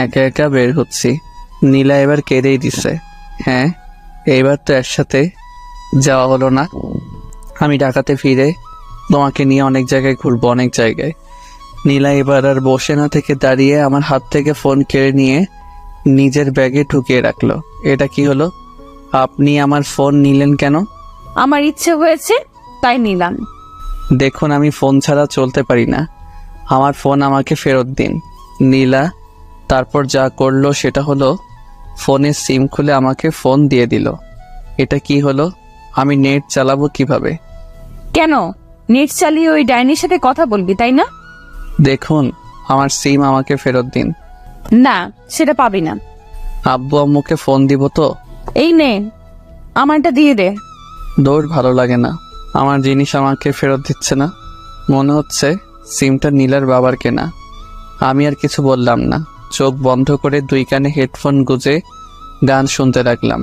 একা একা বের হচ্ছি। নীলা এবার কেঁদেই দিছে। হ্যাঁ, এইবার তো একসাথে যাওয়া হলো না। আমি ঢাকাতে ফিরে তোমাকে নিয়ে অনেক জায়গায় ঘুরবো, অনেক জায়গায়। নীলা এবার আর বসে না থেকে দাঁড়িয়ে আমার হাত থেকে ফোন কেড়ে নিয়ে নিজের ব্যাগে ঢুকিয়ে রাখলো। এটা কি হলো? আপনি আমার ফোন নিলেন কেন? আমার ইচ্ছে হয়েছে তাই নিলাম। দেখুন, আমি ফোন ছাড়া চলতে পারি না। আমার ফোন আমাকে ফেরত দিন। নীলা তারপর যা করলো সেটা হলো ফোনের সিম খুলে আমাকে ফোন দিয়ে দিল। এটা কি হলো? আমি নেট চালাবো কিভাবে? কেন, নেট চালিয়ে ওই ডাইনির সাথে কথা বলবি তাই না? দেখুন, আমার সিম আমাকে ফেরত দিন। না, সেটা পাবি না। আব্বু আম্মুকে ফোন দিব তো? এই নে, আমারটা দিয়ে দে। দৌড়, ভালো লাগে না। আমার জিনিস আমাকে ফেরত দিচ্ছে না। মনে হচ্ছে সিমটা নীলার বাবার কেনা। আমি আর কিছু বললাম না। চোখ বন্ধ করে 2 কানে হেডফোন গুজে গান শুনতে লাগলাম।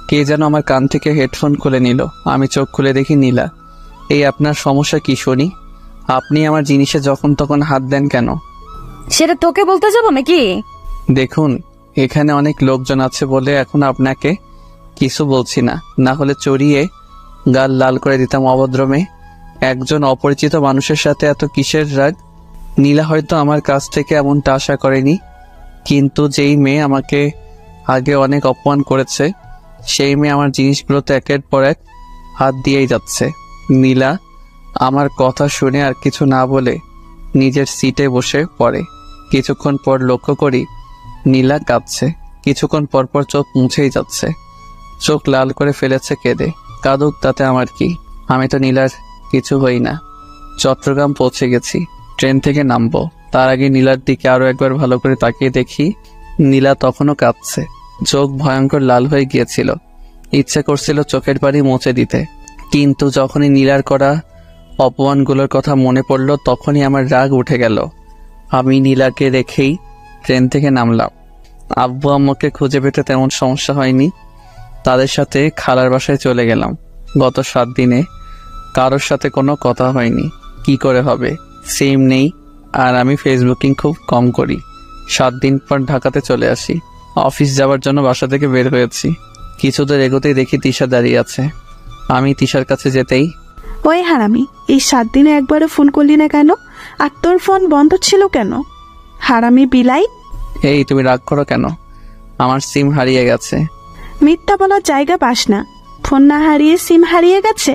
কে যেন আমার কান থেকে হেডফোন খুলে নিল। আমি চোখ খুলে দেখি নীলা। এই আপনার সমস্যা কি শুনি? আপনি আমার জিনিসে যখন তখন হাত দেন কেন? সেটা তোকে বলতে যাবো নাকি? দেখুন, এখানে অনেক লোকজন আছে বলে এখন আপনাকে কিছু বলছি না, না হলে চড়িয়ে গাল লাল করে দিতাম। অভদ্রমে একজন অপরিচিত মানুষের সাথে এত কিসের রাগ? নীলা হয়তো আমার কাছ থেকে এমনটা আশা করেনি, কিন্তু যেই মেয়ে আমাকে আগে অনেক অপমান করেছে সেই মেয়ে আমার জিনিসগুলোতে একের পর এক হাত দিয়েই যাচ্ছে। নীলা আমার কথা শুনে আর কিছু না বলে নিজের সিটে বসে পড়ে। কিছুক্ষণ পর লক্ষ্য করি নীলা কাঁদছে। কিছুক্ষণ পরপর চোখ মুছেই যাচ্ছে, চোখ লাল করে ফেলেছে কেঁদে। কাঁদুক, তাতে আমার কি? আমি তো নীলার কিছু হই না। চট্টগ্রাম পৌঁছে গেছি, ট্রেন থেকে নামবো। তার আগে নীলার দিকে আরো একবার ভালো করে তাকিয়ে দেখি নীলা তখনও কাঁদছে, চোখ ভয়ঙ্কর লাল হয়ে গিয়েছিল। ইচ্ছে করছিল চোখের পানি মুছে দিতে, কিন্তু যখনই নীলার করা অপমানগুলোর কথা মনে পড়ল তখনই আমার রাগ উঠে গেল। আমি নীলাকে রেখেই ট্রেন থেকে নামলাম। আব্বু আম্মুকে খুঁজে পেতে তেমন সমস্যা হয়নি, তাদের সাথে খালার বাসায় চলে গেলাম। গত 7 দিনে কারোর সাথে কোনো কথা হয়নি। কি করে হবে, সিম নেই, আর আমি ফেসবুকিং খুব কম করি। 7 দিন পর ঢাকাতে চলে আসি। অফিস যাওয়ার জন্য বাসা থেকে বের হয়েছি। কিছুদূর এগোতেই দেখি তিশা দাঁড়িয়ে আছে। আমি তিশার কাছে যেতেই, ওই হারামি, এই 7 দিনে একবারও ফোন করলি না কেন? আর তোর ফোন বন্ধ ছিল কেন? হারামি বিলাই। এই তুমি রাগ করো কেন? আমার সিম হারিয়ে গেছে। মিথ্যা বলার জায়গা পাস না। ফোন না হারিয়ে সিম হারিয়ে গেছে,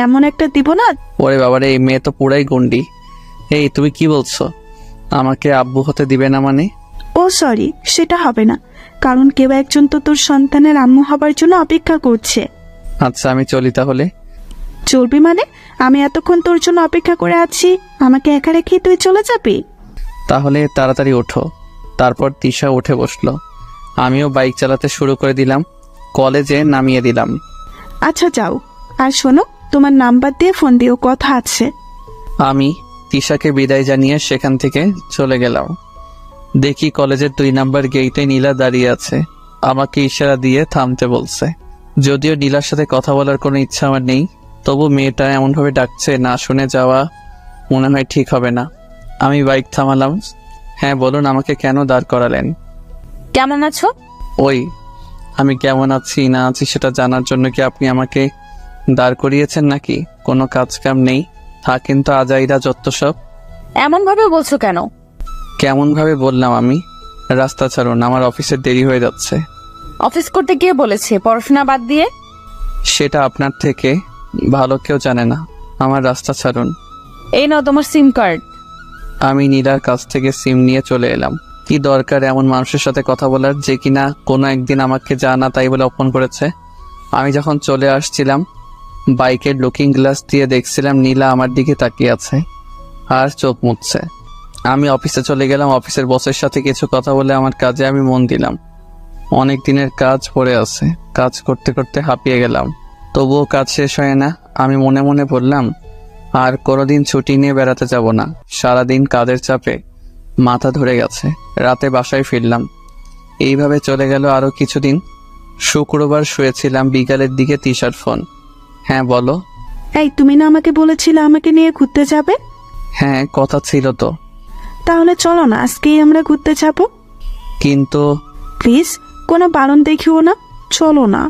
এমন একটা দিব না। ওরে বাবারে, এই মেয়ে তো পুরাই গন্ডি। এই তুমি কি বলছো? আমাকে আব্বু হতে দিবে না মানে? ও সরি, সেটা হবে না, কারণ কেউ একজন তো তোর সন্তানের আম্মু হবার জন্য অপেক্ষা করছে। আচ্ছা আমি চলি তাহলে। চলবি মানে? আমি এতক্ষণ তোর জন্য অপেক্ষা করে আছি, আমাকে একা রেখে তুই চলে যাবি? তাহলে তাড়াতাড়ি ওঠো। তারপর তিশা উঠে বসলো, আমিও বাইক চালাতে শুরু করে দিলাম। কলেজে নামিয়ে দিলাম। আচ্ছা যাও, আর শোনো, তোমার নাম্বার দিয়ে ফোন দিও, কথা আছে। আমি তিশাকে বিদায় জানিয়ে সেখান থেকে চলে গেলাম। দেখি কলেজের 2 নাম্বার গেইটে নীলা দাঁড়িয়ে আছে, আমাকে ইশারা দিয়ে থামতে বলছে। যদিও নীলার সাথে কথা বলার কোনো ইচ্ছা আমার নেই, তবু মেয়েটা এমনভাবে ডাকছে, না শুনে যাওয়া মনে হয় ঠিক হবে না। আমি বাইক থামালাম। হ্যাঁ বলুন, আমাকে কেন দাঁড় করালেন? কেমন আছো? ওই আমি কেমন আছি না আছি সেটা জানার জন্য কি আপনি আমাকে দাঁড় করিয়েছেন নাকি? কোনো কাজ কাম নেই, থাকেন তো আজাইরা যত সব। এমন ভাবে বলছো কেন? কেমন ভাবে বললাম আমি? রাস্তা ছাড়ুন, আমার অফিসের দেরি হয়ে যাচ্ছে। অফিস করতে গিয়ে বলেছে পড়াশোনা বাদ দিয়ে? সেটা আপনার থেকে ভালো কেউ জানে না। আমার রাস্তা ছাড়ুন। এই নাও তোমার সিম কার্ড। আমি নীলার কাছ থেকে সিম নিয়ে চলে এলাম। কি দরকার এমন মানুষের সাথে কথা বলার, যে কিনা কোনো একদিন আমাকে জানা তাই বলে অপমান করেছে? আমি যখন চলে আসছিলাম বাইকের লুকিং গ্লাস দিয়ে দেখছিলাম নীলা আমার দিকে তাকিয়ে আছে আর চোখ মুছছে। আমি অফিসে চলে গেলাম। অফিসের বসের সাথে কিছু কথা বলে আমার কাজে আমি মন দিলাম। অনেক দিনের কাজ পড়ে আছে, কাজ করতে করতে হাঁপিয়ে গেলাম, তবুও কাজ শেষ হয় না। আমি মনে মনে বললাম, আর কোনোদিন ছুটি নিয়ে বেড়াতে যাব না। সারাদিন কাজের চাপে মাথা ধরে গেছে। রাতে বাসায় ফিরলাম। এইভাবে চলে গেল আরো কিছুদিন। শুক্রবার শুয়েছিলাম, বিকালের দিকে তিশার ফোন। হ্যাঁ বলো। এই তুমি না আমাকে বলেছিলে আমাকে নিয়ে ঘুরতে যাবে? হ্যাঁ কথা ছিল তো। তাহলে চলো না, আজকেই আমরা ঘুরতে যাব। কিন্তু প্লিজ, কোনো বারণ দেখিও না, চলো না।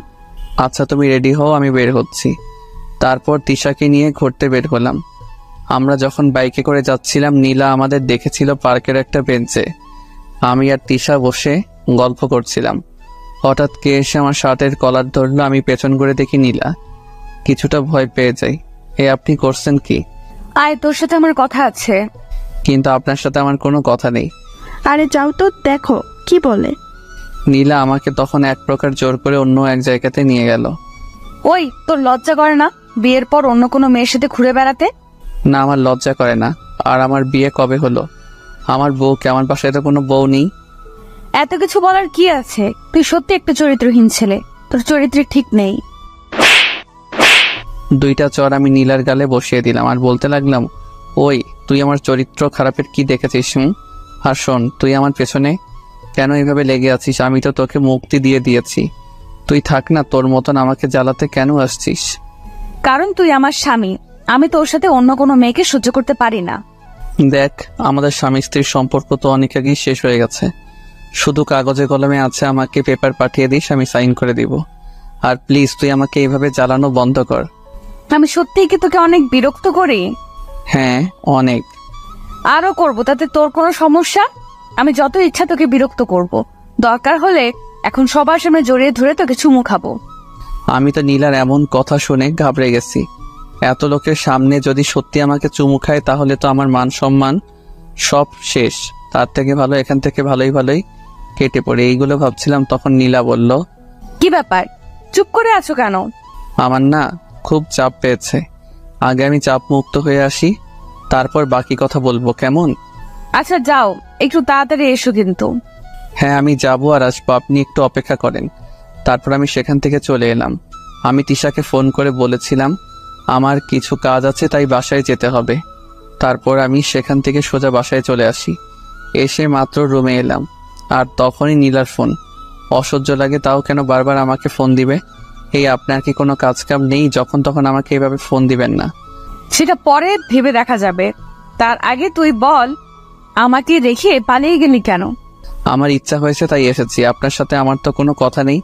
আচ্ছা তুমি রেডি হও, আমি বের হচ্ছি। তারপর তিশাকে নিয়ে ঘুরতে বের হলাম। আমরা যখন বাইকে করে যাচ্ছিলাম নীলা আমাদের দেখেছিল পার্কের একটা বেঞ্চে। আমি আর তিশা বসে গল্প করছিলাম। হঠাৎ কে এসে আমার শার্টের কলার ধরলো। আমি পেছন করে দেখি নীলা। কিছুটা ভয় পেয়ে যাই। আপনি করছেন কি? আয়, তোর সাথে আমার কথা আছে। কিন্তু আপনার সাথে আমার কোনো কথা নেই। আরে যাও তো, দেখো কি বলে। নীলা আমাকে তখন এক প্রকার জোর করে অন্য এক জায়গাতে নিয়ে গেল। ওই, তোর লজ্জা করে না বিয়ের পর অন্য কোনো মেয়ের সাথে ঘুরে বেড়াতে? না, আমার লজ্জা করে না। আর আমার বিয়ে কবে হলো? আমার বউকে, আমার বাসায় তো কোনো বউ নেই। এত কিছু বলার কি আছে? তুই সত্যি একটা চরিত্রহীন ছেলে, তোর চরিত্র ঠিক নেই। 2টা চর আমি নীলার গালে বসিয়ে দিলাম আর বলতে লাগলাম, ওই তুই আমার চরিত্র খারাপের কি দেখেছিস? আর শোন, তুই আমার পেছনে কেন এইভাবে লেগে আছিস? আমি তো তোকে মুক্তি দিয়ে দিয়েছি। তুই থাক না, তোর মতন আমাকে জ্বালাতে কেন আসছিস? কারণ তুই আমার স্বামী, আমি তোর সাথে অন্য কোনো মেয়েকে সহ্য করতে পারি না। দেখ, আমাদের স্বামী স্ত্রীর সম্পর্ক তো অনেক আগেই শেষ হয়ে গেছে। শুধু কাগজে কলমে আছে, আমাকে পেপার পাঠিয়ে দিস, আমি সাইন করে দিব। আর প্লিজ তুই আমাকে এইভাবে জ্বালানো বন্ধ কর। আমি সত্যিই কি তোকে অনেক বিরক্ত করি? হ্যাঁ অনেক। আরো করবো, তাতে তোর কোনো সমস্যা? আমি যত ইচ্ছা তোকে বিরক্ত করব, দরকার হলে এখন সবার সামনে জড়িয়ে ধরে তোকে চুমু খাবো। আমি তো নীলার এমন কথা শুনে ঘাবড়ে গেছি। এত লোকের সামনে যদি সত্যি আমাকে চুমু খায় তাহলে তো আমার মান সম্মান সব শেষ। তার থেকে ভালো এখান থেকে ভালোই কেটে পড়ে এইগুলো ভাবছিলাম, তখন নীলা বলল, কি ব্যাপার, চুপ করে আছো কেন? আমার না খুব চাপ পেয়েছে, আগে আমি চাপ মুক্ত হয়ে আসি, তারপর বাকি কথা বলবো, কেমন? আচ্ছা যাও, একটু তাড়াতাড়ি এসো কিন্তু। হ্যাঁ আমি যাবো আর আসবো, আপনি একটু অপেক্ষা করেন। তারপর আমি সেখান থেকে চলে এলাম। আমি তিশাকে ফোন করে বলেছিলাম আমার কিছু কাজ আছে, তাই বাসায় যেতে হবে। তারপর আমি সেখান থেকে সোজা বাসায় চলে আসি। এসে মাত্র রুমে এলাম, আর তখনই নীলার ফোন। অসহ্য লাগে, তাও কেন বারবার আমাকে ফোন দিবে? এই আপনার কি কোনো কাজ কাম নেই যখন তখন আমাকে এভাবে ফোন দিবেন না? সেটা পরে ভেবে দেখা যাবে, তার আগে তুই বল, আমাকে রেখে পালিয়ে গেলি কেন? আমার ইচ্ছা হয়েছে তাই এসেছি, আপনার সাথে আমার তো কোনো কথা নেই।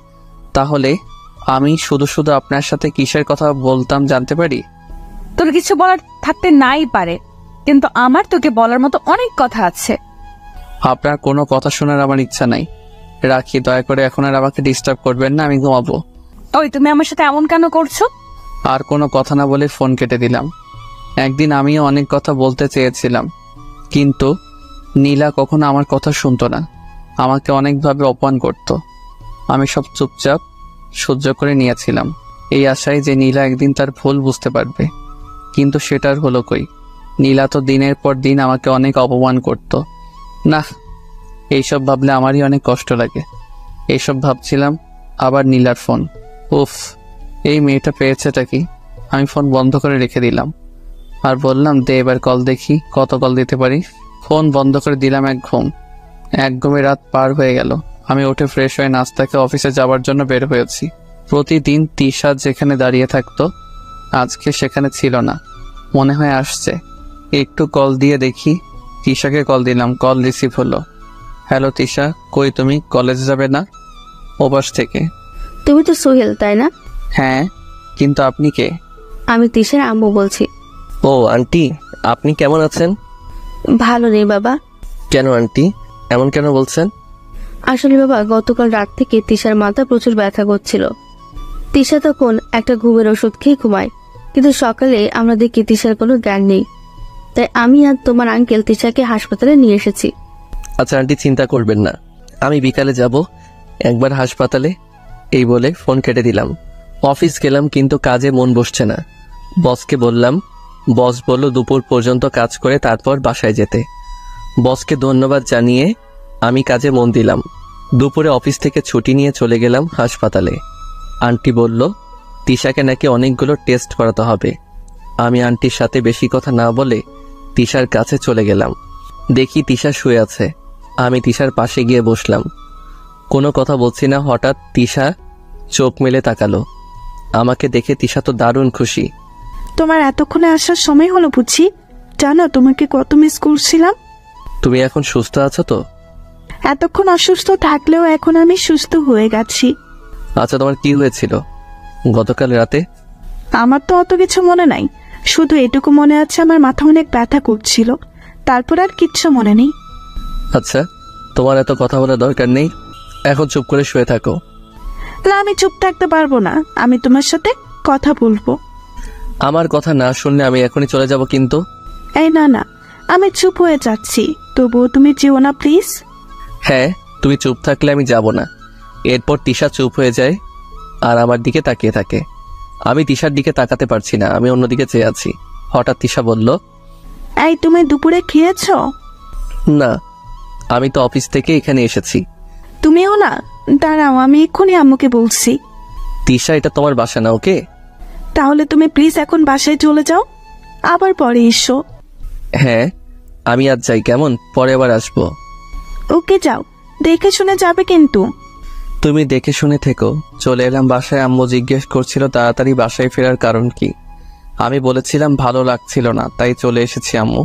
তাহলে আমি শুধু শুধু আপনার সাথে কিসের কথা বলতাম জানতে পারি? তোর কিছু বলার থাকতে নাই পারে, কিন্তু আমার তোকে বলার মতো অনেক কথা আছে। আপনার কোনো কথা শোনার আমার ইচ্ছা নাই, রাখি। দয়া করে এখন আর আমাকে ডিস্টার্ব করবেন না, আমি ঘুমাবো। ওই তুমি আমার সাথে এমন কেন করছো? আর কোনো কথা না বলে ফোন কেটে দিলাম। একদিন আমিও অনেক কথা বলতে চেয়েছিলাম, কিন্তু নীলা কখনো আমার কথা শুনতো না, আমাকে অনেকভাবে অপমান করত। আমি সব চুপচাপ সহ্য করে নিয়েছিলাম, এই আশায় যে নীলা একদিন তার ভুল বুঝতে পারবে। কিন্তু সেটার হলো কই? নীলা তো দিনের পর দিন আমাকে অনেক অপমান করত। না, এইসব ভাবলে আমারই অনেক কষ্ট লাগে। এইসব ভাবছিলাম, আবার নীলার ফোন। উফ, এই মেয়েটা পেয়েছেটা কি? আমি ফোন বন্ধ করে রেখে দিলাম আর বললাম, দে এবার কল দেখি কত কল দিতে পারি। ফোন বন্ধ করে দিলাম। এক ঘুমে রাত পার হয়ে গেল। আমি উঠে ফ্রেশ হয়ে নাস্তাকে অফিসে যাওয়ার জন্য বের হয়েছি। প্রতিদিন তিশা যেখানে দাঁড়িয়ে থাকতো, আজকে সেখানে ছিল না। মনে হয় আসছে, একটু কল দিয়ে দেখি। তিশাকে কল দিলাম, কল রিসিভ হলো। হ্যালো তিশা, কই তুমি? কলেজে যাবে না? ওপাশ থেকে। তুমি তো সোহেল, তাই না? হ্যাঁ, কিন্তু আপনি কে? আমি তিশার আম্মু বলছি। ও আন্টি, আপনি কেমন আছেন? ভালো নেই বাবা। কেন আন্টি, এমন কেন বলছেন? আসলে বাবা, গতকাল রাত থেকে তিশার মাথা প্রচুর ব্যথা করছিল। তিশা তখন একটা ঘুমের ওষুধ খেয়ে ঘুমায়, কিন্তু সকালে আমরা দেখি তিশার কোনো জ্ঞান নেই। তাই আমি আর তোমার আঙ্কেল তিশাকে হাসপাতালে নিয়ে এসেছি। আচ্ছা আন্টি, চিন্তা করবেন না, আমি বিকালে যাব একবার হাসপাতালে। এই বলে ফোন কেটে দিলাম। অফিস গেলাম, কিন্তু কাজে মন বসছে না। বসকে বললাম, বস বলল দুপুর পর্যন্ত কাজ করে তারপর বাসায় যেতে। বসকে ধন্যবাদ জানিয়ে আমি কাজে মন দিলাম। দুপুরে অফিস থেকে ছুটি নিয়ে চলে গেলাম হাসপাতালে। আন্টি বলল তিশাকে নাকি অনেকগুলো টেস্ট করাতে হবে। আমি আন্টির সাথে বেশি কথা না বলে তিশার কাছে চলে গেলাম। দেখি তিশা শুয়ে আছে। আমি তিশার পাশে গিয়ে বসলাম। কোনো কথা বলছি না। হঠাৎ তিশা চোখ মেলে তাকালো। আমাকে দেখে তিশা তো দারুণ খুশি। তোমার এতক্ষণে আসার সময় হলো বুঝি? জানো তোমাকে কত মিস করছিলাম। তুমি এখন সুস্থ আছো তো? এতক্ষণ অসুস্থ থাকলেও এখন আমি সুস্থ হয়ে গেছি। আচ্ছা, তোমার কি হয়েছিল গতকাল রাতে? আমার তো অত কিছু মনে নাই, শুধু এটুকু মনে আছে আমার মাথা অনেক ব্যথা করছিল, তারপর আর কিচ্ছু মনে নেই। আচ্ছা, তোমার এত কথা বলার দরকার নেই, এখন চুপ করে শুয়ে থাকো। না, আমি চুপ থাকতে পারবো না, আমি তোমার সাথে কথা বলবো। আমার কথা না শুনলে আমি এখনই চলে যাব। কিন্তু এই না না, আমি চুপ হয়ে যাচ্ছি, তবুও তুমি যেও না প্লিজ। হ্যাঁ, তুমি চুপ থাকলে আমি যাব না। এরপর তিশা চুপ হয়ে যায় আর আমার দিকে তাকিয়ে থাকে। আমি তিশার দিকে তাকাতে পারছি না, আমি অন্যদিকে চেয়ে আছি। হঠাৎ তিশা বলল, এই তুমি দুপুরে খেয়েছো? না, আমি তো অফিস থেকে এখানে এসেছি। তুমিও না? দাঁড়াও, আমি এক্ষুনি আম্মুকে বলছি। তিশা, এটা তোমার বাসা না, ওকে? তাহলে তুমি প্লিজ এখন বাসায় চলে যাও, আবার পরে এসো। হ্যাঁ, আমি আজ যাই, কেমন? পরে আবার আসবো। ওকে, যাও, দেখে শুনে যাবে কিন্তু। তুমি দেখে শুনে থেকো। চলে এলাম বাসায়। আম্মু জিজ্ঞেস করছিল তাড়াতাড়ি বাসায় ফেরার কারণ কি। আমি বলেছিলাম ভালো লাগছিল না, তাই চলে এসেছি। আম্মু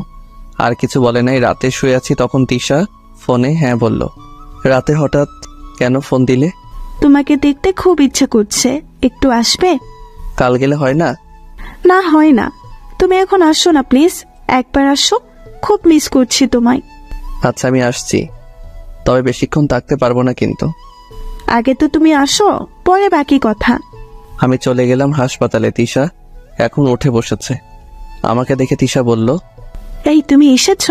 আর কিছু বলে নাই। রাতে শুয়ে আছি, তখন তিশা ফোনে হ্যাঁ বলল। রাতে হঠাৎ কেন ফোন দিলে? তোমাকে দেখতে খুব ইচ্ছে করছে, একটু আসবে? কাল গেলে হয় না? না, হয় না। তুমি এখন আসো না প্লিজ, একবার আসো, খুব মিস করছি তোমায়। আচ্ছা, আমি আসছি, তবে বেশিক্ষণ থাকতে পারবো না কিন্তু। আগে তো তুমি আসো, পরে বাকি কথা। আমি চলে গেলাম হাসপাতালে। তিশা এখন উঠে বসেছে। আমাকে দেখে তিশা বলল, এই তুমি এসেছ,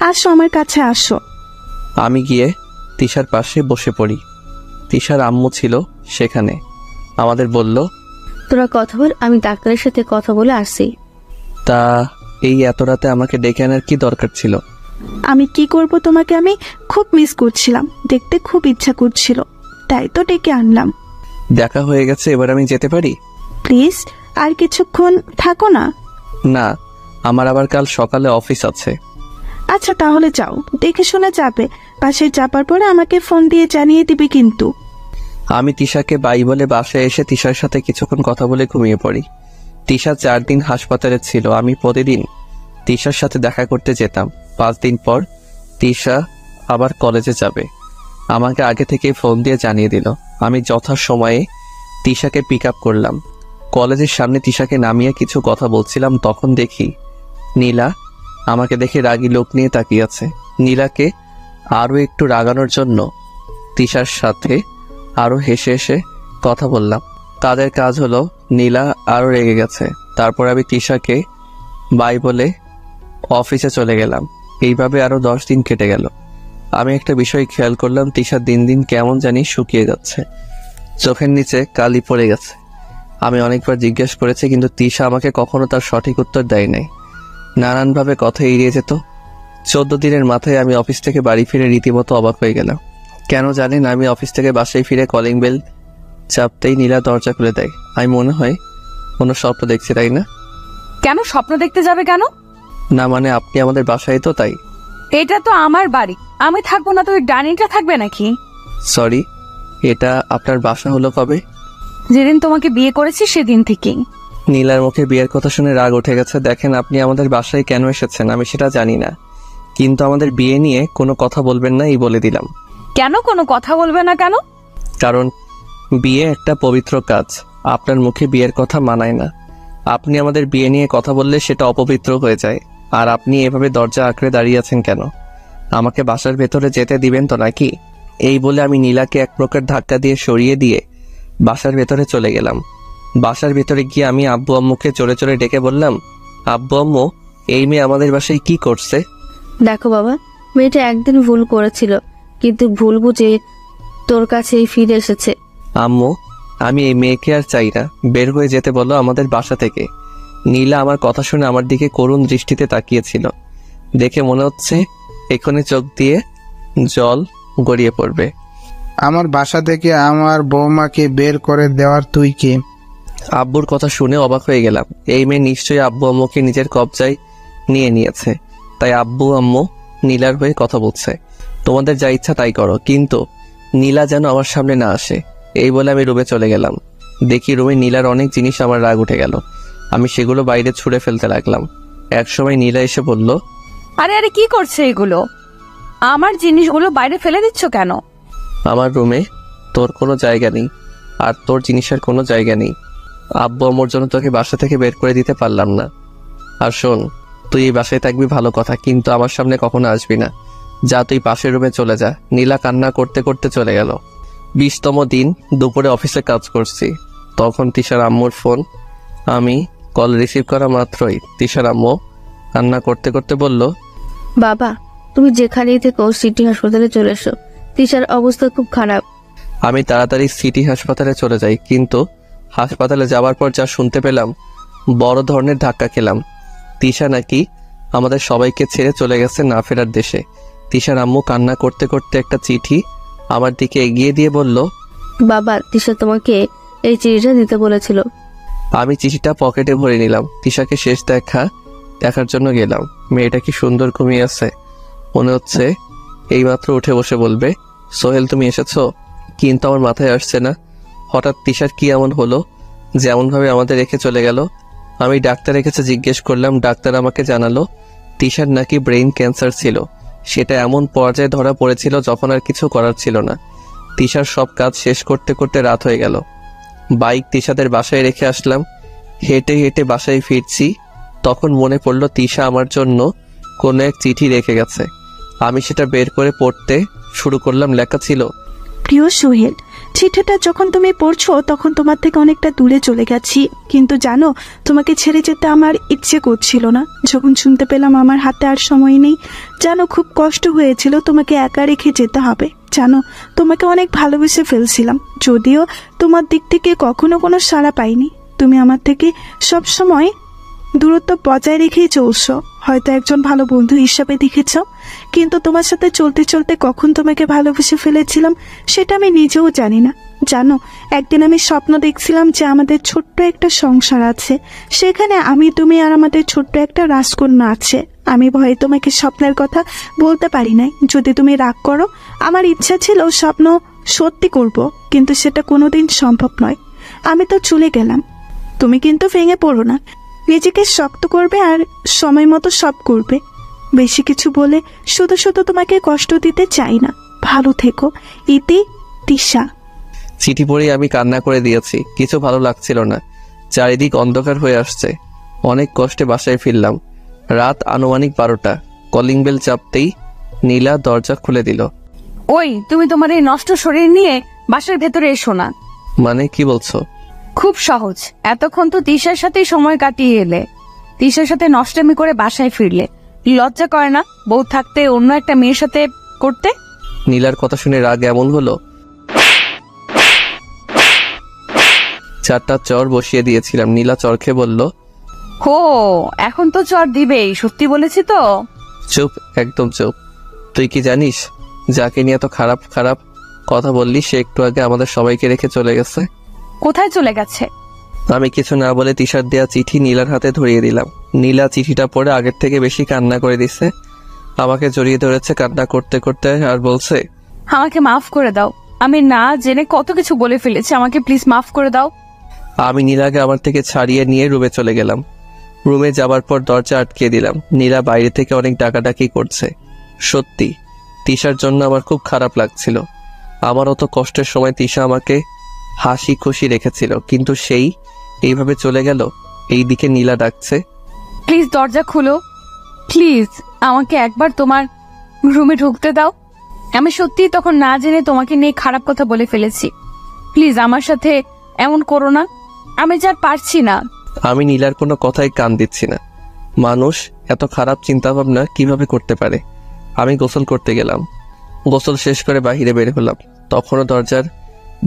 আসো আমার কাছে আসো। আমি গিয়ে তিশার পাশে বসে পড়ি। তিশার আম্মু ছিল সেখানে। আমাদের বলল, তোরা কথা বল, আমি ডাক্তারের সাথে কথা বলে আসছি। তা এই এত রাতে আমাকে ডেকে আনার কি দরকার ছিল? আমি কি করব, তোমাকে আমি খুব মিস করছিলাম, দেখতে খুব ইচ্ছা করছিল, তাই তো ডেকে আনলাম। দেখা হয়ে গেছে, এবার আমি যেতে পারি? প্লিজ আর কিছুক্ষণ থাকো না। না, আমার আবার কাল সকালে অফিস আছে। আচ্ছা তাহলে যাও, দেখে শুনে যাবে। বাসায় যাবার পরে আমাকে ফোন দিয়ে জানিয়ে দিবে কিন্তু। আমি তিশাকে বাই বলে বাসায় এসে তিশার সাথে কিছুক্ষণ কথা বলে ঘুমিয়ে পড়ি। তিশা 4 দিন হাসপাতালে ছিল। আমি প্রতিদিন তিশার সাথে দেখা করতে যেতাম। 5 দিন পর তিশা আবার কলেজে যাবে। আমাকে আগে থেকে ফোন দিয়ে জানিয়ে দিল। আমি যথাসময়ে তিশাকে পিক আপ করলাম। কলেজের সামনে তিশাকে নামিয়ে কিছু কথা বলছিলাম, তখন দেখি নীলা আমাকে দেখে রাগী লোক নিয়ে তাকিয়ে আছে। নীলাকে আরো একটু রাগানোর জন্য তিশার সাথে আরো হেসে হেসে কথা বললাম। তাদের কাজ হলো নীলা আরো রেগে গেছে। তারপর আমি তিশাকে বাই বলে অফিসে চলে গেলাম। এইভাবে আরো 10 দিন কেটে গেল। আমি একটা বিষয় খেয়াল করলাম, তিশা দিন দিন কেমন জানি শুকিয়ে যাচ্ছে, চোখের নিচে কালি পড়ে গেছে। আমি অনেকবার জিজ্ঞেস করেছি, কিন্তু তিশা আমাকে কখনো তার সঠিক উত্তর দেয় নাই। নানানভাবে কথা এড়িয়ে যেত। 14 দিনের মাথায় আমি অফিস থেকে বাড়ি ফিরে রীতিমতো অবাক হয়ে গেলাম। কেন জানেন, আমি অফিস থেকে বাসায় ফিরে কলিং বেল চাপতেই নীলা দরজা খুলে দেয়। আমি মনে হয় কোনো স্বপ্ন দেখছি, তাই না? কেন স্বপ্ন দেখতে যাবে কেন? না মানে আপনি আমাদের বাসায়, তো তাই। এটা তো আমার বাড়ি, আমি থাকবো না তো ওই ডাইনিংটা থাকবে নাকি? সরি, এটা আপনার বাসা হলো কবে? যেদিন তোমাকে বিয়ে করেছি সেদিন থেকেই। নীলার মুখে বিয়ের কথা শুনে রাগ উঠে গেছে। দেখেন, আপনি আমাদের বাসায় কেন এসেছেন আমি সেটা জানি না, কিন্তু আমাদের বিয়ে নিয়ে কোনো কথা বলবেন না, এই বলে দিলাম। কেন কোনো কথা বলবে না কেন? কারণ বিয়ে একটা পবিত্র কাজ। আপনার মুখে বিয়ের কথা মানায় না। আপনি আমাদের বিয়ে নিয়ে কথা বললে সেটা অপবিত্র হয়ে যায়। আর আপনি এভাবে দরজা আঁকড়ে দাঁড়িয়ে আছেন কেন? আমাকে বাসার ভেতরে যেতে দিবেন তো নাকি? এই বলে আমি নীলাকে এক প্রকার ধাক্কা দিয়ে সরিয়ে দিয়ে বাসার ভেতরে চলে গেলাম। বাসার ভেতরে গিয়ে আমি আব্বু আম্মুকে চড়ে চড়ে ডেকে বললাম, আব্বু আম্মু, এই মেয়ে আমাদের বাসায় কি করছে? দেখো বাবা, মেয়েটা একদিন ভুল করেছিল, কিন্তু ভুল বুঝে তোর কাছেই ফিরে এসেছে। আম্মু, আমি এই মেয়েকে আর চাই না, বের হয়ে যেতে বলো আমাদের বাসা থেকে। নীলা আমার কথা শুনে আমার দিকে করুণ দৃষ্টিতে তাকিয়েছিল। দেখে মনে হচ্ছে এখনই চোখ দিয়ে জল গড়িয়ে পড়বে। আমার বাসা থেকে আমার বৌমাকে বের করে দেওয়ার তুই কে? আব্বুর কথা শুনে অবাক হয়ে গেলাম। এই মেয়ে নিশ্চয়ই আব্বু আম্মুকে নিজের কবজায় নিয়ে নিয়েছে, তাই আব্বু আম্মু নীলার হয়ে কথা বলছে। তোমাদের যা ইচ্ছা তাই করো, কিন্তু নীলা যেন আমার সামনে না আসে। এই বলে আমি রুমে চলে গেলাম। দেখি রুমে নীলার অনেক জিনিস, আমার রাগ উঠে গেল। আমি সেগুলো বাইরে ছুঁড়ে ফেলতে লাগলাম। একসময় নীলা এসে বলল, আরে আরে কি করছে এগুলো? আমার জিনিসগুলো বাইরে ফেলে দিচ্ছ কেন? আমার রুমে তোর কোনো জায়গা নেই, আর তোর জিনিসের কোনো জায়গা নেই। আব্বু আম্মুর জন্য তোকে বাসা থেকে বের করে দিতে পারলাম না। আর শোন, তুই এই বাসায় থাকবি ভালো কথা, কিন্তু আমার সামনে কখনো আসবি না। যা, তুই পাশের রুমে চলে যা। নীলা কান্না করতে করতে চলে গেল। 20তম দিন দুপুরে অফিসে কাজ করছি, তখন তিশার আম্মুর ফোন। আমি কল রিসিভ করা মাত্রই তিশার আম্মু কান্না করতে করতে বলল, বাবা, তুমি যেখানেই থেকো সিটি হাসপাতালে চলে এসো, তিশার অবস্থা খুব খারাপ। আমি তাড়াতাড়ি সিটি হাসপাতালে চলে যাই, কিন্তু হাসপাতালে যাওয়ার পর যা শুনতে পেলাম, বড় ধরনের ধাক্কা খেলাম। তিশা নাকি আমাদের সবাইকে ছেড়ে চলে গেছে না ফেরার দেশে। তিশার আম্মু কান্না করতে করতে একটা চিঠি আমার দিকে এগিয়ে দিয়ে বলল, বাবা, তিশা তোমাকে এই চিঠিটা দিতে বলেছিল। আমি চিঠিটা পকেটে ভরে নিলাম। তিশাকে শেষ দেখার জন্য গেলাম। মেয়েটা কি সুন্দর ঘুমিয়ে আছে, মনে হচ্ছে এইমাত্র উঠে বসে বলবে, সোহেল তুমি এসেছো। কিন্তু আমার মাথায় আসছে না, হঠাৎ তিশার কি এমন হলো যেমন ভাবে আমাদের রেখে চলে গেল। আমি ডাক্তারের কাছে জিজ্ঞেস করলাম। ডাক্তার আমাকে জানালো তিশার নাকি ব্রেইন ক্যান্সার ছিল। সেটা এমন পর্যায়ে ধরা পড়েছিল যখন আর কিছু করার ছিল না। তিশার সব কাজ শেষ করতে করতে রাত হয়ে গেল। বাইক তিশাদের বাসায় রেখে আসলাম। হেঁটে হেঁটে বাসায় ফিরছি, তখন মনে পড়ল তিশা আমার জন্য কোনো এক চিঠি রেখে গেছে। আমি সেটা বের করে পড়তে শুরু করলাম। লেখা ছিল, প্রিয় সোহেল, চিঠিটা যখন তুমি পড়ছো তখন তোমার থেকে অনেকটা দূরে চলে গেছি, কিন্তু জানো তোমাকে ছেড়ে যেতে আমার ইচ্ছে করছিল না। যখন শুনতে পেলাম আমার হাতে আর সময় নেই, জানো খুব কষ্ট হয়েছিল তোমাকে একা রেখে যেতে হবে। জানো তোমাকে অনেক ভালোবেসে ফেলছিলাম, যদিও তোমার দিক থেকে কখনো কোনো সাড়া পাইনি। তুমি আমার থেকে সব সময় দূরত্ব বজায় রেখেই চলছো, হয়তো একজন ভালো বন্ধু হিসাবে দেখেছ, কিন্তু তোমার সাথে চলতে চলতে কখন তোমাকে ভালোবেসে ফেলেছিলাম সেটা আমি নিজেও জানি না। জানো একদিন আমি স্বপ্ন দেখছিলাম যে আমাদের ছোট্ট একটা সংসার আছে, সেখানে আমি, তুমি আর আমাদের ছোট্ট একটা রাজকন্যা আছে। আমি ভয়ে তোমাকে স্বপ্নের কথা বলতে পারি নাই। যদি তুমি রাগ করো, আমার ইচ্ছা ছিল স্বপ্ন সত্যি করব, কিন্তু সেটা কোনোদিন সম্ভব নয়। আমি তো চলে গেলাম, তুমি কিন্তু ভেঙে পড়ো না, নিজেকে শক্ত করবে আর সময় মতো সব করবে। বেশি কিছু বলে শুধু শুধু তোমাকে কষ্ট দিতে চাই না। ভালো থেকো, ইতি, তিশা। চিঠি পড়েই আমি কান্না করে দিয়েছি, কিছু ভালো লাগছিল না, চারিদিক অন্ধকার হয়ে আসছে। অনেক কষ্টে বাসায় ফিরলাম। রাত আনুমানিক 12টা। কলিং বেল চাপতেই নীলা দরজা খুলে দিল। ওই তুমি তোমার এই নষ্ট শরীর নিয়ে বাসার ভেতরে এসো না। মানে কি বলছো? খুব সহজ, এতক্ষণ তো তিশার সাথেই সময় কাটিয়ে এলে, তিশার সাথে নষ্টামি করে বাসায় ফিরলে, লজ্জা করে না বউ থাকতে অন্য একটা মেয়ের সাথে করতে? নীলার কথা শুনে রাগ এমন হলো, 4টা চর বসিয়ে দিয়েছিলাম। নীলা চর খেয়ে বলল, হো এখন তো চর দিবেই, সত্যি বলেছি তো। চুপ, একদম চুপ। তুই কি জানিস যাকে নিয়ে এত খারাপ খারাপ কথা বললি সে একটু আগে আমাদের সবাইকে রেখে চলে গেছে? কোথায় চলে গেছে? আমি কিছু না বলে তিশার দেয়া চিঠি নীলার হাতে ধরিয়ে দিলাম। নীলা চিঠিটা পড়ে আগের থেকে বেশি কান্না করে দিছে, আমাকে জড়িয়ে ধরেছে কান্না করতে করতে আর বলছে, আমাকে মাফ করে দাও, আমি না জেনে কত কিছু বলে ফেলেছি, আমাকে প্লিজ মাফ করে দাও। আমি নীলাকে আমার থেকে ছাড়িয়ে নিয়ে রুমে চলে গেলাম। রুমে যাবার পর দরজা আটকে দিলাম। নীলা বাইরে থেকে অনেক ডাকাডাকি করছে। সত্যি তিশার জন্য আমার খুব খারাপ লাগছিল। আমার অত কষ্টের সময় তিশা আমাকে হাসি খুশি রেখেছিল, কিন্তু সেই এইভাবে চলে গেল। এইদিকে নীলা ডাকছে, প্লিজ দরজা খুলো, প্লিজ আমাকে একবার তোমার রুমে ঢুকতে দাও। আমি সত্যি তখন না জেনে তোমাকে নিয়ে খারাপ কথা বলে ফেলেছি, প্লিজ আমার সাথে এমন করো না, আমি যার পারছি না। আমি নীলার কোনো কথাই কান দিচ্ছি না। মানুষ এত খারাপ চিন্তা ভাবনা কিভাবে করতে পারে? আমি গোসল করতে গেলাম। গোসল শেষ করে বাহিরে বের হলাম। তখনও দরজার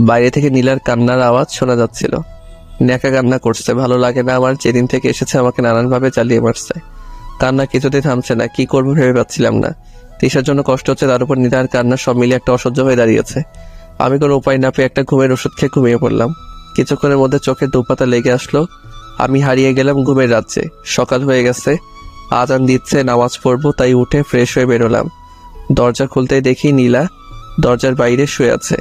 বাইরে থেকে নীলার কান্নার আওয়াজ শোনা যাচ্ছিল। ন্যাকা কান্না করছে। ভালো লাগে না আমার, যেদিন থেকে এসেছে আমাকে নানানভাবে চালিয়ে মারছে। কান্না কিছুতেই থামছে না, কি করবো ভেবে পাচ্ছিলাম না। তিশার জন্য কষ্ট হচ্ছে, তার উপর নীলার কান্না, সব মিলে একটা অসহ্য হয়ে দাঁড়িয়েছে। আমি কোনো উপায় না পেয়ে একটা ঘুমের ওষুধ খেয়ে ঘুমিয়ে পড়লাম। কিছুক্ষণের মধ্যে চোখে দুপাতা লেগে আসলো। আমি হারিয়ে গেলাম ঘুমের রাজ্যে। সকাল হয়ে গেছে, আজান দিচ্ছে, নামাজ পড়বো, তাই উঠে ফ্রেশ হয়ে বেরোলাম। দরজা খুলতেই দেখি নীলা দরজার বাইরে শুয়ে আছে।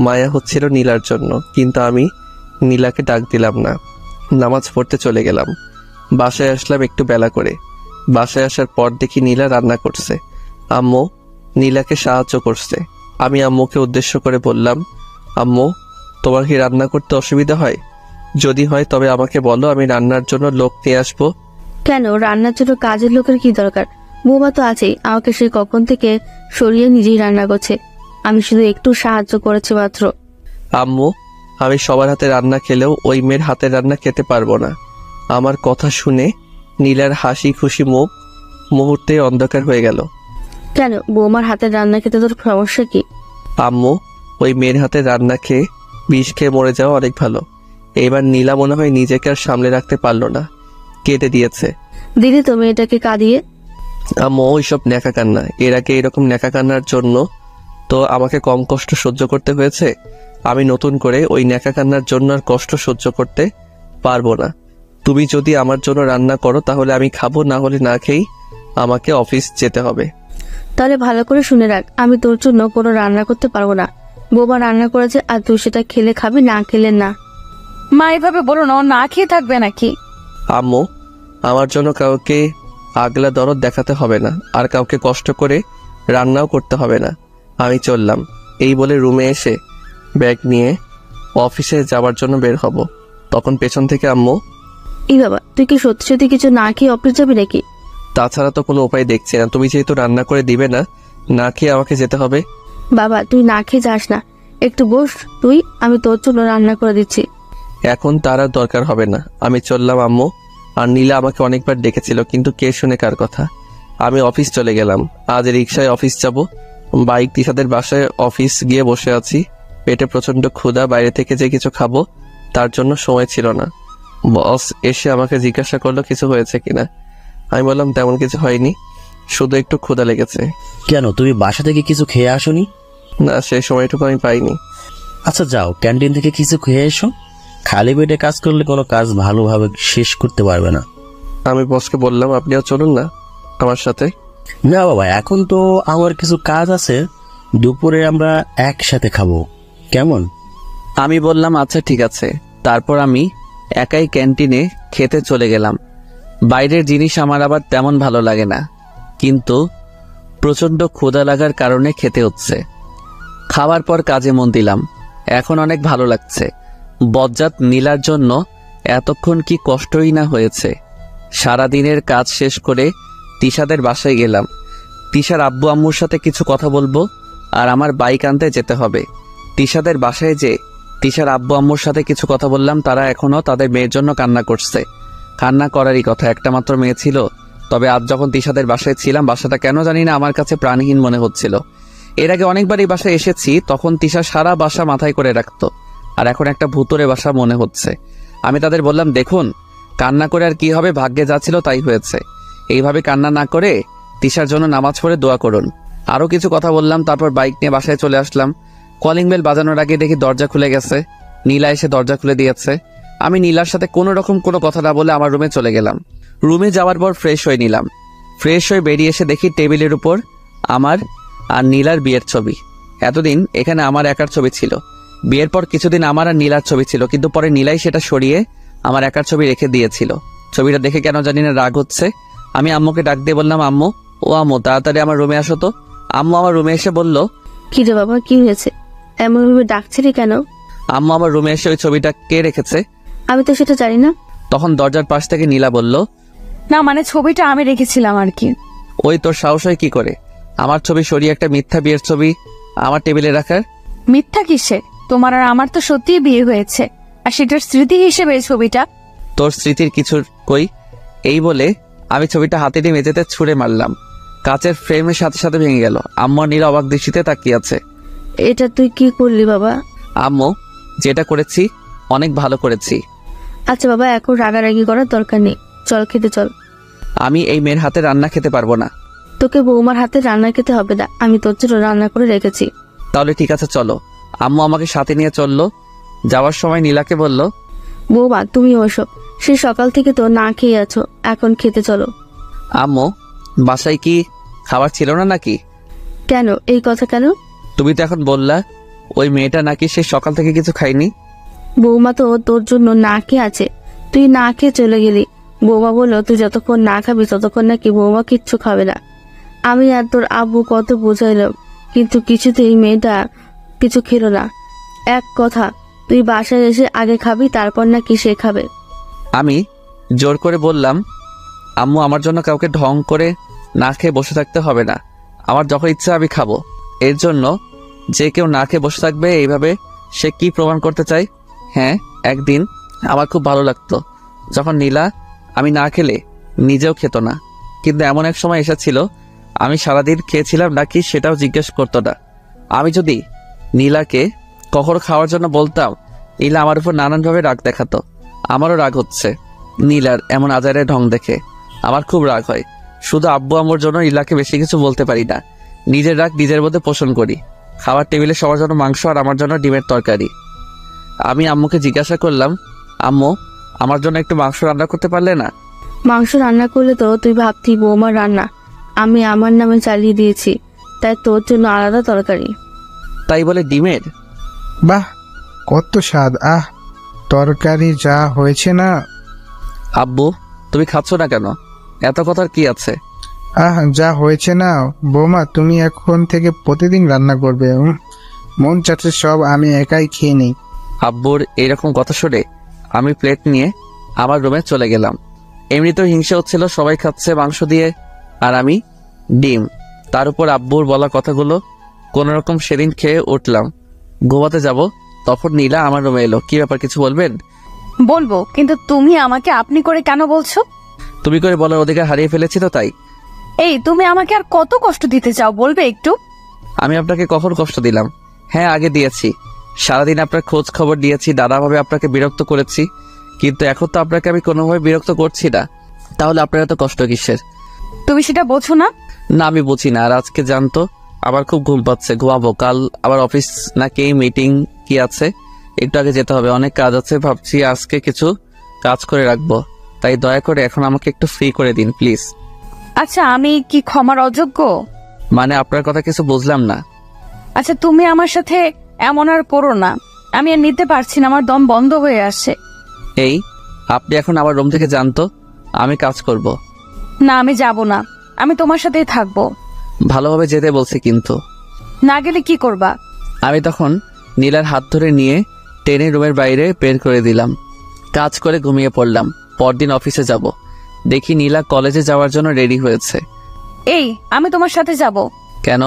মায়া হচ্ছিল নীলার জন্য, কিন্তু আমি নীলাকে ডাক দিলাম না। নামাজ পড়তে চলে গেলাম। বাসায় আসলাম একটু বেলা করে। বাসায় আসার পর দেখি নীলা রান্না করছে। আম্মু নীলাকে সাহায্য করছে। আমি আম্মুকে উদ্দেশ্য করে বললাম, আম্মু তোমার কি রান্না করতে অসুবিধা হয়? যদি হয় তবে আমাকে বলো, আমি রান্নার জন্য লোক নিয়ে আসবো। কেন, রান্নার জন্য কাজের লোকের কি দরকার? বৌমা তো আছেই, আমাকে সে কখন থেকে সরিয়ে নিজেই রান্না করছে, আমি শুধু একটু সাহায্য করেছি মাত্র। আম্মু আমি সবার হাতে রান্না খেলেও ওই মেয়ের হাতের রান্না খেতে পারবো না। আমার কথা শুনে নীলার হাসি খুশি মুখ মুহূর্তে অন্ধকার হয়ে গেল। কেন, বৌমার হাতের রান্না খেতে তোর সমস্যা কি? আম্মু ওই মেয়ের হাতে রান্না খেয়ে বিষ খেয়ে মরে যাওয়া অনেক ভালো। এবার নীলা মনে হয় নিজেকে আর সামলে রাখতে পারলো না, কেটে দিয়েছে। দিদি তো মেয়েটাকে কাঁদিয়ে। আম্মু ওইসব ন্যাকা কান্না, এর আগে এরকম ন্যাকা কান্নার জন্য তো আমাকে কম কষ্ট সহ্য করতে হয়েছে। আমি নতুন করে ওই ন্যাকা কান্নার জন্য আর কষ্ট সহ্য করতে পারবো না। তুমি যদি আমার জন্য রান্না করো তাহলে আমি খাবো, না হলে না খেয়েই আমাকে অফিস যেতে হবে। তাহলে ভালো করে শুনে রাখ, আমি তোর জন্য কোনো রান্না করতে পারবো না। বৌমা রান্না করেছে আর তুই সেটা খেলে খাবি, না খেলে না। মা এভাবে বলো না, ও না খেয়ে থাকবে নাকি? আম্মু আমার জন্য কাউকে আগলা দরদ দেখাতে হবে না, আর কাউকে কষ্ট করে রান্নাও করতে হবে না। আমি চললাম। এই বলে রুমে এসে ব্যাগ নিয়ে অফিসে যাওয়ার জন্য বের হব, তখন পেছন থেকে আম্মু, এই বাবা তুই কি সত্যি সত্যি কিছু না খেয়ে অফিস যাবি নাকি? তাছাড়া তো কোনো উপায় দেখছি না, তুমি যেহেতু রান্না করে দিবে না, না খেয়ে আমাকে যেতে হবে। বাবা তুই না খেয়ে যাস না, একটু বস তুই, আমি তোর জন্য রান্না করে দিচ্ছি। এখন তার আর দরকার হবে না, আমি চললাম আম্মু। আর নীলা আমাকে অনেকবার ডেকেছিল, কিন্তু কে শুনে কার কথা। আমি অফিস চলে গেলাম। আজ রিক্সায় অফিস যাব। বাইক তিশাদের বাসায় অফিস গিয়ে বসে আছি। পেটে প্রচন্ড ক্ষুধা, বাইরে থেকে যে কিছু খাবো তার জন্য সময় ছিল না। বস এসে আমাকে জিজ্ঞাসা করলো কিছু হয়েছে কিনা। আমি বললাম তেমন কিছু হয়নি, শুধু একটু ক্ষুধা লেগেছে। কেন, তুমি বাসা থেকে কিছু খেয়ে আসোনি? না, সেই সময়টুকু আমি পাইনি। আচ্ছা যাও, ক্যান্টিন থেকে কিছু খেয়ে এসো। খালি পেটে কাজ করলে কোনো কাজ ভালোভাবে শেষ করতে পারবে না। আমি বসকে বললাম আপনিও চলুন না আমার সাথে। না বাবা, এখন তো আমার কিছু কাজ আছে, দুপুরে আমরা একসাথে খাবো, কেমন? আমি বললাম আচ্ছা ঠিক আছে। তারপর আমি একাই ক্যান্টিনে খেতে চলে গেলাম। বাইরের জিনিস আমার আবার তেমন ভালো লাগে না, কিন্তু প্রচন্ড ক্ষুধা লাগার কারণে খেতে হচ্ছে। খাওয়ার পর কাজে মন দিলাম। এখন অনেক ভালো লাগছে। বজ্জাত নীলার জন্য এতক্ষণ কি কষ্টই না হয়েছে। সারাদিনের কাজ শেষ করে তিশাদের বাসায় গেলাম। তিশার আব্বু আম্মুর সাথে কিছু কথা বলবো, আর আমার বাইক আনতে যেতে হবে। তিশাদের বাসায় যে তিশার আব্বু আম্মুর সাথে কিছু কথা বললাম। তারা এখনো তাদের মেয়ের জন্য কান্না করছে। কান্না করারই কথা, একটা মাত্র মেয়ে ছিল। তবে আজ যখন তিশাদের বাসায় ছিলাম, বাসাটা কেন জানি না আমার কাছে প্রাণহীন মনে হচ্ছিল। এর আগে অনেকবার এই বাসায় এসেছি, তখন তিশা সারা বাসা মাথায় করে রাখতো, আর এখন একটা ভূতরে বাসা মনে হচ্ছে। আমি তাদের বললাম দেখুন, কান্না করে আর কি হবে, ভাগ্যে যা ছিল তাই হয়েছে। এইভাবে কান্না না করে তিশার জন্য নামাজ পড়ে দোয়া করুন। আরও কিছু কথা বললাম। তারপর বাইক নিয়ে বাসায় চলে আসলাম। কলিং বেল বাজানোর আগে দেখি দরজা খুলে গেছে। নীলা এসে দরজা খুলে দিয়েছে। আমি নীলার সাথে কোনো রকম কোনো কথা না বলে আমার রুমে চলে গেলাম। রুমে যাওয়ার পর ফ্রেশ হয়ে নিলাম। ফ্রেশ হয়ে বেরিয়ে এসে দেখি টেবিলের উপর আমার আর নীলার বিয়ের ছবি। এতদিন এখানে আমার একার ছবি ছিল। বিয়ের পর কিছুদিন আমার আর নীলার ছবি ছিল, কিন্তু পরে নীলাই সেটা সরিয়ে আমার একার ছবি রেখে দিয়েছিল। ছবিটা দেখে কেন জানি না রাগ হচ্ছে। আমি আম্মুকে ডাক দিয়ে বললাম আম্মু, ও আম্মু তাড়াতাড়ি আমার রুমে আসো তো। আম্মু আমার রুমে এসে বলল কি রে বাবা, কি হয়েছে? এমন ভাবে ডাকছিলি কেন? আম্মু আমার রুমে এসে ওই ছবিটা কে রেখেছে? আমি তো সেটা জানি না। তখন দরজার পাশ থেকে নীলা বলল না মানে ছবিটা আমি রেখেছিলাম আর কি। ওই তোর সাহস হয় কি করে আমার ছবি সরিয়ে একটা মিথ্যা বিয়ের ছবি আমার টেবিলে রাখার? মিথ্যা কিসে? তোমার আর আমার তো সত্যিই বিয়ে হয়েছে, আর সেটার স্মৃতি হিসেবে এই ছবিটা। তোর স্মৃতির কিছুর কই? এই বলে আমি ছবিটা হাতে নিয়ে মেঝেতে ছুঁড়ে মারলাম। কাচের ফ্রেমের সাথে সাথে ভেঙে গেল। আম্মু আর নীলা অবাক দৃষ্টিতে তাকিয়ে আছে। এটা তুই কি করলি বাবা? আম্মু, যেটা করেছি অনেক ভালো করেছি। আচ্ছা বাবা, এখন রাগারাগি করার দরকার নেই, চল খেতে চল। আমি এই মেয়ের হাতে রান্না খেতে পারবো না। তোকে বৌমার হাতে রান্না খেতে হবে না, আমি তোর জন্য রান্না করে রেখেছি। তাহলে ঠিক আছে চলো। আম্মু আমাকে সাথে নিয়ে চললো। যাওয়ার সময় নীলাকে বলল বৌমা তুমি ওসব, সে সকাল থেকে তো না খেয়ে আছো, এখন খেতে চলো। আম্মু, বাসায় কি খাবার ছিল না নাকি? কেন, এই কথা কেন? তুমি তো এখন বললা ওই মেয়েটা নাকি সে সকাল থেকে কিছু খায়নি। বৌমা তো তোর জন্য না খেয়ে আছে, তুই না খেয়ে চলে গেলি। বৌমা বললো তুই যতক্ষণ না খাবি ততক্ষণ নাকি বৌমা কিচ্ছু খাবে না। আমি আর তোর আব্বু কত বোঝাইলাম, কিন্তু কিছুতেই মেয়েটা কিছু খেলো না। এক কথা, তুই বাসায় এসে আগে খাবি, তারপর নাকি সে খাবে। আমি জোর করে বললাম আম্মু, আমার জন্য কাউকে ঢং করে না খেয়ে বসে থাকতে হবে না। আমার যখন ইচ্ছা আমি খাবো। এর জন্য যে কেউ না খেয়ে বসে থাকবে এইভাবে সে কি প্রমাণ করতে চায়? হ্যাঁ, একদিন আমার খুব ভালো লাগতো যখন নীলা আমি না খেলে নিজেও খেত না, কিন্তু এমন এক সময় এসেছিল আমি সারাদিন খেয়েছিলাম নাকি সেটাও জিজ্ঞেস করতো না। আমি যদি নীলাকে কখনো খাওয়ার জন্য বলতাম, নীলা আমার উপর নানানভাবে রাগ দেখাতো। আমারও রাগ হচ্ছে নীলার এমন আজারে ঢং দেখে। আমার খুব রাগ হয়। শুধু আব্বু আম্মুর জন্য নীলাকে বেশি কিছু বলতে পারি না। নিজের রাগ নিজের মধ্যে পোষণ করি। খাবার টেবিলে সবার জন্য মাংস আর আমার জন্য ডিমের তরকারি। আমি আম্মুকে জিজ্ঞাসা করলাম, আম্মু আমার জন্য একটু মাংস রান্না করতে পারলে না? মাংস রান্না করলে তো তুই ভাবতি বৌমার রান্না, আমি আমার নামে চালিয়ে দিয়েছি, তাই তোর জন্য আলাদা তরকারি। তাই বলে ডিমের? বাহ, কত স্বাদ! আহ, তরকারি যা হয়েছে না। আব্বু, তুমি খাচ্ছ না কেন? এত কথার কি আছে? আহ, যা হয়েছে না। বৌমা তুমি এখন থেকে প্রতিদিন রান্না করবে। মন চাচ্ছে সব আমি একাই খেয়ে নেই। আব্বুর এইরকম কথা শুনে আমি প্লেট নিয়ে আমার রুমে চলে গেলাম। এমনিতেও হিংসা হচ্ছিল, সবাই খাচ্ছে মাংস দিয়ে আর আমি ডিম। তার উপর আব্বুর বলা কথাগুলো কোনোরকম সেদিন খেয়ে উঠলাম। ঘুমাতে যাব, তখন নীলা আমার রুমে এলো। কি ব্যাপার, কিছু বলবেন? বলবো, কিন্তু তুমি আমাকে আপনি করে কেন বলছো? তুমি করে বলার অধিকার হারিয়ে ফেলেছি তো তাই। এই তুমি আমাকে আর কত কষ্ট দিতে চাও বলবে একটু? আমি আপনাকে কখন কষ্ট দিলাম? হ্যাঁ, আগে দিয়েছি। সারাদিন আপনার খোঁজ খবর দিয়েছি, নানাভাবে আপনাকে বিরক্ত করেছি, কিন্তু এখন তো আপনাকে আমি কোনোভাবে বিরক্ত করছি না। তাহলে আপনার এত কষ্ট কিসের? তুমি সেটা বোঝো না? না, আমি বুঝি না। আর আজকে জানতো আমার খুব ঘুম পাচ্ছে, ঘুমাবো। কাল আবার অফিস নাকি মিটিং কি আছে, একটু আগে যেতে হবে, অনেক কাজ আছে। ভাবছি আজকে কিছু কাজ করে রাখবো, তাই দয়া করে এখন আমাকে একটু ফ্রি করে দিন প্লিজ। আচ্ছা, আমি কি ক্ষমার অযোগ্য? মানে আপনার কথা কিছু বুঝলাম না। আচ্ছা, তুমি আমার সাথে এমন আর করো না। আমি আর নিতে পারছি না, আমার দম বন্ধ হয়ে আসে। এই, আপনি এখন আমার রুম থেকে জানতো, আমি কাজ করব। না, আমি যাব না, আমি তোমার সাথেই থাকবো। ভালোভাবে যেতে বলছি কিন্তু। না গেলে কি করবা? আমি তখন নীলার হাত ধরে নিয়ে টেনে রুমের বাইরে বের করে দিলাম। কাজ করে ঘুমিয়ে পড়লাম। পরদিন অফিসে যাব, দেখি নীলা কলেজে যাওয়ার জন্য রেডি হয়েছে। এই, আমি তোমার সাথে যাব। কেন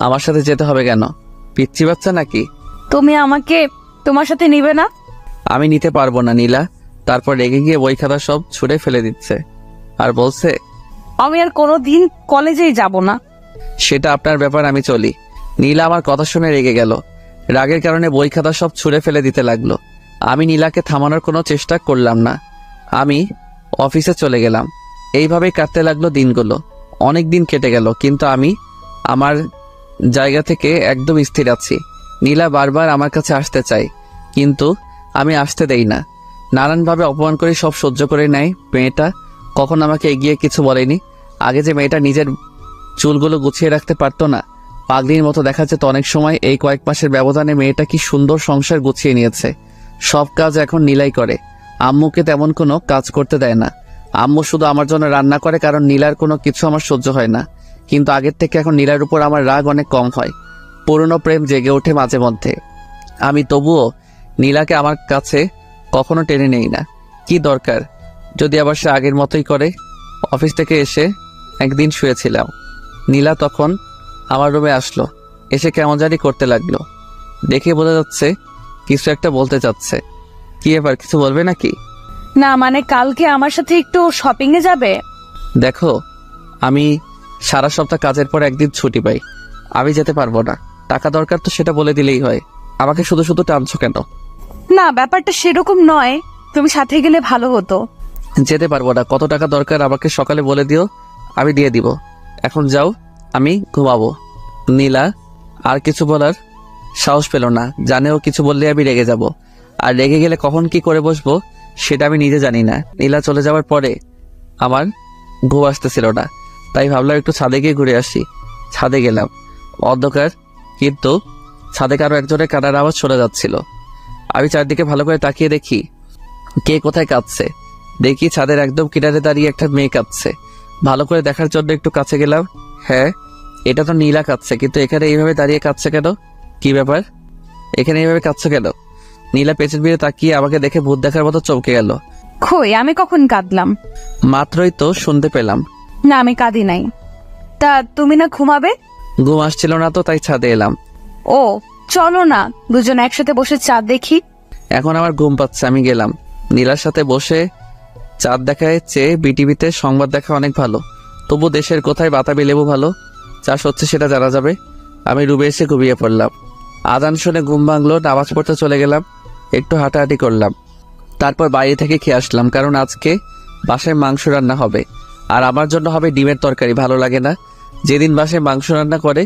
আমার সাথে যেতে হবে? কেন পিচ্চি বাচ্চা নাকি? তুমি আমাকে তোমার সাথে নিবে না? আমি নিতে পারবো না নীলা। তারপর রেগে গিয়ে বই খাতা সব ছুঁড়ে ফেলে দিচ্ছে আর বলছে আমি আর কোনোদিন কলেজেই যাব না। সেটা আপনার ব্যাপার, আমি চলি। নীলা আমার কথা শুনে রেগে গেল। রাগের কারণে বই খাতা সব ছুঁড়ে ফেলে দিতে লাগলো। আমি নীলাকে থামানোর কোনো চেষ্টা করলাম না। আমি অফিসে চলে গেলাম। এইভাবেই কাটতে লাগলো দিনগুলো। অনেক দিন কেটে গেল, কিন্তু আমি আমার জায়গা থেকে একদম স্থির আছি। নীলা বারবার আমার কাছে আসতে চায়, কিন্তু আমি আসতে দেই না। নানানভাবে অপমান করে সব সহ্য করে নেয় মেয়েটা। কখন আমাকে এগিয়ে কিছু বলেনি। আগে যে মেয়েটা নিজের চুলগুলো গুছিয়ে রাখতে পারতো না, পাগলির মতো দেখা যেত অনেক সময়, এই কয়েক মাসের ব্যবধানে মেয়েটা কি সুন্দর সংসার গুছিয়ে নিয়েছে। সব কাজ এখন নীলাই করে। আম্মুকে তেমন কোনো কাজ করতে দেয় না। আম্মু শুধু আমার জন্য রান্না করে, কারণ নীলার কোনো কিছু আমার সহ্য হয় না। কিন্তু আগের থেকে এখন নীলার উপর আমার রাগ অনেক কম হয়। পুরনো প্রেম জেগে ওঠে মাঝে মধ্যে। আমি তবুও নীলাকে আমার কাছে কখনো টেনে নেই না। কি দরকার যদি আবার সে আগের মতোই করে। অফিস থেকে এসে একদিন শুয়েছিলাম। নীলা তখন আমার রুমে আসলো। এসে কেমন জানি করতে লাগলো। দেখে বোঝা যাচ্ছে কিছু একটা বলতে চাচ্ছে। কি এবার কিছু বলবে নাকি? না, মানে কালকে আমার সাথে একটু শপিং এ যাবে? দেখো, আমি সারা সপ্তাহ কাজের পর একদিন ছুটি পাই। আমি যেতে পারবো না। টাকা দরকার তো সেটা বলে দিলেই হয়। আমাকে শুধু শুধু টানছো কেন? না, ব্যাপারটা সেরকম নয়, তুমি সাথে গেলে ভালো হতো। যেতে পারবো না। কত টাকা দরকার আমাকে সকালে বলে দিও, আমি দিয়ে দিব। এখন যাও, আমি ঘুমাবো। নীলা আর কিছু বলার সাহস পেল না। জানেও কিছু বললে আমি রেগে যাব, আর রেগে গেলে কখন কি করে বসবো সেটা আমি নিজে জানি না। নীলা চলে যাওয়ার পরে আমার ঘুম আসতেছিল না, তাই ভাবলাম একটু ছাদে গিয়ে ঘুরে আসি। ছাদে গেলাম। অন্ধকার, কিন্তু ছাদে কারো একজনের কান্নার আওয়াজ শোনা যাচ্ছিল। আমি চারদিকে ভালো করে তাকিয়ে দেখি কে কোথায় কাঁদছে। দেখি ছাদের একদম কিনারে দাঁড়িয়ে একটা মেয়ে কাঁদছে। ভালো করে দেখার জন্য একটু কাছে গেলাম। হ্যাঁ, এটা তো নীলা কাঁদছে, কিন্তু এখানে এইভাবে দাঁড়িয়ে কাঁদছে কেন? কি ব্যাপার, এখানে এইভাবে কাঁদছে কেন? নীলা পেছন ফিরে তাকিয়ে আমাকে দেখে ভূত দেখার মতো চমকে গেল। কই, আমি কখন কাঁদলাম? মাত্রই তো শুনতে পেলাম। না, আমি কাঁদি নাই। তা তুমি না ঘুমাবে? ঘুম আসছিল না তো, তাই ছাদে এলাম। ও, চলো না দুজন একসাথে বসে চাঁদ দেখি। এখন আমার ঘুম পাচ্ছে, আমি গেলাম। নীলার সাথে বসে চাঁদ দেখায় চেয়ে বিটিভিতে সংবাদ দেখা অনেক ভালো। তবু দেশের কোথায় বাতাবি লেবু ভালো চাষ হচ্ছে সেটা জানা যাবে। আমি রুমে এসে ঘুমিয়ে পড়লাম। আজান শুনে ঘুম ভাঙলো। নামাজ পড়তে চলে গেলাম। একটু হাঁটাহাঁটি করলাম। তারপর বাইরে থেকে খেয়ে আসলাম, কারণ আজকে বাসায় মাংস রান্না হবে। আর আমার জন্য হবে ডিমের তরকারি। ভালো লাগে না, যেদিন বাসায় মাংস রান্না করে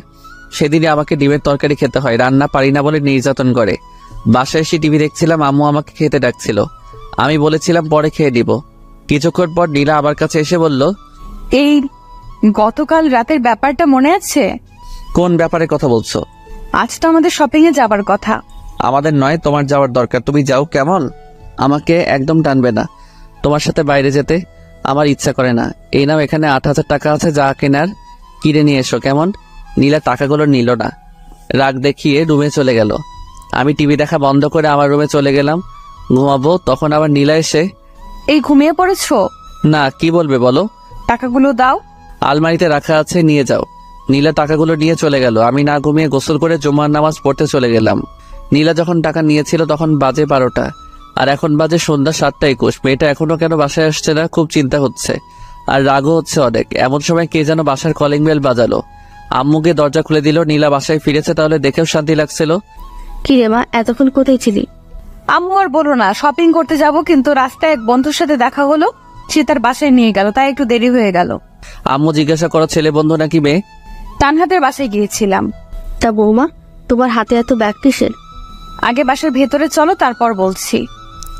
সেদিনই আমাকে ডিমের তরকারি খেতে হয়। রান্না পারি না বলে নির্যাতন করে। বাসায় এসে টিভি দেখছিলাম, আম্মু আমাকে খেতে ডাকছিল। আমি বলেছিলাম পরে খেয়ে দিব। কিছুক্ষণ পর নীলা আমার কাছে এসে বলল, এই গতকাল রাতের ব্যাপারটা মনে আছে? কোন ব্যাপারে কথা বলছো? আজ তো আমাদের শপিং এ যাবার কথা। আমাদের নয়, তোমার যাওয়ার দরকার। তুমি যাও। কেমন? আমাকে একদম টানবে না। তোমার সাথে বাইরে যেতে আমার ইচ্ছা করে না। এই নাও, এখানে 8,000 টাকা আছে, যা কেনার কিনে নিয়ে এসো। কেমন? নীলা টাকাগুলো নিল না। রাগ দেখিয়ে রুমে চলে গেল। আমি টিভি দেখা বন্ধ করে আমার রুমে চলে গেলাম ঘুমাবো। তখন আবার নীলা এসে, এই ঘুমিয়ে পড়েছো? না, কি বলবে বলো? টাকাগুলো দাও। আলমারিতে রাখা আছে, নিয়ে যাও। নীলা টাকাগুলো নিয়ে চলে গেল। আমি না ঘুমিয়ে গোসল করে জুমার নামাজ পড়তে চলে গেলাম। নীলা যখন টাকা নিয়েছিল তখন বাজে 12টা, আর এখন বাজে সন্ধ্যা 7:21। মেয়েটা এখনো কেন বাসায় আসছে না, খুব চিন্তা হচ্ছে আর রাগও হচ্ছে অনেক। এমন সময় কে যেন বাসার কলিং বেল বাজালো। আম্মুকে দরজা খুলে দিল। নীলা বাসায় ফিরেছে, তাহলে দেখেও শান্তি লাগছিল। কি রে মা, এতক্ষণ কোথায় ছিলি? আম্মু আর বলো না, শপিং করতে যাব, কিন্তু রাস্তায় এক বন্ধুর সাথে দেখা হলো, সে তার বাসায় নিয়ে গেল, তাই একটু দেরি হয়ে গেল। আম্মু জিজ্ঞাসা করো ছেলে বন্ধু নাকি মেয়ে? তানহাদের বাসায় গিয়েছিলাম। তা বৌমা, তোমার হাতে এত ব্যাগ কিসের? আগে বাসার ভেতরে চলো, তারপর বলছি।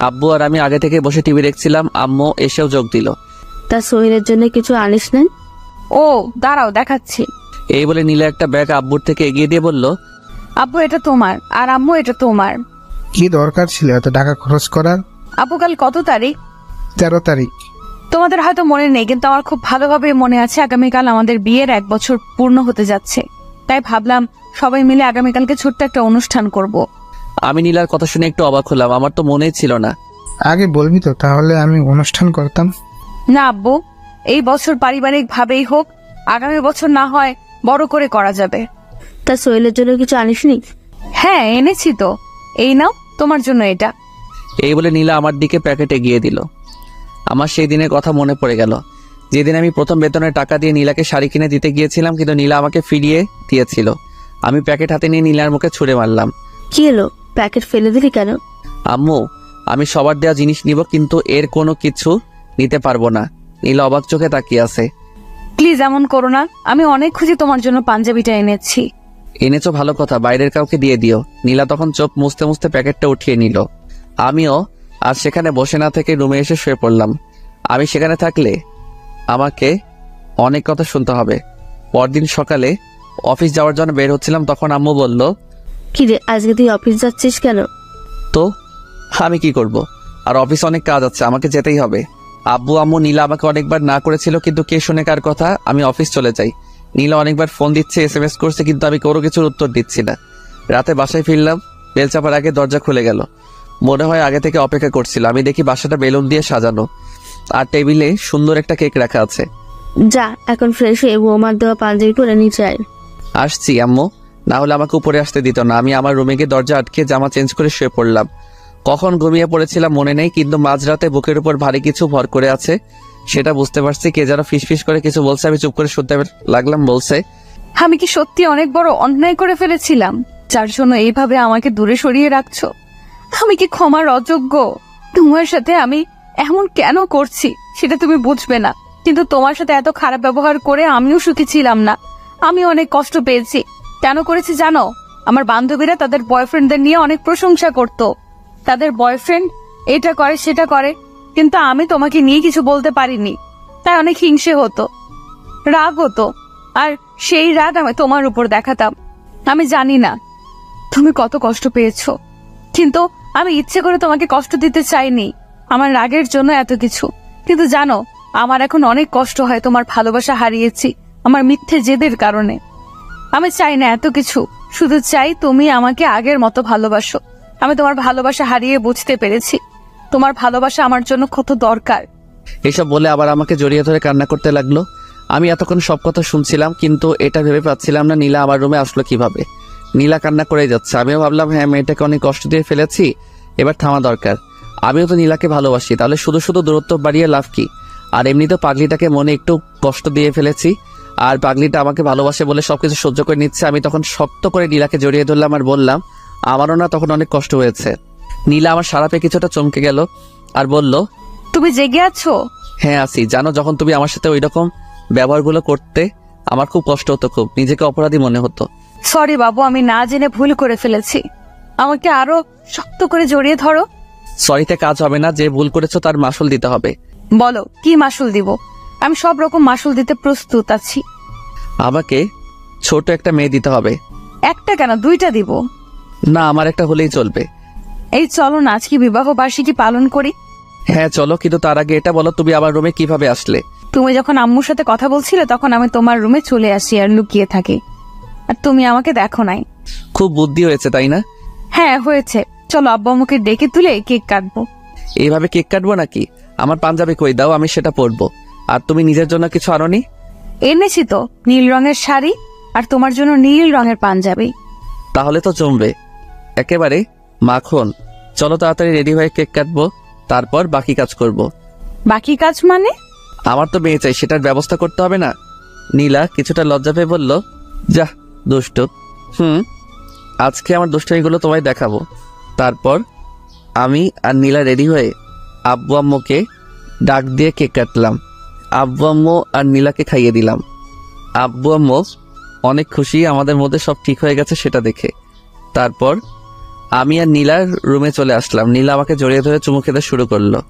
আব্বু আর আমি আগে থেকে বসে টিভি দেখছিলাম, আম্মু এসেও যোগ দিল। তা সোহেলের জন্য কিছু আনিস নেন? ও দাঁড়াও, দেখাচ্ছি। এই বলে নীলা একটা ব্যাগ আব্বুর থেকে এগিয়ে দিয়ে বলল, আব্বু এটা তোমার, আর আম্মু এটা তোমার। কি দরকার ছিল এত টাকা খরচ করার? আব্বু কাল কত তারিখ? 13 তারিখ। তোমাদের হয়তো মনে নেই, কিন্তু আমার খুব ভালোভাবে মনে আছে। আগামীকাল আমাদের বিয়ের 1 বছর পূর্ণ হতে যাচ্ছে, তাই ভাবলাম সবাই মিলে আগামীকালকে ছোট্ট একটা অনুষ্ঠান করব। আমি নীলার কথা শুনে একটু অবাক হলাম, আমার তো মনেই ছিল না। আগে বলবি তো, তাহলে আমি অনুষ্ঠান করতাম। না আব্বু, এই বছর পারিবারিক ভাবেই হোক, আগামী বছর না হয় বড় করে করা যাবে। তা সোহেলের জন্য কিছু আনিসনি? হ্যাঁ এনেছি তো, এই নাও তোমার জন্য এটা। এই বলে নীলা আমার দিকে প্যাকেট এগিয়ে দিল। আমার সেই দিনের কথা মনে পড়ে গেল, যেদিন আমি প্রথম বেতনের টাকা দিয়ে নীলাকে শাড়ি কিনে দিতে গিয়েছিলাম, কিন্তু নীলা আমাকে ফিরিয়ে দিয়েছিল। আমি প্যাকেট হাতে নিয়ে নীলার মুখে ছুঁড়ে মারলাম। কি এলো, প্যাকেট ফেলে দিলি কেন? আম্মু, আমি সবার দেওয়া জিনিস নিব, কিন্তু এর কোনো কিছু নিতে পারবো না। নীলা অবাক চোখে তাকিয়ে আছে। প্লিজ এমন করো না, আমি অনেক খুশি তোমার জন্য পাঞ্জাবিটা এনেছি। এনেছো ভালো কথা, বাইরের কাউকে দিয়ে দিও। নীলা তখন চোখ মুছতে মুছতে প্যাকেটটা উঠিয়ে নিল। আমিও আর সেখানে বসে না থেকে রুমে এসে শুয়ে পড়লাম। আমি সেখানে থাকলে আমাকে অনেক কথা শুনতে হবে। পরদিন সকালে অফিস যাওয়ার জন্য বের হচ্ছিলাম, তখন আম্মু বলল, কি রে, আজকে তুই অফিস যাচ্ছিস কেন? তো আমি কি করব, আর অফিস অনেক কাজ আছে, আমাকে যেতেই হবে। আব্বু আম্মু নীলা আমাকে অনেকবার না করেছিল, কিন্তু কে শুনে কার কথা। আমি অফিস চলে যাই। নীলা অনেকবার ফোন দিচ্ছে, SMS করছে, কিন্তু আমি কোনো কিছুর উত্তর দিচ্ছি না। রাতে বাসায় ফিরলাম, বেল চাপার আগে দরজা খুলে গেল। মনে হয় আগে থেকে অপেক্ষা করছিল। আমি দেখি বাসাটা বেলুন দিয়ে সাজানো, আর টেবিলে সুন্দর একটা কেক রাখা আছে। যা এখন ফ্রেশ হয়ে বৌমার দেওয়া পাঞ্জাবি পরে নিচে আয়। আসছি আম্মু, না হলে আমাকে উপরে আসতে দিত না। আমি আমার রুমে গিয়ে দরজা আটকে জামা চেঞ্জ করে শুয়ে পড়লাম। কখন ঘুমিয়ে পড়েছিলাম মনে নেই, কিন্তু মাঝরাতে বুকের উপর ভারী কিছু ভর করে আছে সেটা বুঝতে পারছি। কে যেন ফিসফিস করে কিছু বলছে, আমি চুপ করে শুনতে লাগলাম। বলছে, আমি কি সত্যি অনেক বড় অন্যায় করে ফেলেছিলাম, যার জন্য এইভাবে আমাকে দূরে সরিয়ে রাখছো? আমি কি ক্ষমার অযোগ্য? তোমার সাথে আমি এমন কেন করছি সেটা তুমি বুঝবে না, কিন্তু তোমার সাথে এত খারাপ ব্যবহার করে আমিও সুখী ছিলাম না। আমি অনেক কষ্ট পেয়েছি। কেন করেছি জানো? আমার বান্ধবীরা তাদের বয়ফ্রেন্ডদের নিয়ে অনেক প্রশংসা করত, তাদের বয়ফ্রেন্ড এটা করে সেটা করে, কিন্তু আমি তোমাকে নিয়ে কিছু বলতে পারিনি, তাই অনেক হিংসে হতো, রাগ হতো, আর সেই রাগ আমি তোমার উপর দেখাতাম। আমি জানি না তুমি কত কষ্ট পেয়েছো, কিন্তু আমি ইচ্ছে করে তোমাকে কষ্ট দিতে চাইনি, আমার রাগের জন্য এত কিছু। কিন্তু জানো, আমার এখন অনেক কষ্ট হয় তোমার ভালোবাসা হারিয়েছি আমার মিথ্যে জেদের কারণে। আমি চাই না এত কিছু, শুধু চাই তুমি আমাকে আগের মতো ভালোবাসো। আমি তোমার ভালোবাসা হারিয়ে বুঝতে পেরেছি তোমার ভালোবাসা আমার জন্য কত দরকার। এসব বলে আবার আমাকে জড়িয়ে ধরে কান্না করতে লাগলো। আমি এতক্ষণ সব কথা শুনছিলাম, কিন্তু এটা ভেবে পাচ্ছিলাম না নীলা আমার রুমে আসলো কিভাবে। নীলা কান্না করে যাচ্ছে। আমিও ভাবলাম, হ্যাঁ মেয়েটাকে অনেক কষ্ট দিয়ে ফেলেছি, এবার থামা দরকার। আমিও তো নীলাকে ভালোবাসি, তাহলে শুধু শুধু দূরত্ব বাড়িয়ে লাভ কি? আর এমনিতেও পাগলিটাকে মনে একটু কষ্ট দিয়ে ফেলেছি, আর পাগলিটা আমাকে ভালোবাসে বলে সবকিছু সহ্য করে নিচ্ছে। আমি তখন শক্ত করে নীলাকে জড়িয়ে ধরলাম আর বললাম, আমারও না তখন অনেক কষ্ট হয়েছে। নীলা আমার সারা পেয়ে কিছুটা চমকে গেল আর বলল, তুমি জেগে আছো? হ্যাঁ আছি। জানো, যখন তুমি আমার সাথে ওইরকম ব্যবহারগুলো করতে আমার খুব কষ্ট হতো, খুব নিজেকে অপরাধী মনে হতো। সরি বাবু, আমি না জেনে ভুল করে ফেলেছি, আমাকে আরো শক্ত করে জড়িয়ে ধরো। সরিতে কাজ হবে না, যে ভুল করেছো তার মাসুল দিতে হবে। বলো কি মাসুল দিব? আমি সব রকম মাসুল দিতে প্রস্তুত আছি। আমাকে ছোট একটা মেয়ে দিতে হবে। একটা কেন, 2টা দিব। না, আমার একটা হলেই চলবে। এই চলো না আজকে বিবাহ বার্ষিকী পালন করি। হ্যাঁ চলো, কিন্তু তার আগে এটা বলো, তুমি আমার রুমে কিভাবে আসলে? তুমি যখন আম্মুর সাথে কথা বলছিলে তখন আমি তোমার রুমে চলে আসি আর লুকিয়ে থাকি, আর তুমি আমাকে দেখো নাই। খুব বুদ্ধি হয়েছে তাই না? হ্যাঁ হয়েছে। চলো আব্বু আম্মুকে ডেকে তুলে কেক কাটবো। এইভাবে কেক কাটবো নাকি? আমার পাঞ্জাবি কই দাও, আমি সেটা পরবো। আর তুমি নিজের জন্য কিছু আনোনি? এনেছি তো, নীল রঙের শাড়ি আর তোমার জন্য নীল রঙের পাঞ্জাবি। তাহলে তো জমবে। একেবারে মাখন। চলো তাড়াতাড়ি রেডি হয়ে কেক কাটবো, তারপর বাকি কাজ করব। বাকি কাজ মানে? আমার তো মেয়ে চাই, সেটার ব্যবস্থা করতে হবে না? নীলা কিছুটা লজ্জা পেয়ে বলল, যা দুষ্ট। আজকে আমার দুষ্টমিগুলো তোমায় দেখাবো। তারপর আমি আর নীলা রেডি হয়ে আব্বু আম্মুকে ডাক দিয়ে কেক কাটলাম। আব্বু আম্মু আর নীলাকে খাইয়ে দিলাম। আব্বু আম্মু অনেক খুশি আমাদের মধ্যে সব ঠিক হয়ে গেছে সেটা দেখে। তারপর আমি আর নীলার রুমে চলে আসলাম। নীলা আমাকে জড়িয়ে ধরে চুমু খেতে শুরু করলো।